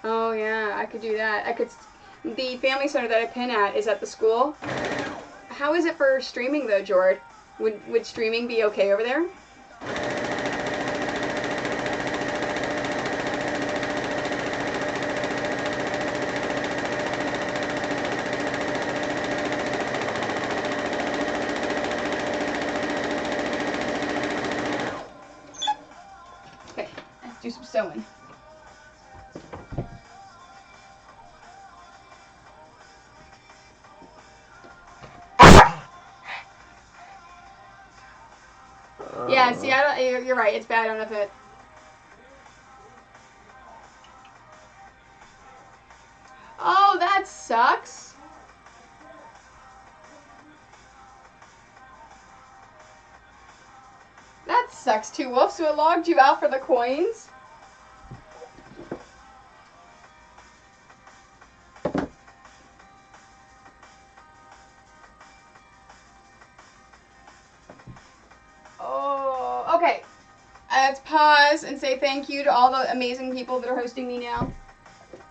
Oh yeah, I could do that. I could. The family center that I pin at is at the school. How is it for streaming though, Jord? Would streaming be okay over there? Okay, let's do some sewing. Yeah, see, I don't. You're right. It's bad. I don't know if it. Oh, that sucks. That sucks too, Wolf. So it logged you out for the coins? Oh, okay. Let's pause and say thank you to all the amazing people that are hosting me now.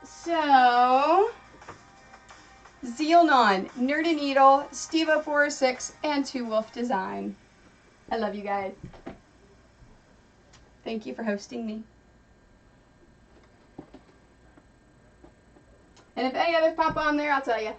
So, Zealnon, Nerd and Needle, Steve0406, and 2Wolf Design. I love you guys. Thank you for hosting me. And if any others pop on there, I'll tell you.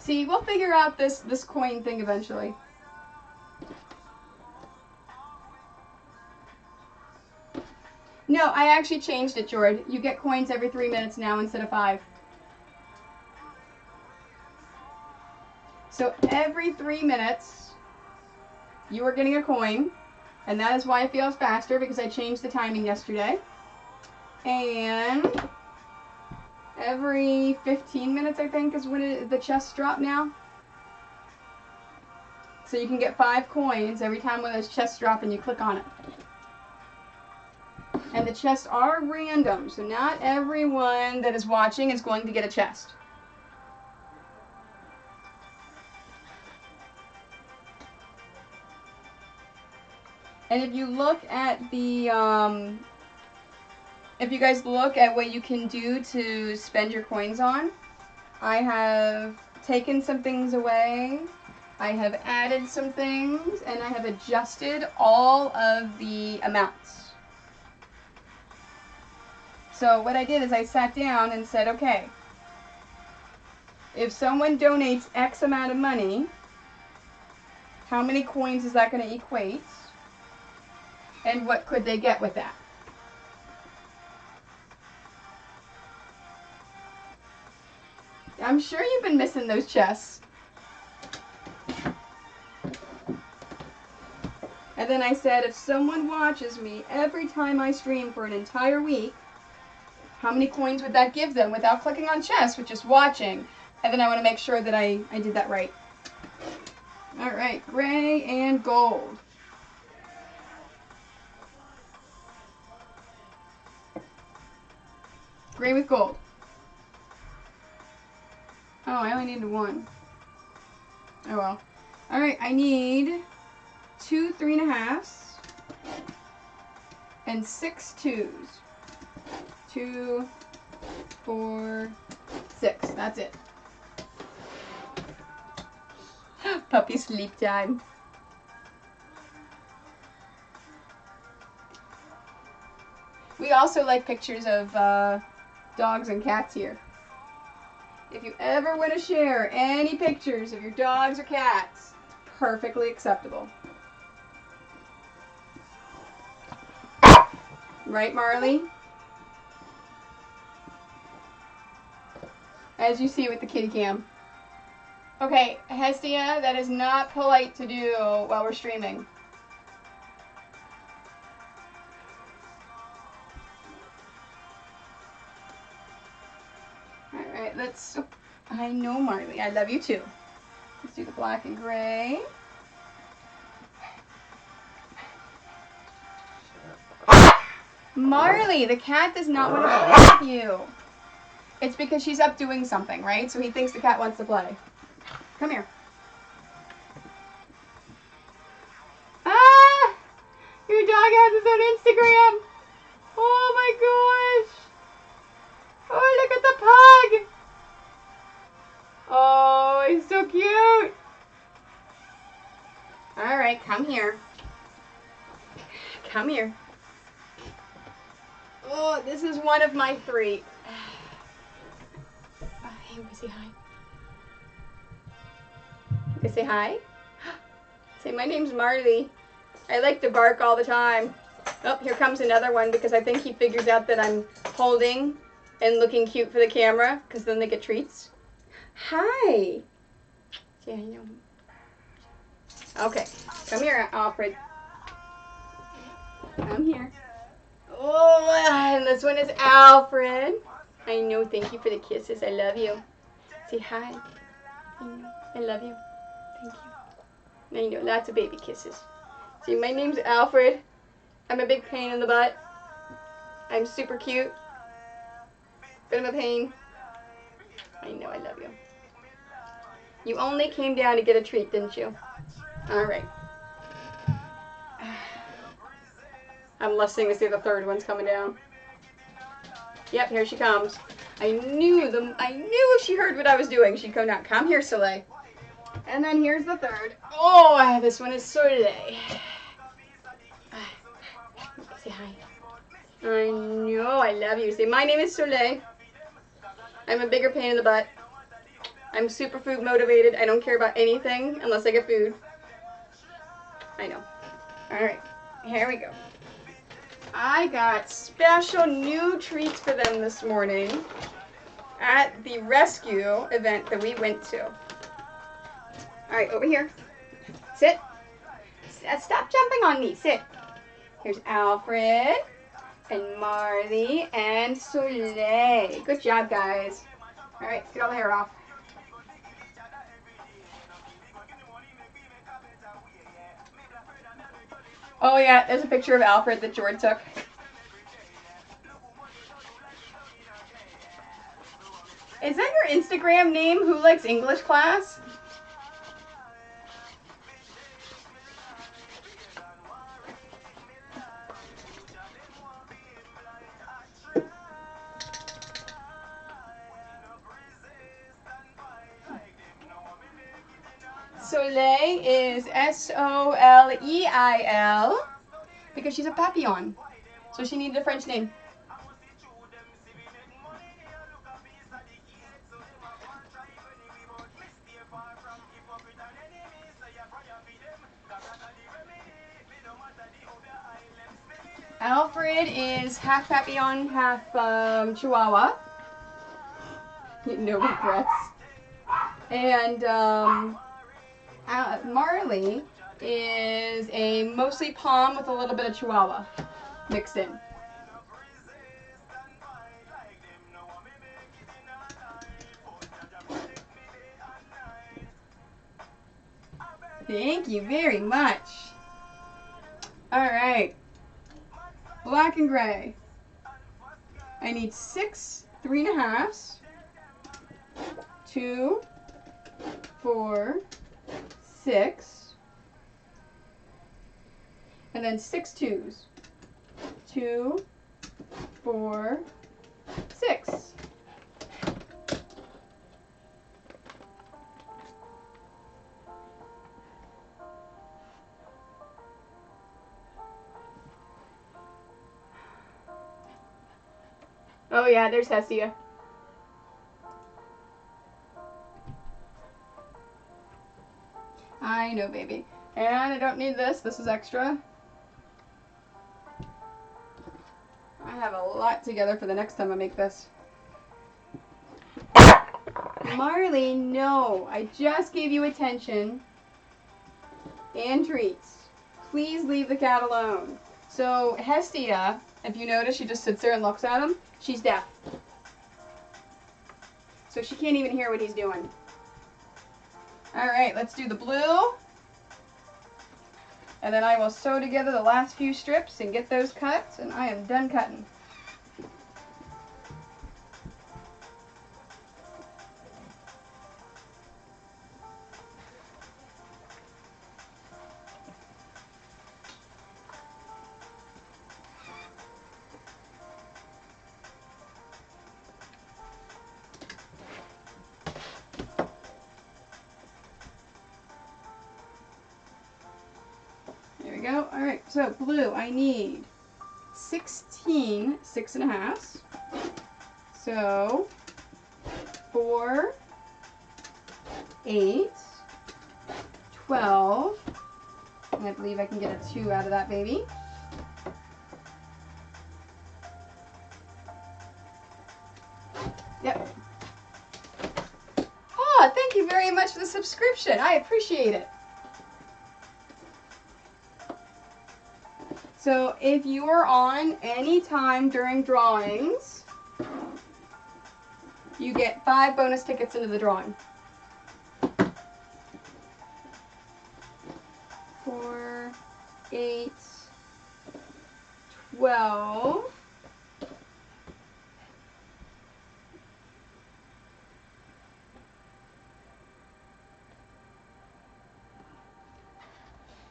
See, we'll figure out this coin thing eventually. No, I actually changed it, Jord. You get coins every 3 minutes now instead of 5. So every 3 minutes, you are getting a coin, and that is why it feels faster, because I changed the timing yesterday. And every 15 minutes, I think, is when the chests drop now. So you can get 5 coins every time one of those chests drop and you click on it. And the chests are random, so not everyone that is watching is going to get a chest. And if you look at the, if you guys look at what you can do to spend your coins on, I have taken some things away, I have added some things, and I have adjusted all of the amounts. So what I did is I sat down and said, okay, if someone donates X amount of money, how many coins is that going to equate? And what could they get with that? I'm sure you've been missing those chests. And then I said, if someone watches me every time I stream for an entire week, how many coins would that give them without clicking on chests, with just watching? And then I want to make sure that I did that right. All right, gray and gold. Gray with gold. Oh, I only needed 1. Oh well. All right, I need 2 3.5s. and 6 twos. 2, 4, 6. That's it. Puppy sleep time. We also like pictures of dogs and cats here. If you ever want to share any pictures of your dogs or cats, perfectly acceptable. Right, Marley? As you see with the kitty cam. Okay, Hestia, that is not polite to do while we're streaming. Alright, let's... I know, Marley. I love you too. Let's do the black and gray. Marley, the cat does not want to play with you. It's because she's up doing something, right? So he thinks the cat wants to play. Come here. Ah! Your dog has his own Instagram. Oh my gosh. Oh, look at the pug. Oh, he's so cute. All right, come here. Come here. Oh, this is one of my 3. Hey, say hi. Okay, say hi. Say, my name's Marley. I like to bark all the time. Oh, here comes another one because I think he figures out that I'm holding and looking cute for the camera because then they get treats. Hi. Yeah, I know. Okay, come here, Alfred. Come here. Oh, and this one is Alfred. I know, thank you for the kisses. I love you. Say hi. I love you. Thank you. I know, lots of baby kisses. See, my name's Alfred. I'm a big pain in the butt. I'm super cute. Bit of a pain. I know, I love you. You only came down to get a treat, didn't you? Alright. I'm listening to see the third one's coming down. Yep, here she comes. I knew if she heard what I was doing, she'd come down. Come here, Soleil. And then here's the third. Oh, this one is Soleil. Say hi. I know, I love you. Say, my name is Soleil. I'm a bigger pain in the butt. I'm super food motivated. I don't care about anything unless I get food. I know. Alright, here we go. I got special new treats for them this morning at the rescue event that we went to. Alright, over here. Sit. Stop jumping on me. Sit. Here's Alfred and Marley and Soleil. Good job, guys. Alright, get all the hair off. Oh yeah, there's a picture of Alfred that George took. Is that your Instagram name, Who Likes English Class? Soleil is Soleil because she's a papillon. So she needed a French name. Alfred is half papillon, half Chihuahua. No regrets. And Marley is a mostly Pom with a little bit of Chihuahua mixed in. Thank you very much. All right. Black and gray. I need 6 3.5s, 2, 4, 6, and then 6 twos. 2, 4, 6. Oh yeah, there's Hestia. I know, baby. And I don't need this. This is extra. I have a lot together for the next time I make this. Marley, no. I just gave you attention and treats. Please leave the cat alone. So Hestia, if you notice, she just sits there and looks at him. She's deaf. So she can't even hear what he's doing. Alright, let's do the blue. And then I will sew together the last few strips and get those cut, and I am done cutting. There we go. Alright, so blue, I need 16 6.5. So 4, 8, 12, and I believe I can get a 2 out of that baby. Yep. Oh, thank you very much for the subscription. I appreciate it. So if you are on any time during drawings, you get 5 bonus tickets into the drawing. 4, 8, 12.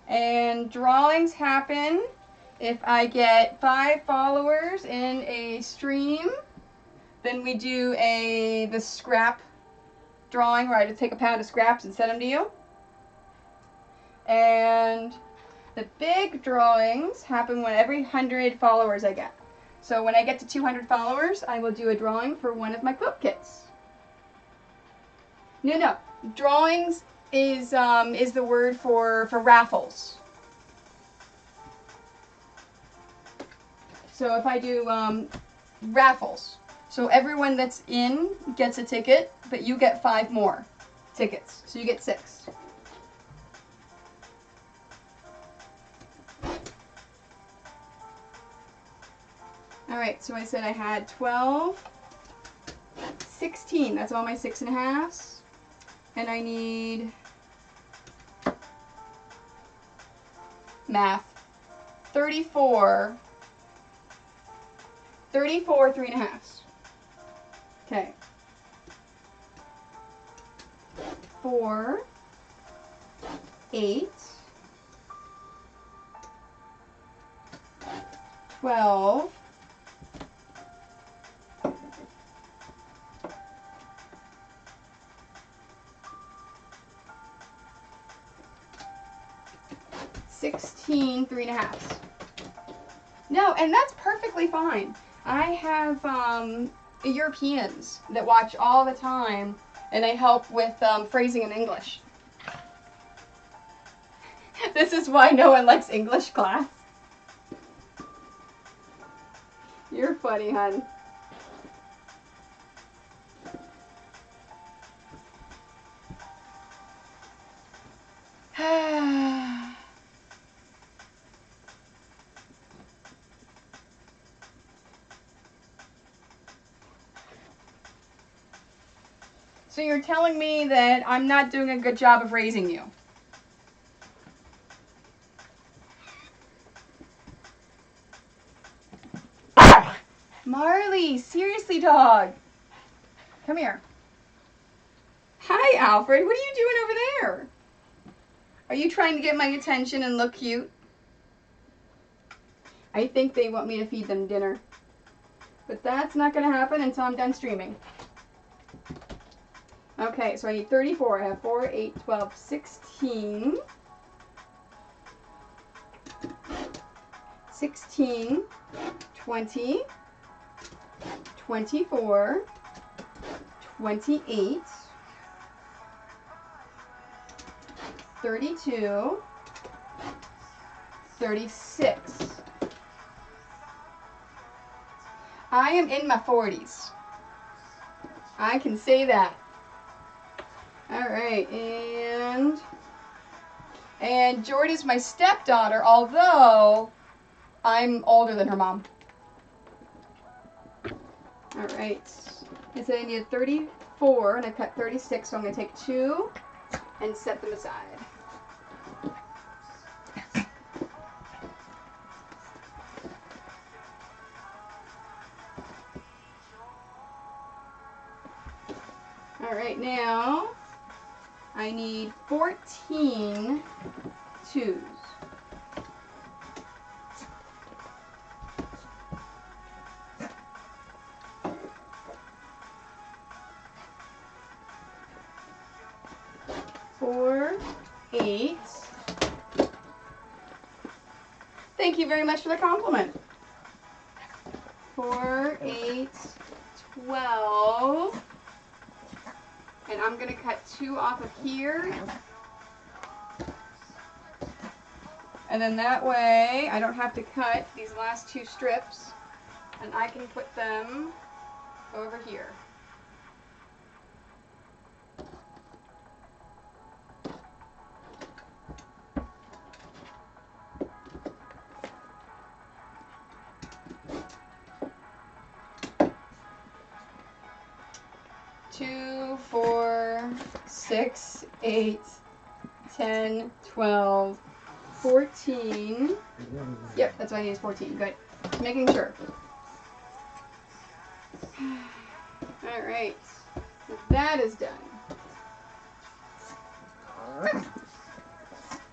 And drawings happen if I get 5 followers in a stream. Then we do the scrap drawing where I just take a pound of scraps and send them to you. And the big drawings happen when every 100 followers I get. So when I get to 200 followers, I will do a drawing for one of my quilt kits. No. Drawings is the word for raffles. So if I do raffles, so everyone that's in gets a ticket, but you get 5 more tickets. So you get 6. Alright, so I said I had 12, 16, that's all my 6.5s. And I need math. 34 3.5. Okay. 4, 8, 12, 16 3.5. No, and that's perfectly fine. I have Europeans that watch all the time, and I help with phrasing in English. This is why no one likes English class. You're funny, hun. So you're telling me that I'm not doing a good job of raising you? Marley, seriously, dog. Come here. Hi, Alfred. What are you doing over there? Are you trying to get my attention and look cute? I think they want me to feed them dinner. But that's not going to happen until I'm done streaming. Okay, so I need 34. I have 4, 8, 12, 16. 16, 20, 24, 28, 32, 36. I am in my 40s. I can say that. Alright, and Jordy's my stepdaughter, although I'm older than her mom. Alright. I said I needed 34, and I cut 36, so I'm going to take 2 and set them aside. Alright, now I need 14 twos. Four, 8. Thank you very much for the compliment. 4, 8, 12. And I'm going to cut 2 off of here. And then that way I don't have to cut these last 2 strips. And I can put them over here. Two, 4, 6, 8, 10, 12, 14. Yep, that's what I need is 14. Good. Just making sure. Alright. That is done.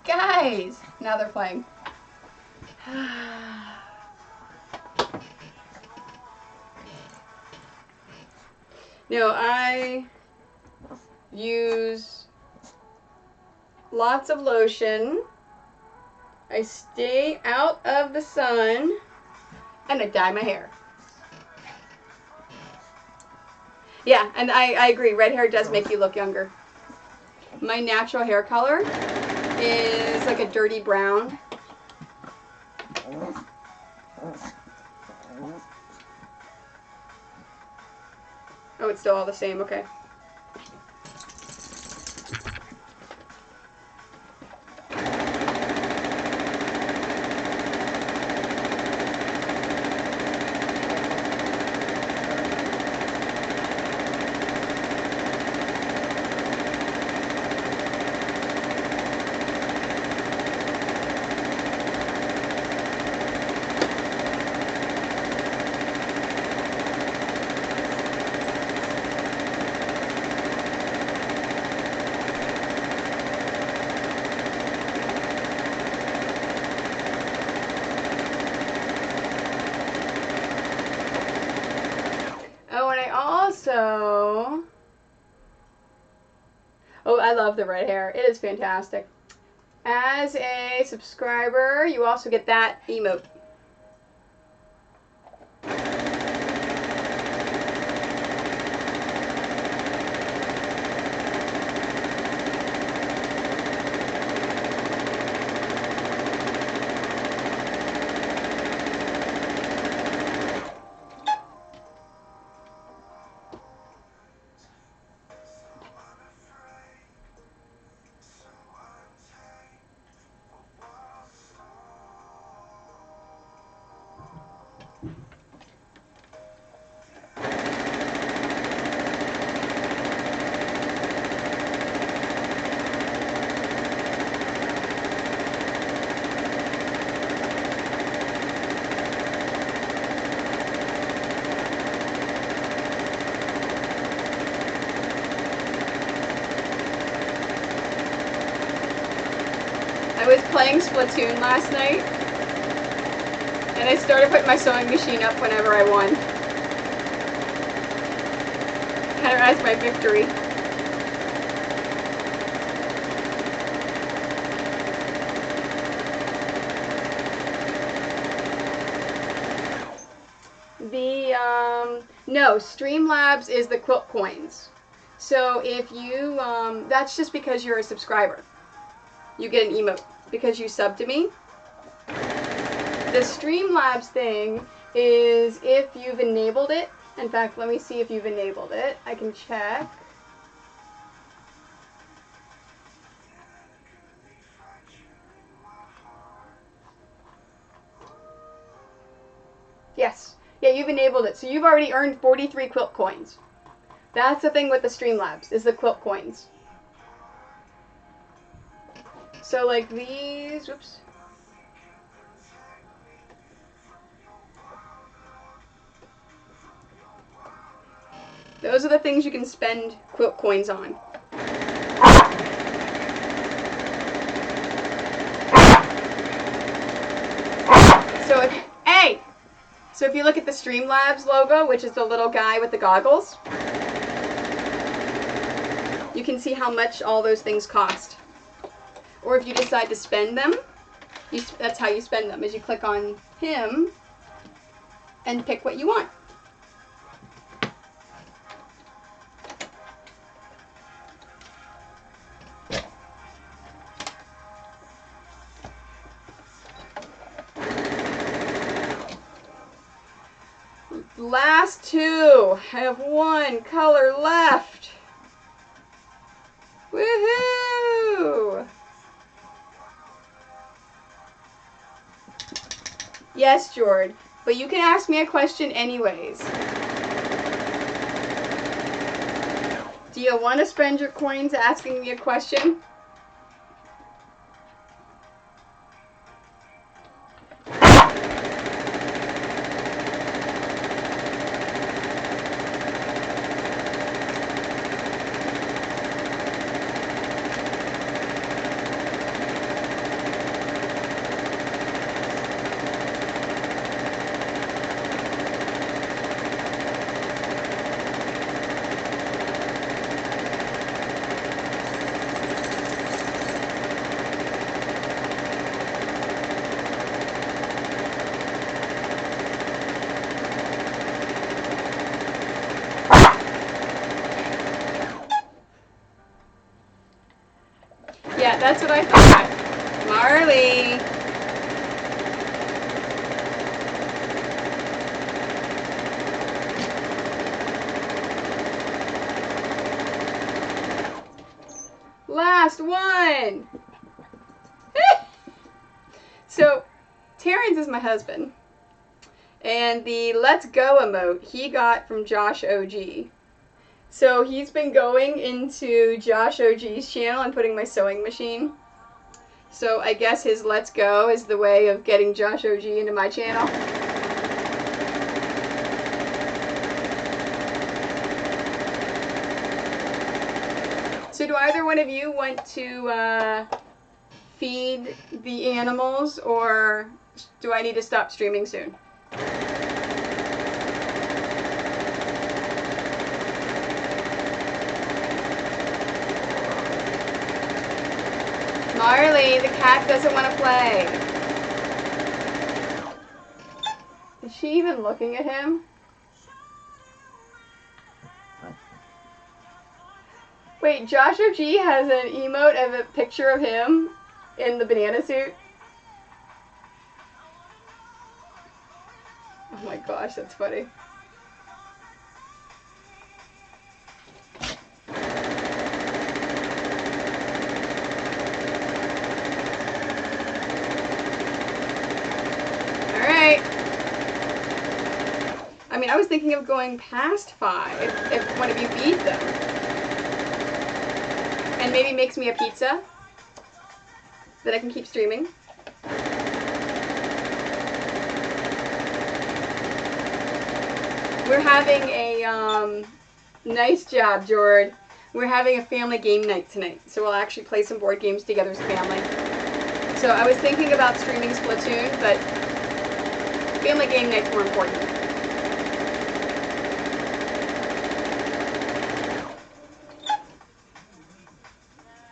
Guys! Now they're playing. Now I use lots of lotion. I stay out of the sun, and I dye my hair. Yeah, and I agree. Red hair does make you look younger. My natural hair color is like a dirty brown. Oh, it's still all the same. Okay. Oh, I love the red hair. It is fantastic. As a subscriber, you also get that emote. I was playing Splatoon last night, And I started putting my sewing machine up whenever I won. Kind of as my victory. No, Streamlabs is the quilt coins. So if you, that's just because you're a subscriber. You get an emote because you sub to me. The Streamlabs thing is if you've enabled it. In fact, let me see if you've enabled it. I can check. Yes. Yeah, you've enabled it. So you've already earned 43 quilt coins. That's the thing with the Streamlabs, is the quilt coins. So like these, whoops. Those are the things you can spend quilt coins on. So if, hey! So if you look at the Streamlabs logo, which is the little guy with the goggles, you can see how much all those things cost. Or if you decide to spend them, that's how you spend them, is you click on him and pick what you want. Last two. I have one color left. Woohoo! Yes, Jord, but you can ask me a question anyways. Do you want to spend your coins asking me a question? Yeah, that's what I thought. Marley. Last one. So, Terrence is my husband. And the Let's Go emote he got from Josh OG. So he's been going into Josh OG's channel and putting my sewing machine. So I guess his Let's Go is the way of getting Josh OG into my channel. So do either one of you want to feed the animals, or do I need to stop streaming soon? Marley, the cat doesn't want to play. Is she even looking at him? Wait, Josh OG has an emote of a picture of him in the banana suit? Oh my gosh, that's funny. I mean, I was thinking of going past 5 if one of you feed them. And maybe makes me a pizza that I can keep streaming. We're having a, nice job, Jord. We're having a family game night tonight. So we'll actually play some board games together as a family. So I was thinking about streaming Splatoon, but family game night's more important.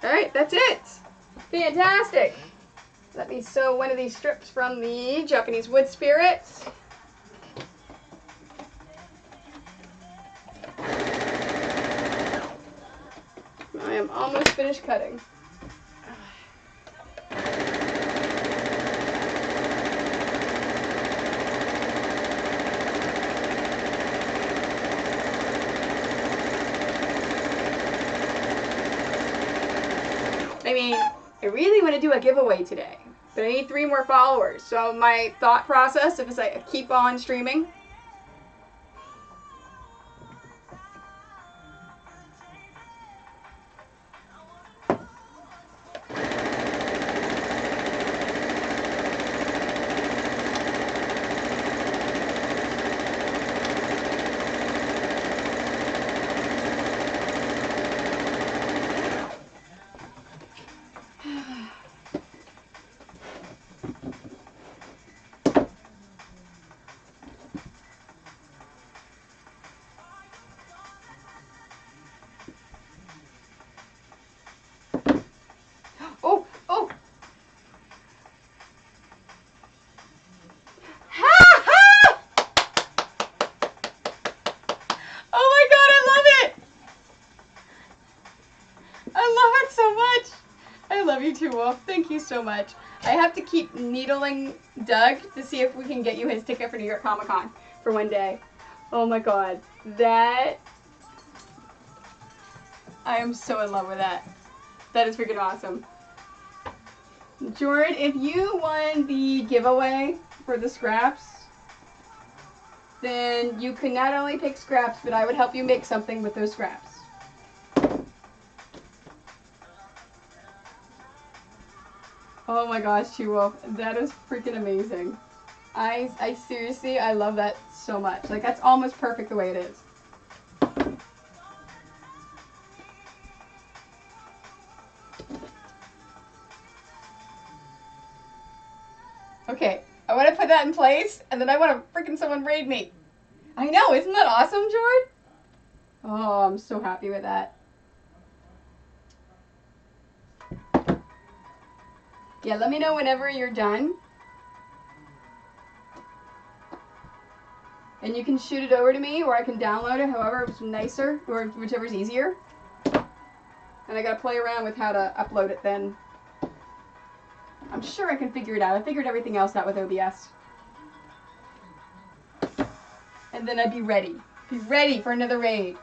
Alright, that's it. Fantastic. Let me sew one of these strips from the Japanese wood spirits. I am almost finished cutting. I mean, I really want to do a giveaway today, but I need 3 more followers. So my thought process is I keep on streaming. Oh, oh. Ha ha! Oh my god, I love it! I love it so much. I love you too, Wolf. Thank you so much. I have to keep needling Doug to see if we can get you his ticket for New York Comic Con for one day. Oh my god. That... I am so in love with that. That is freaking awesome. Jordan, if you won the giveaway for the scraps, then you can not only pick scraps, but I would help you make something with those scraps. Oh my gosh, Wolf, that is freaking amazing. I seriously, I love that so much. Like, that's almost perfect the way it is. Okay, I want to put that in place, and then I want to freaking someone raid me. I know, isn't that awesome, George? Oh, I'm so happy with that. Yeah, let me know whenever you're done. And you can shoot it over to me, or I can download it, however it's nicer, or whichever's easier. And I gotta play around with how to upload it then. I'm sure I can figure it out. I figured everything else out with OBS. And then I'd be ready. Be ready for another raid.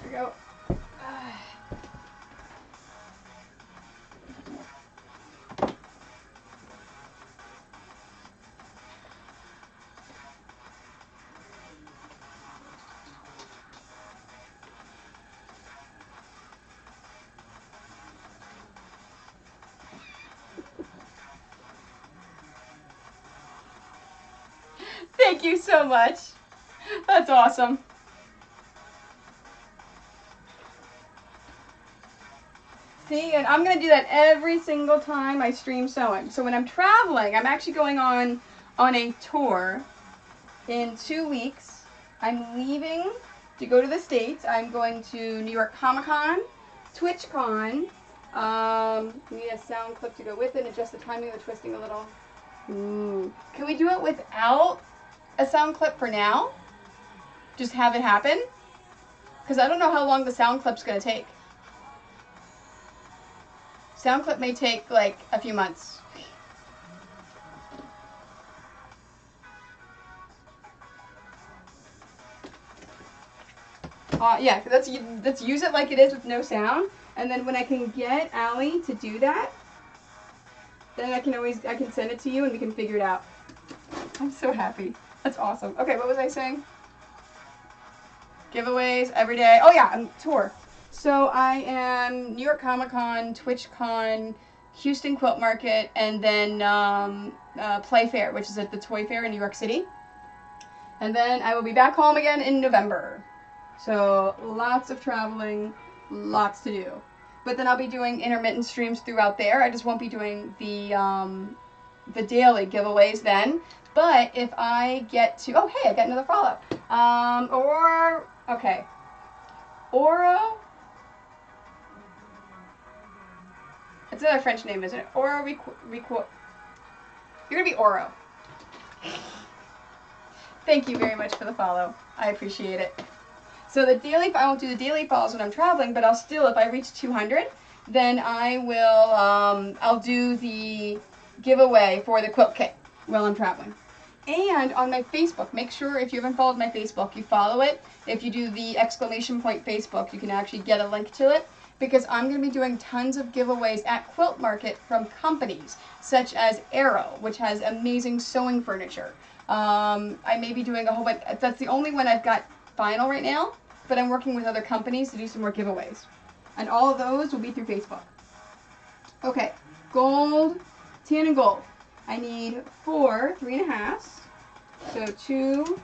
There we go. Thank you so much. That's awesome. See, and I'm going to do that every single time I stream sewing. So when I'm traveling, I'm actually going on a tour in 2 weeks. I'm leaving to go to the States. I'm going to New York Comic Con, TwitchCon. Need a sound clip to go with it, adjust the timing of the twisting a little. Ooh. Can we do it without a sound clip for now? Just have it happen? Because I don't know how long the sound clip's going to take. Sound clip may take like a few months. Yeah, let's use it like it is with no sound. And then when I can get Allie to do that, then I can send it to you and we can figure it out. I'm so happy. That's awesome. Okay, what was I saying? Giveaways every day. Oh yeah, I'm tour. So I am New York Comic Con, TwitchCon, Houston Quilt Market, and then Playfair, which is at the Toy Fair in New York City. And then I will be back home again in November. So lots of traveling, lots to do. But then I'll be doing intermittent streams throughout there. I just won't be doing the daily giveaways then. But if I get to, oh hey, I got another follow. Okay. Oro. It's another French name, isn't it? Oro You're gonna be Oro. Thank you very much for the follow. I appreciate it. So the daily, I won't do the daily follows when I'm traveling, but I'll still, if I reach 200, then I will, I'll do the giveaway for the quilt kit while I'm traveling. And on my Facebook, make sure if you haven't followed my Facebook, you follow it. If you do the exclamation point Facebook, you can actually get a link to it, because I'm going to be doing tons of giveaways at Quilt Market from companies such as Arrow, which has amazing sewing furniture. I may be doing a whole bunch. That's the only one I've got final right now, but I'm working with other companies to do some more giveaways. And all of those will be through Facebook. Okay, gold, tan and gold. I need 4 3.5s. So 2,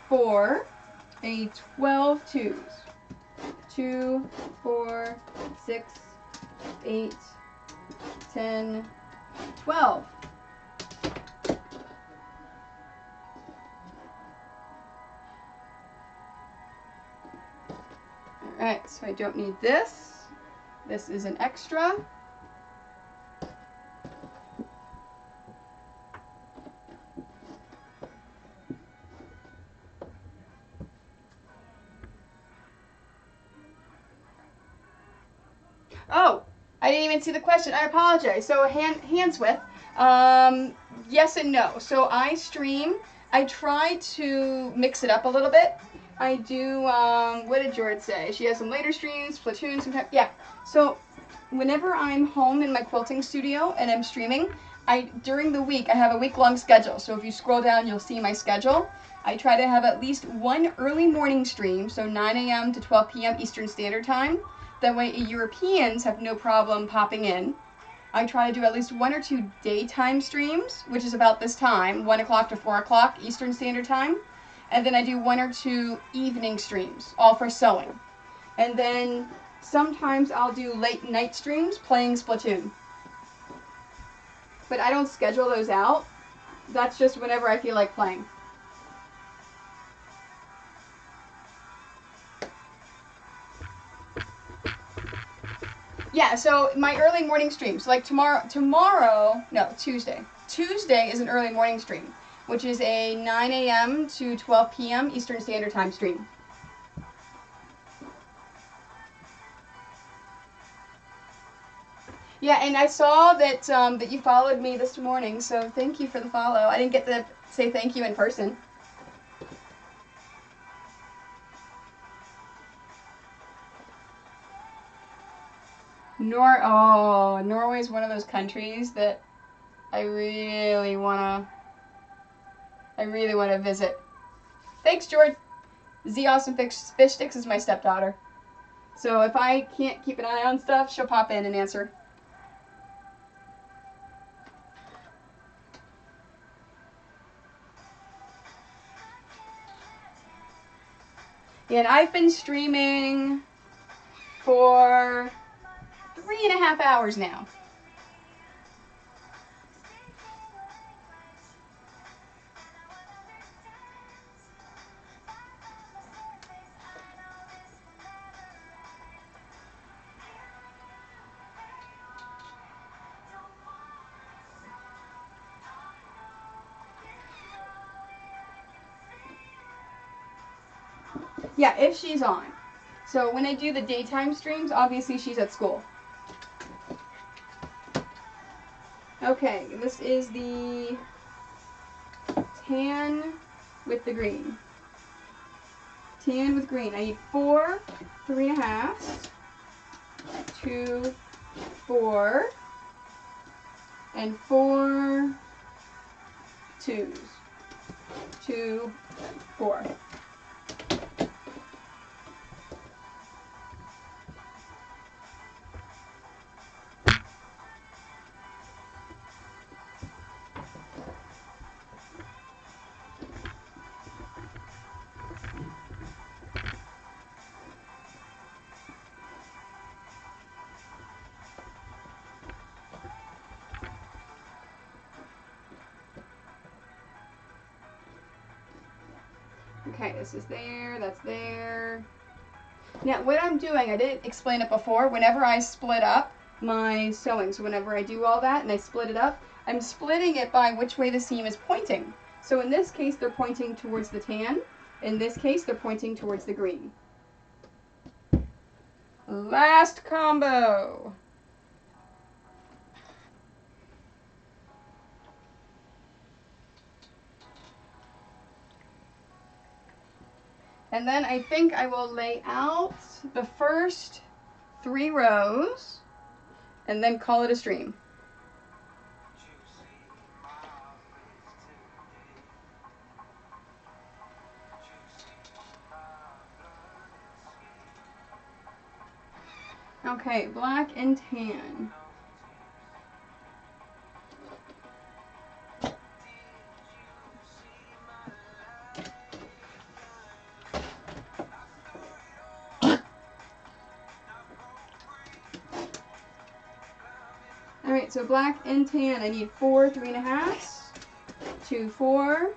4, I need 12 twos. 2, 4, 6, 8, 10, 12. Alright, so I don't need this. This is an extra. Oh, I didn't even see the question. I apologize. So hands with. Yes and no. So I stream. I try to mix it up a little bit. I do, what did George say? She has some later streams, Splatoon, sometimes. Yeah. So whenever I'm home in my quilting studio and I'm streaming, during the week, I have a week-long schedule. So if you scroll down, you'll see my schedule. I try to have at least one early morning stream, so 9 a.m. to 12 p.m. Eastern Standard Time. That way Europeans have no problem popping in. I try to do at least 1 or 2 daytime streams, which is about this time, 1 o'clock to 4 o'clock Eastern Standard Time. And then I do 1 or 2 evening streams, all for sewing. And then sometimes I'll do late night streams playing Splatoon. But I don't schedule those out. That's just whenever I feel like playing. Yeah, so my early morning streams, like Tuesday. Tuesday is an early morning stream, which is a 9 a.m. to 12 p.m. Eastern Standard Time stream. Yeah, and I saw that that you followed me this morning, so thank you for the follow. I didn't get to say thank you in person. Norway is one of those countries that I really wanna visit. Thanks, George. Z Awesome Fish Sticks is my stepdaughter. So if I can't keep an eye on stuff, she'll pop in and answer. And I've been streaming for 3.5 hours now. Yeah, if she's on. So when I do the daytime streams, obviously she's at school. Okay, this is the tan with the green. Tan with green. I need 4 3.5s, 2, 4, and 4 twos. 2, 4. Okay, this is there, that's there. Now, what I'm doing, I didn't explain it before, whenever I split up my sewing, so whenever I do all that and I split it up, I'm splitting it by which way the seam is pointing. So in this case, they're pointing towards the tan. In this case, they're pointing towards the green. Last combo. And then I think I will lay out the first 3 rows and then call it a stream. Okay, black and tan. Alright, so black and tan, I need 4 3.5s, 2 4,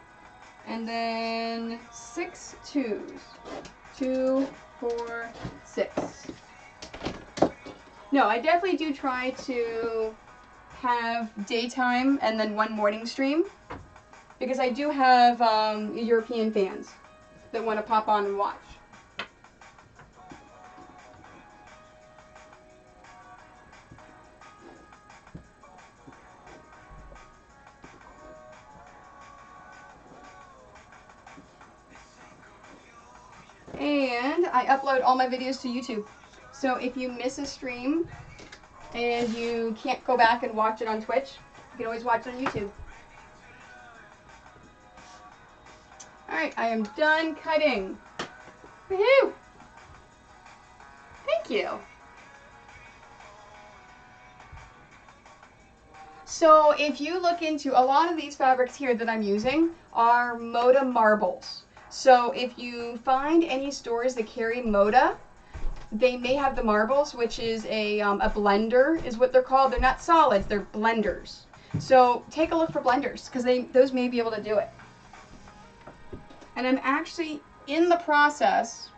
and then 6 twos. 2, 4, 6. No, I definitely do try to have daytime and then one morning stream, because I do have European fans that want to pop on and watch. And I upload all my videos to YouTube. So if you miss a stream and you can't go back and watch it on Twitch, you can always watch it on YouTube. Alright, I am done cutting. Woohoo! Thank you. So if you look into a lot of these fabrics here that I'm using are Moda marbles. So if you find any stores that carry Moda, they may have the marbles, which is a blender is what they're called. They're not solids, they're blenders. So take a look for blenders, because those may be able to do it. And I'm actually in the process,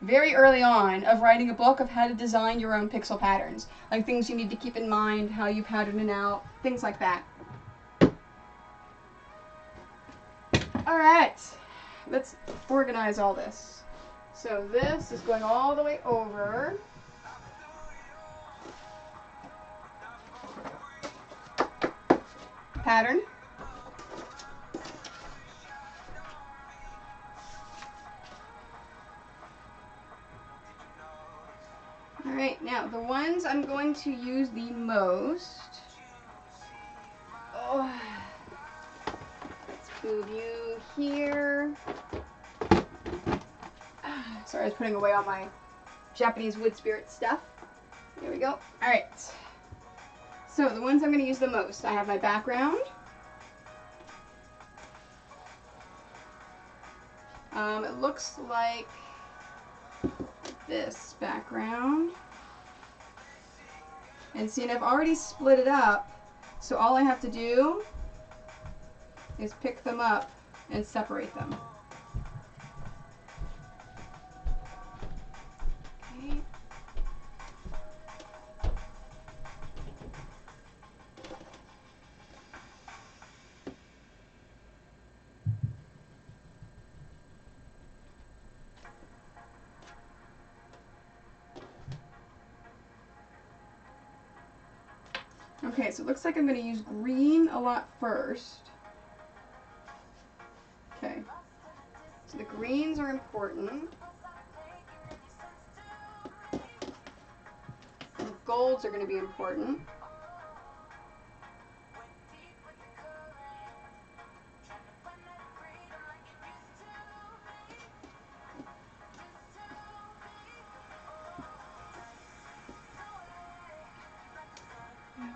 very early on, of writing a book of how to design your own pixel patterns. Like things you need to keep in mind, how you pattern it out, things like that. Alright, let's organize all this. So this is going all the way over. Pattern. Alright, now the ones I'm going to use the most. Oh, let's move you here. Sorry, I was putting away all my Japanese wood spirit stuff. There we go. Alright. So the ones I'm going to use the most. I have my background. It looks like this background. And see, and I've already split it up, so all I have to do is pick them up and separate them. Okay. Okay, so it looks like I'm going to use green a lot first. Okay, so the greens are important. golds are going to be important.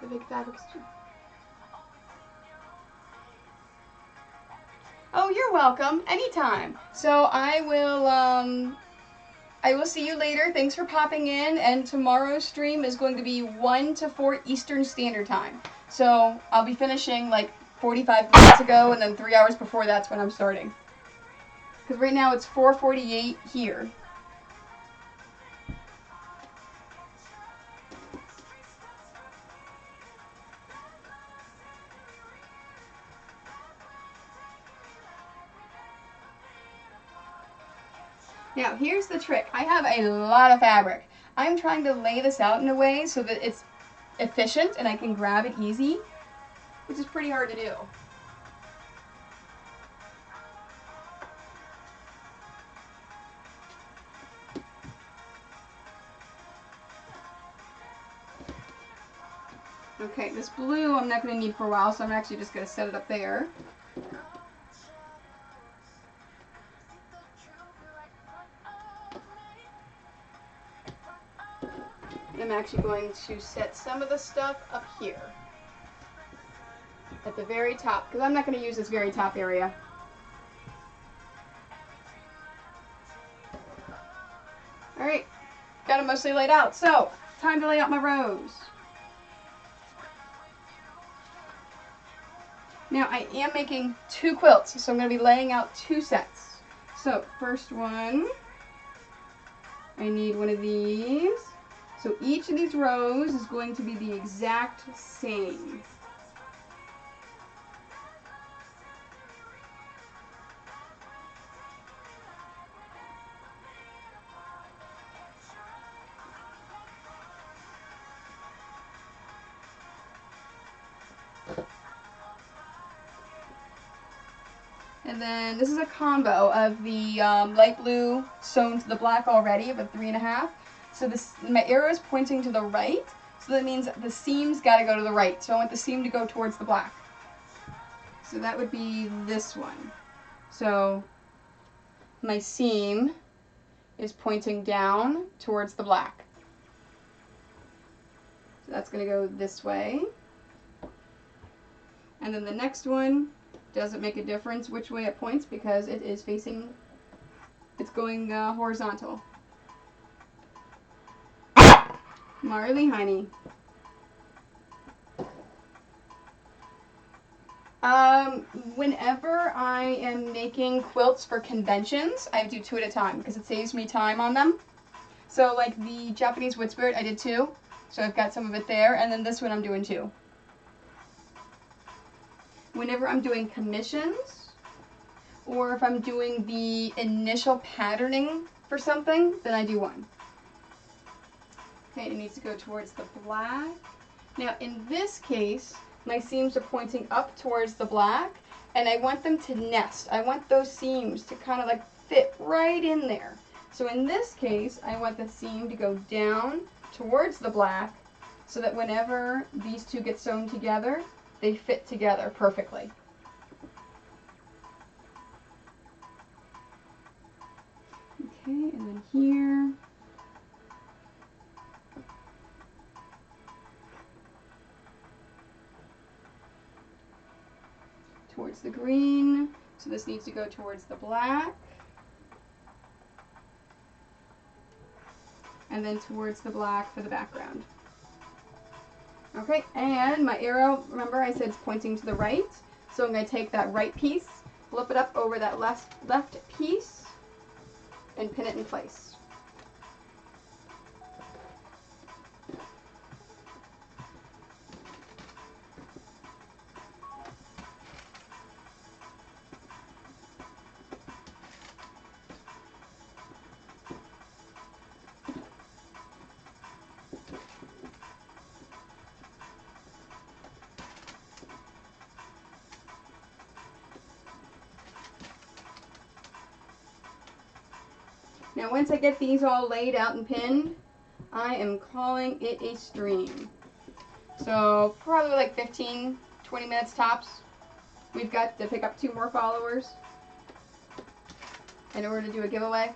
The big fabrics too. Oh, you're welcome. Anytime. So I will see you later. Thanks for popping in. And tomorrow's stream is going to be 1 to 4 Eastern Standard Time. So I'll be finishing like 45 minutes ago, and then 3 hours before that's when I'm starting. Because right now it's 4:48 here. Now, here's the trick. I have a lot of fabric. I'm trying to lay this out in a way so that it's efficient and I can grab it easy, which is pretty hard to do. Okay, this blue I'm not going to need for a while, so I'm actually just going to set it up there. I'm actually going to set some of the stuff up here at the very top, because I'm not going to use this very top area. Alright, got it mostly laid out. So, time to lay out my rows. Now, I am making 2 quilts, so I'm going to be laying out 2 sets. So, first one, I need one of these. So each of these rows is going to be the exact same. And then this is a combo of the light blue sewn to the black already, of a 3.5. So this, my arrow is pointing to the right, so that means the seam's got to go to the right. So I want the seam to go towards the black. So that would be this one. So my seam is pointing down towards the black. So that's going to go this way. And then the next one doesn't make a difference which way it points because it is facing, it's going horizontal. Marley honey. Whenever I am making quilts for conventions, I do 2 at a time because it saves me time on them. So like the Japanese wood spirit, I did 2. So I've got some of it there, and then this one I'm doing 2. Whenever I'm doing commissions, or if I'm doing the initial patterning for something, then I do 1. Okay, it needs to go towards the black. Now in this case, my seams are pointing up towards the black, and I want them to nest. I want those seams to kind of like fit right in there. So in this case, I want the seam to go down towards the black so that whenever these 2 get sewn together, they fit together perfectly. Okay, and then here. Towards the green, so this needs to go towards the black. And then towards the black for the background. Okay, and my arrow, remember I said it's pointing to the right, so I'm going to take that right piece, flip it up over that left piece, and pin it in place. Now once I get these all laid out and pinned, I am calling it a stream. So probably like 15, 20 minutes tops. We've got to pick up 2 more followers in order to do a giveaway.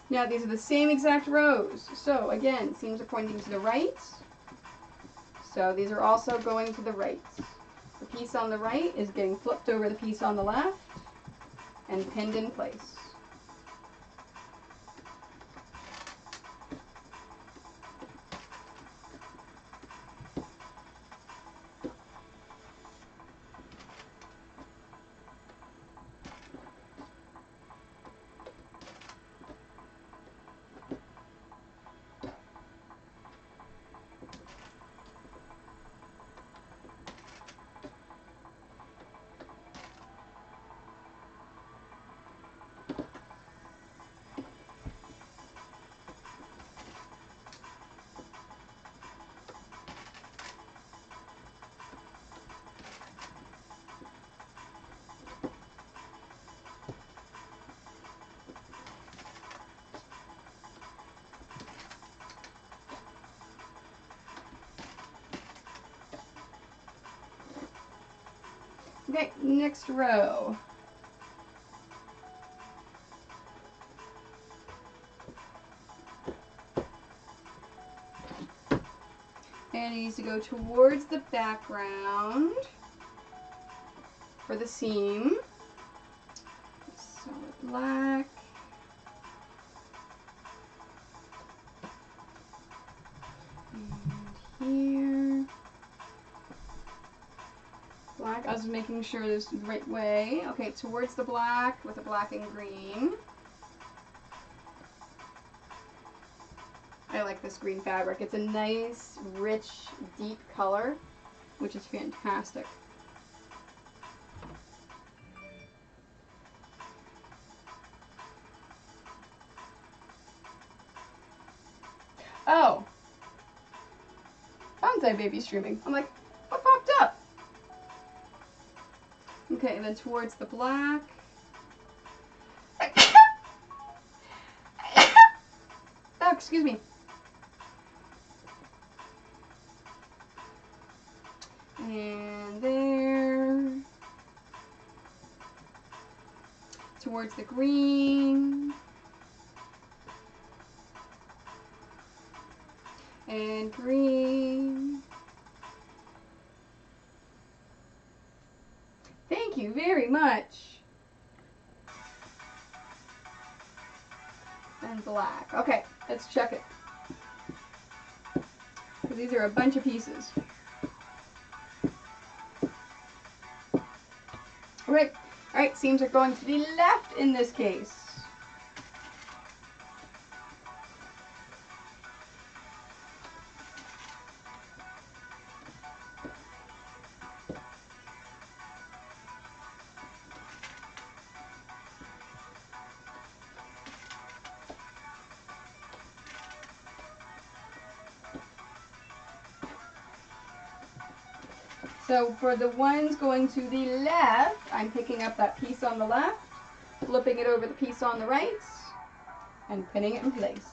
Now these are the same exact rows. So again, seams are pointing to the right. So these are also going to the right. The piece on the right is getting flipped over the piece on the left and pinned in place. Okay, next row. And it needs to go towards the background for the seam. Solid black. And here. Black. I was making sure this is the right way. Okay, towards the black with a black and green. I like this green fabric. It's a nice, rich, deep color, which is fantastic. Oh. Bonsai baby streaming. I'm like, what popped up? Okay, and then towards the black. Oh, excuse me. And there. Towards the green. And green. Thank you very much. And black. Okay, let's check it. Because these are a bunch of pieces. Alright, seams are going to the left in this case. So for the ones going to the left, I'm picking up that piece on the left, flipping it over the piece on the right, and pinning it in place.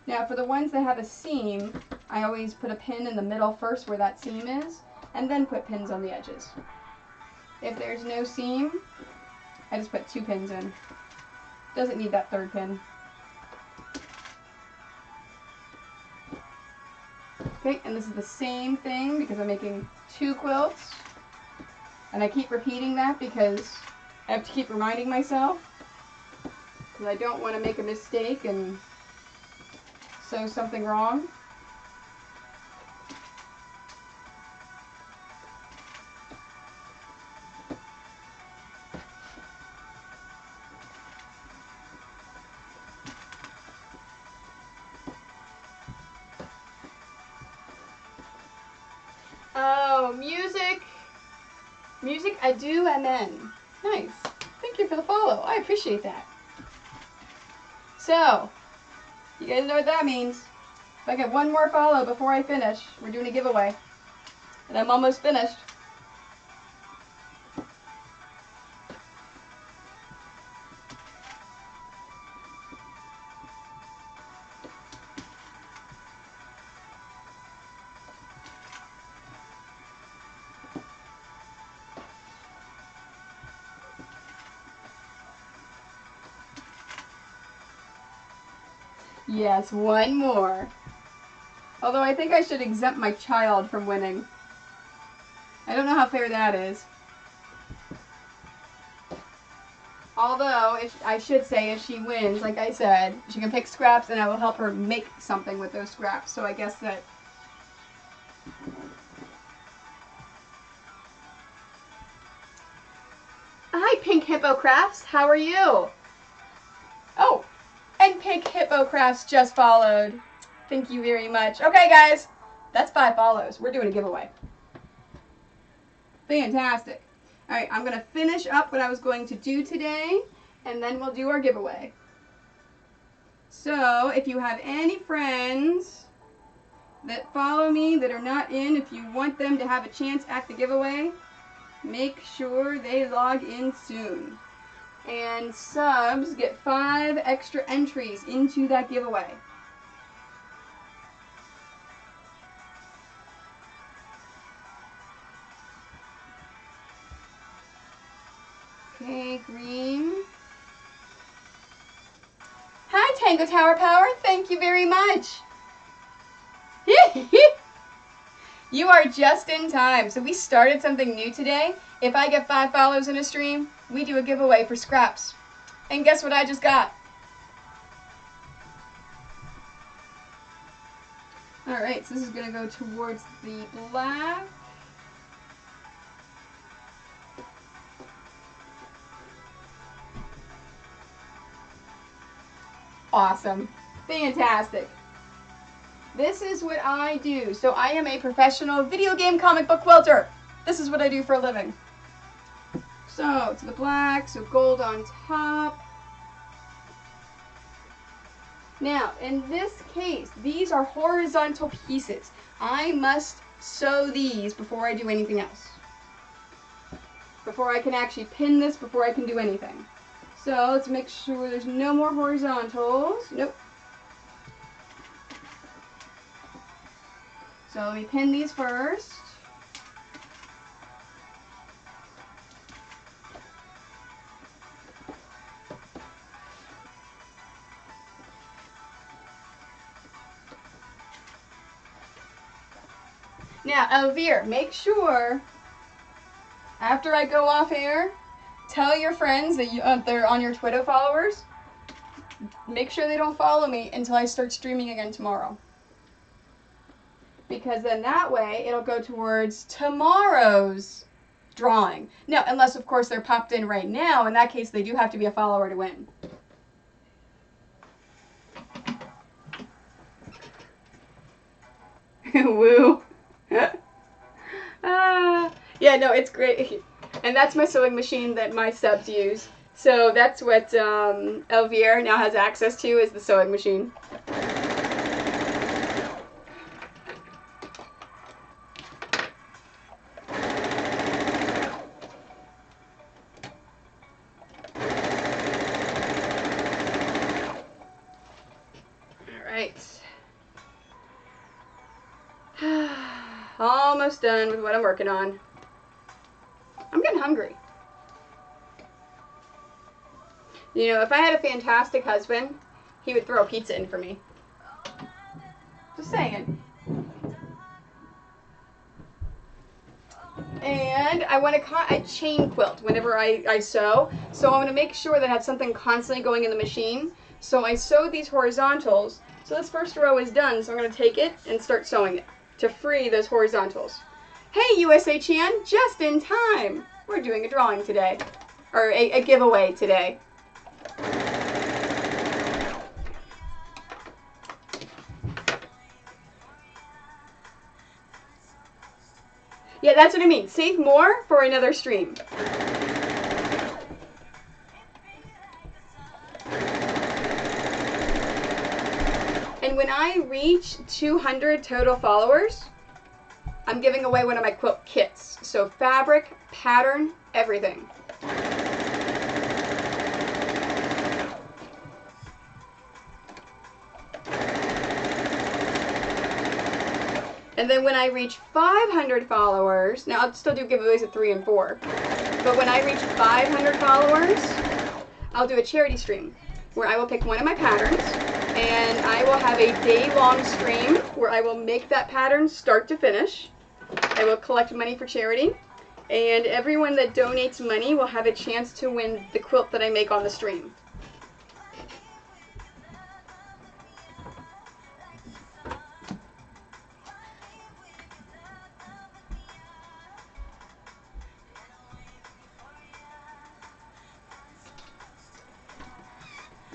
Now for the ones that have a seam, I always put a pin in the middle first where that seam is, and then put pins on the edges. If there's no seam, I just put 2 pins in. Doesn't need that 3rd pin. Okay, and this is the same thing because I'm making 2 quilts. And I keep repeating that because I have to keep reminding myself. Because I don't want to make a mistake and sew something wrong. So, music adieu, amen. Nice. Thank you for the follow. I appreciate that. So, you guys know what that means. If I get one more follow before I finish, we're doing a giveaway. And I'm almost finished. Yes, one more. Although I think I should exempt my child from winning. I don't know how fair that is. Although, I should say, if she wins, like I said, she can pick scraps and I will help her make something with those scraps. So I guess that... Hi, Pink Hippo Crafts. How are you? Oh, and Pink Hippo Crafts just followed. Thank you very much. Okay, guys. That's 5 follows. We're doing a giveaway. Fantastic. All right, I'm going to finish up what I was going to do today, and then we'll do our giveaway. So, if you have any friends that follow me that are not in, if you want them to have a chance at the giveaway, make sure they log in soon. And subs get 5 extra entries into that giveaway. Okay, green. Hi, Tango Tower Power. Thank you very much. You are just in time. So we started something new today. If I get 5 follows in a stream, we do a giveaway for scraps. And guess what I just got? Alright, so this is going to go towards the black. Awesome. Fantastic. This is what I do. So I am a professional video game comic book quilter. This is what I do for a living. So to the black, so gold on top. Now, in this case, these are horizontal pieces. I must sew these before I do anything else. Before I can actually pin this, before I can do anything. So let's make sure there's no more horizontals. Nope. So let me pin these first. Now, Elvire, make sure after I go off air, tell your friends that they're on your Twitter followers. Make sure they don't follow me until I start streaming again tomorrow. Because then that way it'll go towards tomorrow's drawing. Now, unless of course they're popped in right now. In that case, they do have to be a follower to win. Woo. Yeah, no, it's great. And that's my sewing machine that my subs use. So that's what Elvire now has access to, is the sewing machine. Almost done with what I'm working on. I'm getting hungry. You know, if I had a fantastic husband, he would throw pizza in for me. Just saying. And I want a chain quilt whenever I sew. So I want to make sure that I have something constantly going in the machine. So I sew these horizontals. So this first row is done, so I'm going to take it and start sewing it to free those horizontals. Hey, USA Chan, just in time. We're doing a drawing today, or a giveaway today. Yeah, that's what I mean. Save more for another stream. And when I reach 200 total followers, I'm giving away one of my quilt kits. So fabric, pattern, everything. And then when I reach 500 followers, now I'll still do giveaways at 3 and 4, but when I reach 500 followers, I'll do a charity stream where I will pick one of my patterns and I will have a day-long stream where I will make that pattern start to finish. I will collect money for charity, and everyone that donates money will have a chance to win the quilt that I make on the stream.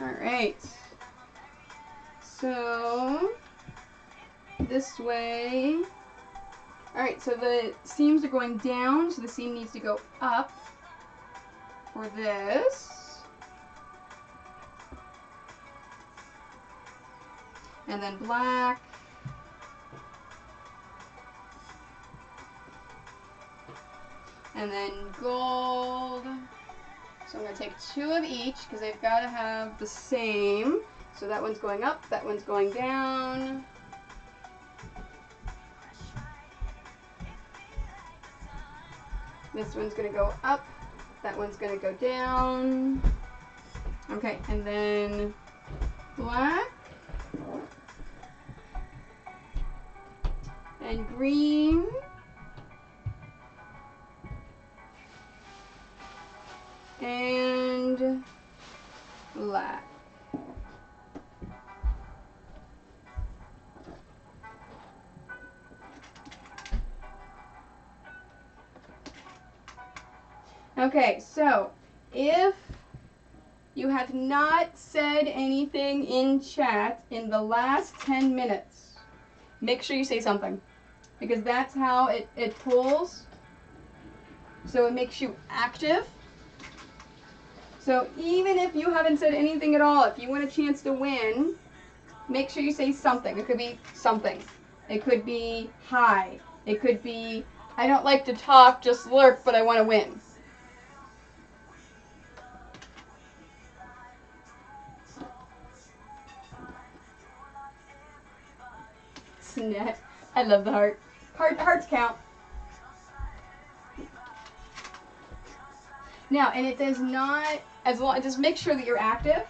Alright, so this way. Alright, so the seams are going down, so the seam needs to go up for this. And then black. And then gold. So I'm going to take 2 of each because they've got to have the same. So that one's going up, that one's going down. This one's going to go up, that one's going to go down. Okay, and then black. And green. And black. Okay, so if you have not said anything in chat in the last 10 minutes, make sure you say something, because that's how it pulls. So it makes you active. So even if you haven't said anything at all, if you want a chance to win, make sure you say something. It could be something. It could be hi. It could be I don't like to talk, just lurk, but I want to win. Snap. I love the heart. Hearts count. Now, and it does not, just make sure that you're active.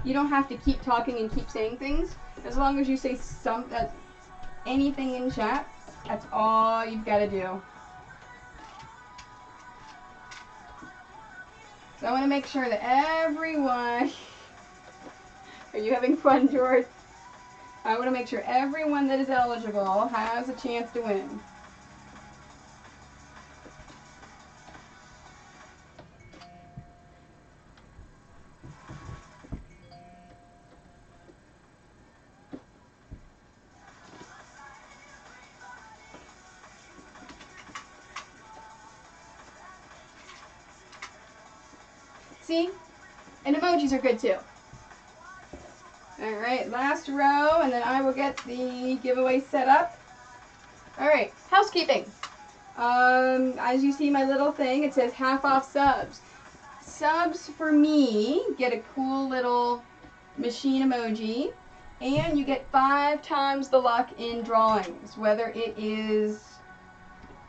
You don't have to keep talking and keep saying things. As long as you say anything in chat, that's all you've got to do. So I want to make sure that everyone, are you having fun, George? I want to make sure everyone that is eligible has a chance to win. See? And emojis are good too. Alright, last row, and then I will get the giveaway set up. Alright, housekeeping. As you see my little thing, it says half off subs. Subs for me get a cool little machine emoji, and you get 5 times the luck in drawings, whether it is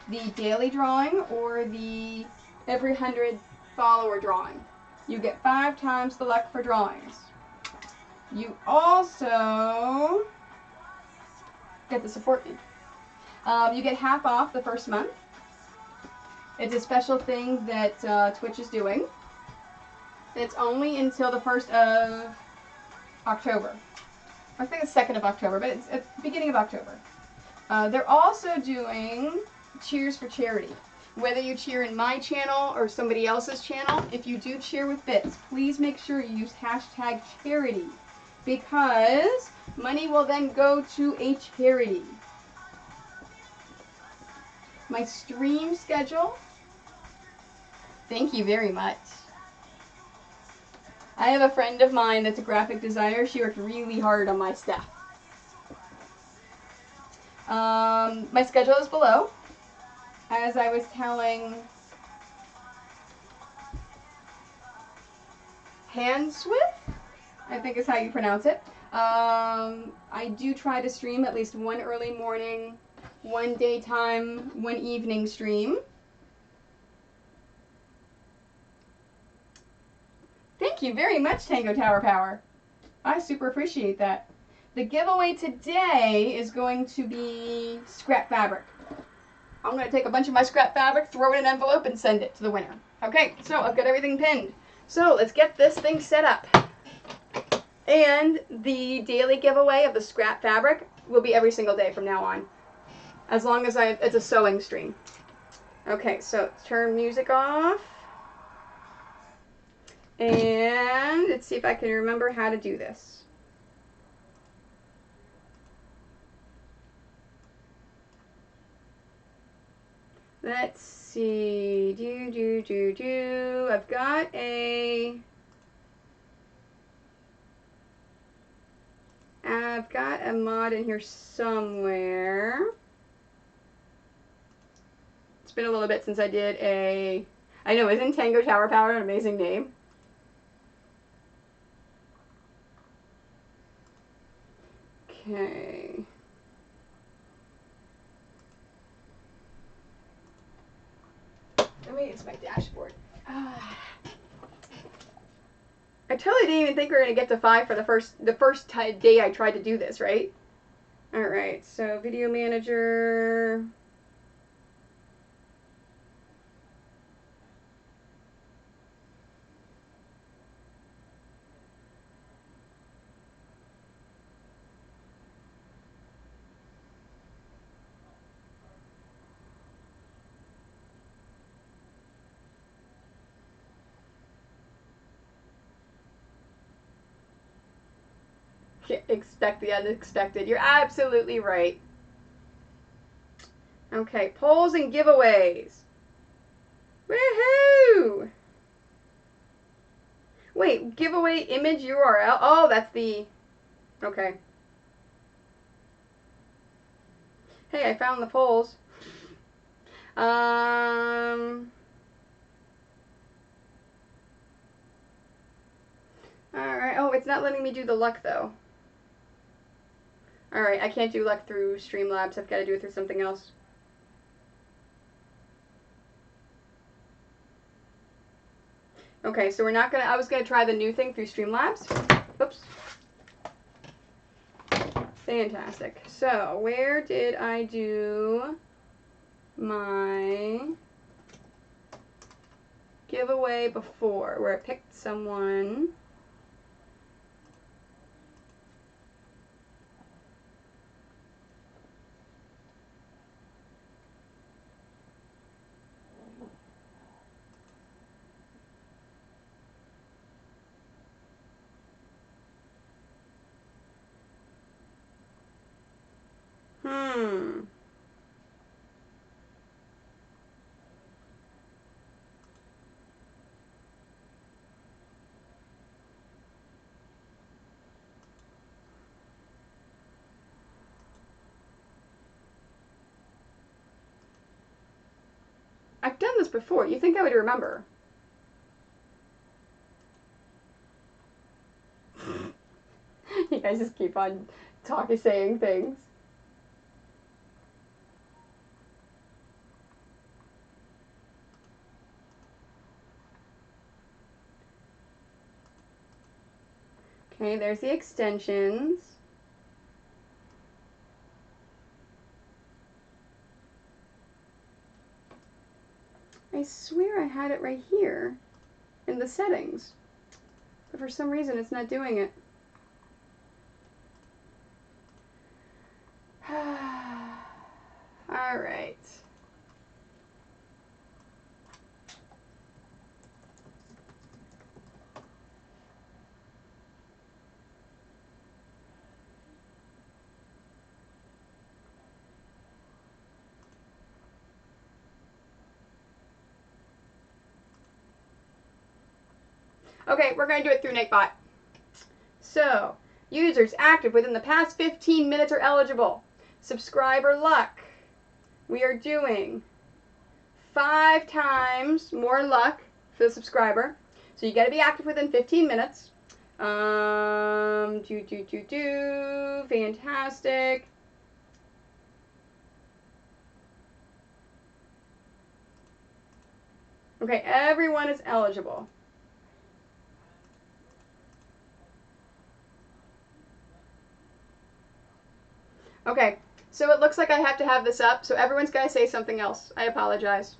the daily drawing or the every 100 follower drawing. You get 5 times the luck for drawings. You also get the support link. You get half off the first month. It's a special thing that Twitch is doing. It's only until the 1st of October. I think it's 2nd of October, but it's at the beginning of October. They're also doing cheers for charity. Whether you cheer in my channel or somebody else's channel, if you do cheer with bits, please make sure you use hashtag charity, because money will then go to a charity. My stream schedule. Thank you very much. I have a friend of mine that's a graphic designer. She worked really hard on my stuff. My schedule is below. As I was telling Hanswith, I think is how you pronounce it. I do try to stream at least one early morning, one daytime, one evening stream. Thank you very much, Tango Tower Power. I super appreciate that. The giveaway today is going to be scrap fabric. I'm going to take a bunch of my scrap fabric, throw it in an envelope, and send it to the winner. Okay, so I've got everything pinned. So let's get this thing set up. And the daily giveaway of the scrap fabric will be every single day from now on. As long as it's a sewing stream. Okay, so turn music off. And let's see if I can remember how to do this. Let's see. I've got a mod in here somewhere. It's been a little bit since I did I know, isn't Tango Tower Power an amazing name? Okay. It's my dashboard. I totally didn't even think we were gonna get to 5 for the first day I tried to do this, right? All right, so video manager. Expect the unexpected. You're absolutely right. Okay, polls and giveaways. Woohoo! Wait, giveaway image URL? Oh, that's the... Okay. Hey, I found the polls. Alright, oh, it's not letting me do the luck, though. Alright, I can't do luck through Streamlabs. I've got to do it through something else. Okay, so we're not gonna... I was gonna try the new thing through Streamlabs. Oops. Fantastic. So, where did I do my giveaway before? Where I picked someone... I've done this before. You think I would remember. You guys just keep on saying things. Okay, there's the extensions. I swear I had it right here in the settings, but for some reason it's not doing it. All right. Okay, we're going to do it through Nightbot. So, users active within the past 15 minutes are eligible. Subscriber luck. We are doing 5 times more luck for the subscriber. So you got to be active within 15 minutes. Fantastic. Okay, everyone is eligible. Okay, so it looks like I have to have this up, so everyone's got to say something else. I apologize.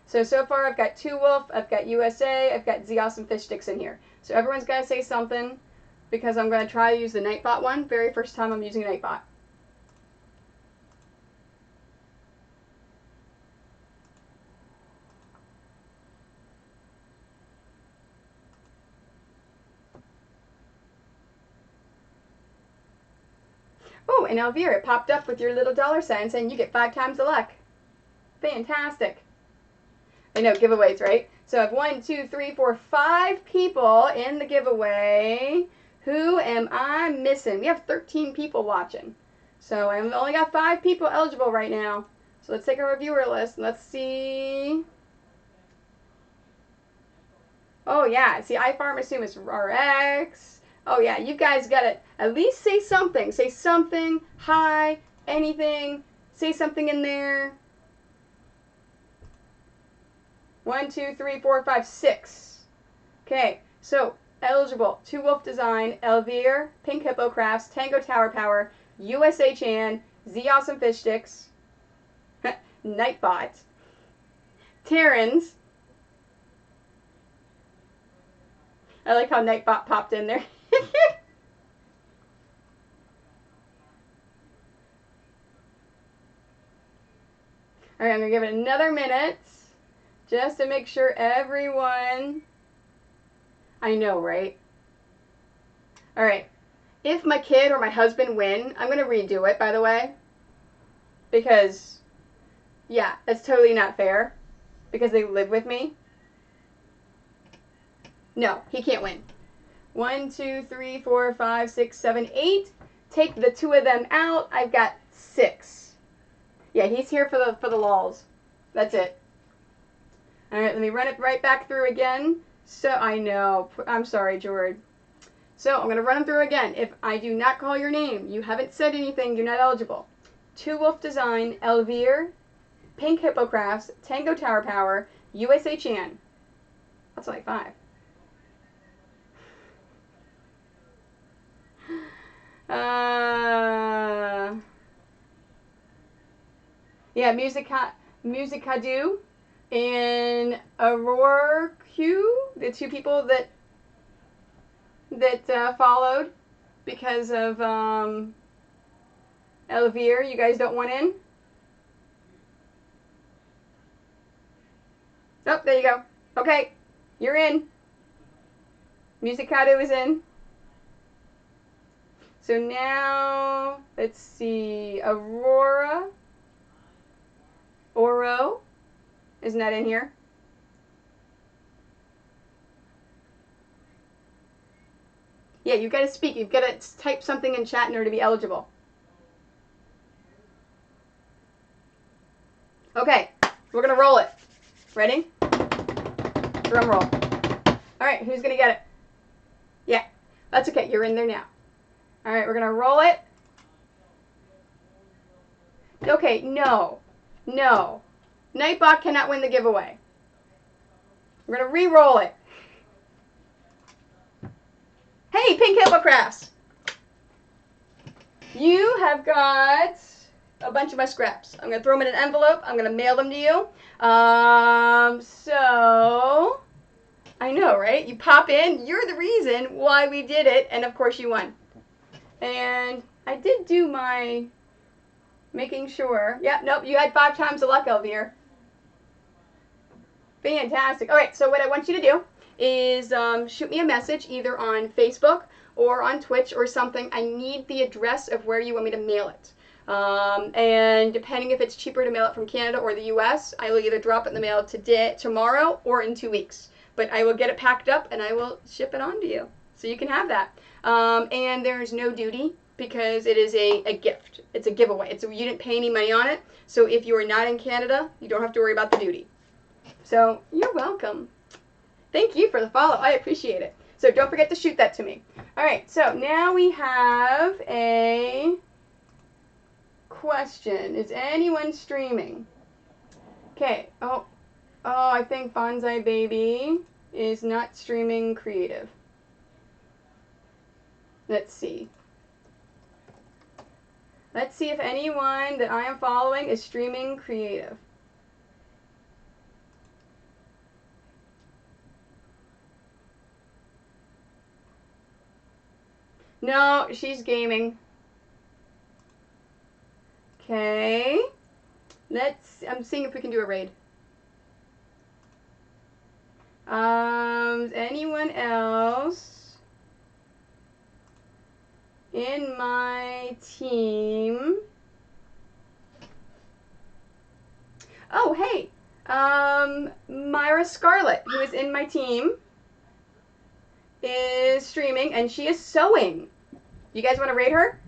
So far I've got 2 Wolf, I've got USA, I've got The Awesome Fish Sticks in here. So everyone's got to say something because I'm going to try to use the Nightbot one. Very first time I'm using Nightbot. Oh, and Elvira, it popped up with your little $ sign saying you get 5 times the luck. Fantastic. I know, giveaways, right? So I have 1, 2, 3, 4, 5 people in the giveaway. Who am I missing? We have 13 people watching. So I've only got 5 people eligible right now. So let's take our viewer list and let's see. Oh yeah, see, iPharmaceutics RX. Oh yeah, you guys got to at least say something. Say something, hi, anything. Say something in there. 1, 2, 3, 4, 5, 6. Okay, so eligible: 2 Wolf Design, Elvire, Pink Hippo Crafts, Tango Tower Power, USA Chan, The Awesome Fish Sticks, Nightbot, Terrans. I like how Nightbot popped in there. Alright, I'm going to give it another minute just to make sure everyone... I know, right? Alright. If my kid or my husband win, I'm going to redo it, by the way. Because, yeah, that's totally not fair. Because they live with me. No, he can't win. 1, 2, 3, 4, 5, 6, 7, 8. Take the 2 of them out. I've got 6. Yeah, he's here for the lulz. That's it. All right, let me run it right back through again. So I know. I'm sorry, George. So I'm going to run them through again. If I do not call your name, you haven't said anything, you're not eligible. 2 Wolf Design, Elvire, Pink Hippo Crafts, Tango Tower Power, USA Chan. That's only 5. Yeah, Musicadu and Aurora Q, the 2 people that followed because of Elvire. You guys don't want in? Oh, there you go. Okay, you're in. Musicado is in. So now, let's see, Aurora, Oro, isn't that in here? Yeah, you've got to speak. You've got to type something in chat in order to be eligible. Okay, we're going to roll it. Ready? Drum roll. All right, who's going to get it? Yeah, that's okay. You're in there now. All right, we're going to roll it. Okay, no. No. Nightbot cannot win the giveaway. We're going to re-roll it. Hey, Pink Hippo Crafts. You have got a bunch of my scraps. I'm going to throw them in an envelope. I'm going to mail them to you. So, I know, right? You pop in. You're the reason why we did it. And, of course, you won. And I did do my making sure. Yep, nope, you had 5 times the luck, Elvire. Fantastic. All right, so what I want you to do is shoot me a message either on Facebook or on Twitch or something. I need the address of where you want me to mail it. And depending if it's cheaper to mail it from Canada or the US, I will either drop it in the mail today, tomorrow, or in 2 weeks. but I will get it packed up and I will ship it on to you. So you can have that. And there's no duty because it is a gift. It's a giveaway. You didn't pay any money on it. So if you are not in Canada, you don't have to worry about the duty. So you're welcome. Thank you for the follow. I appreciate it. So don't forget to shoot that to me. All right, so now we have a question. Is anyone streaming? Okay. Oh, I think Bonsai Baby is not streaming creative. Let's see. Let's see if anyone that I am following is streaming creative. No, she's gaming. Okay. I'm seeing if we can do a raid. Anyone else in my team? Oh, hey. Myra Scarlett, who is in my team, is streaming, and she is sewing. You guys want to raid her?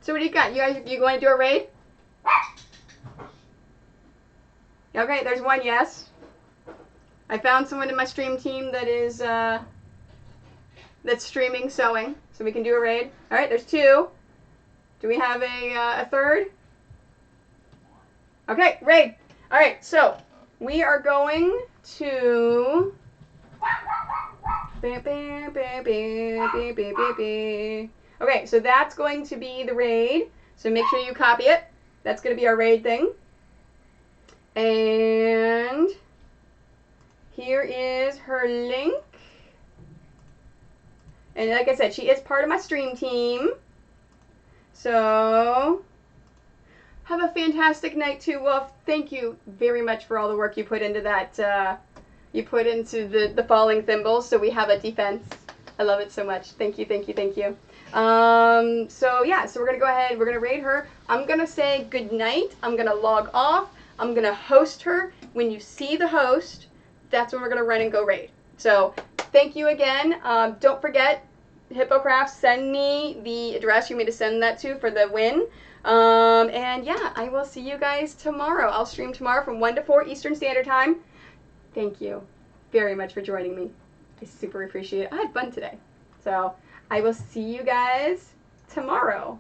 So what do you got? You going to do a raid? Okay, there's one yes. I found someone in my stream team that is that's streaming sewing, so we can do a raid. All right, there's two. Do we have a third? Okay, raid. All right, so we are going to. Okay, so that's going to be the raid. So make sure you copy it. That's going to be our raid thing. And here is her link. And like I said, she is part of my stream team. So have a fantastic night too, Wolf. Thank you very much for all the work you put into that. You put into the falling thimbles, so we have a defense. I love it so much. Thank you, thank you, thank you. So yeah, so we're gonna go ahead. We're gonna raid her. I'm gonna say good night. I'm gonna log off. I'm gonna host her. When you see the host, that's when we're gonna run and go raid. So thank you again. Don't forget, Hippocraft, send me the address you want me to send that to for the win. And yeah, I will see you guys tomorrow. I'll stream tomorrow from 1 to 4 Eastern Standard Time. Thank you very much for joining me. I super appreciate it. I had fun today. So I will see you guys tomorrow.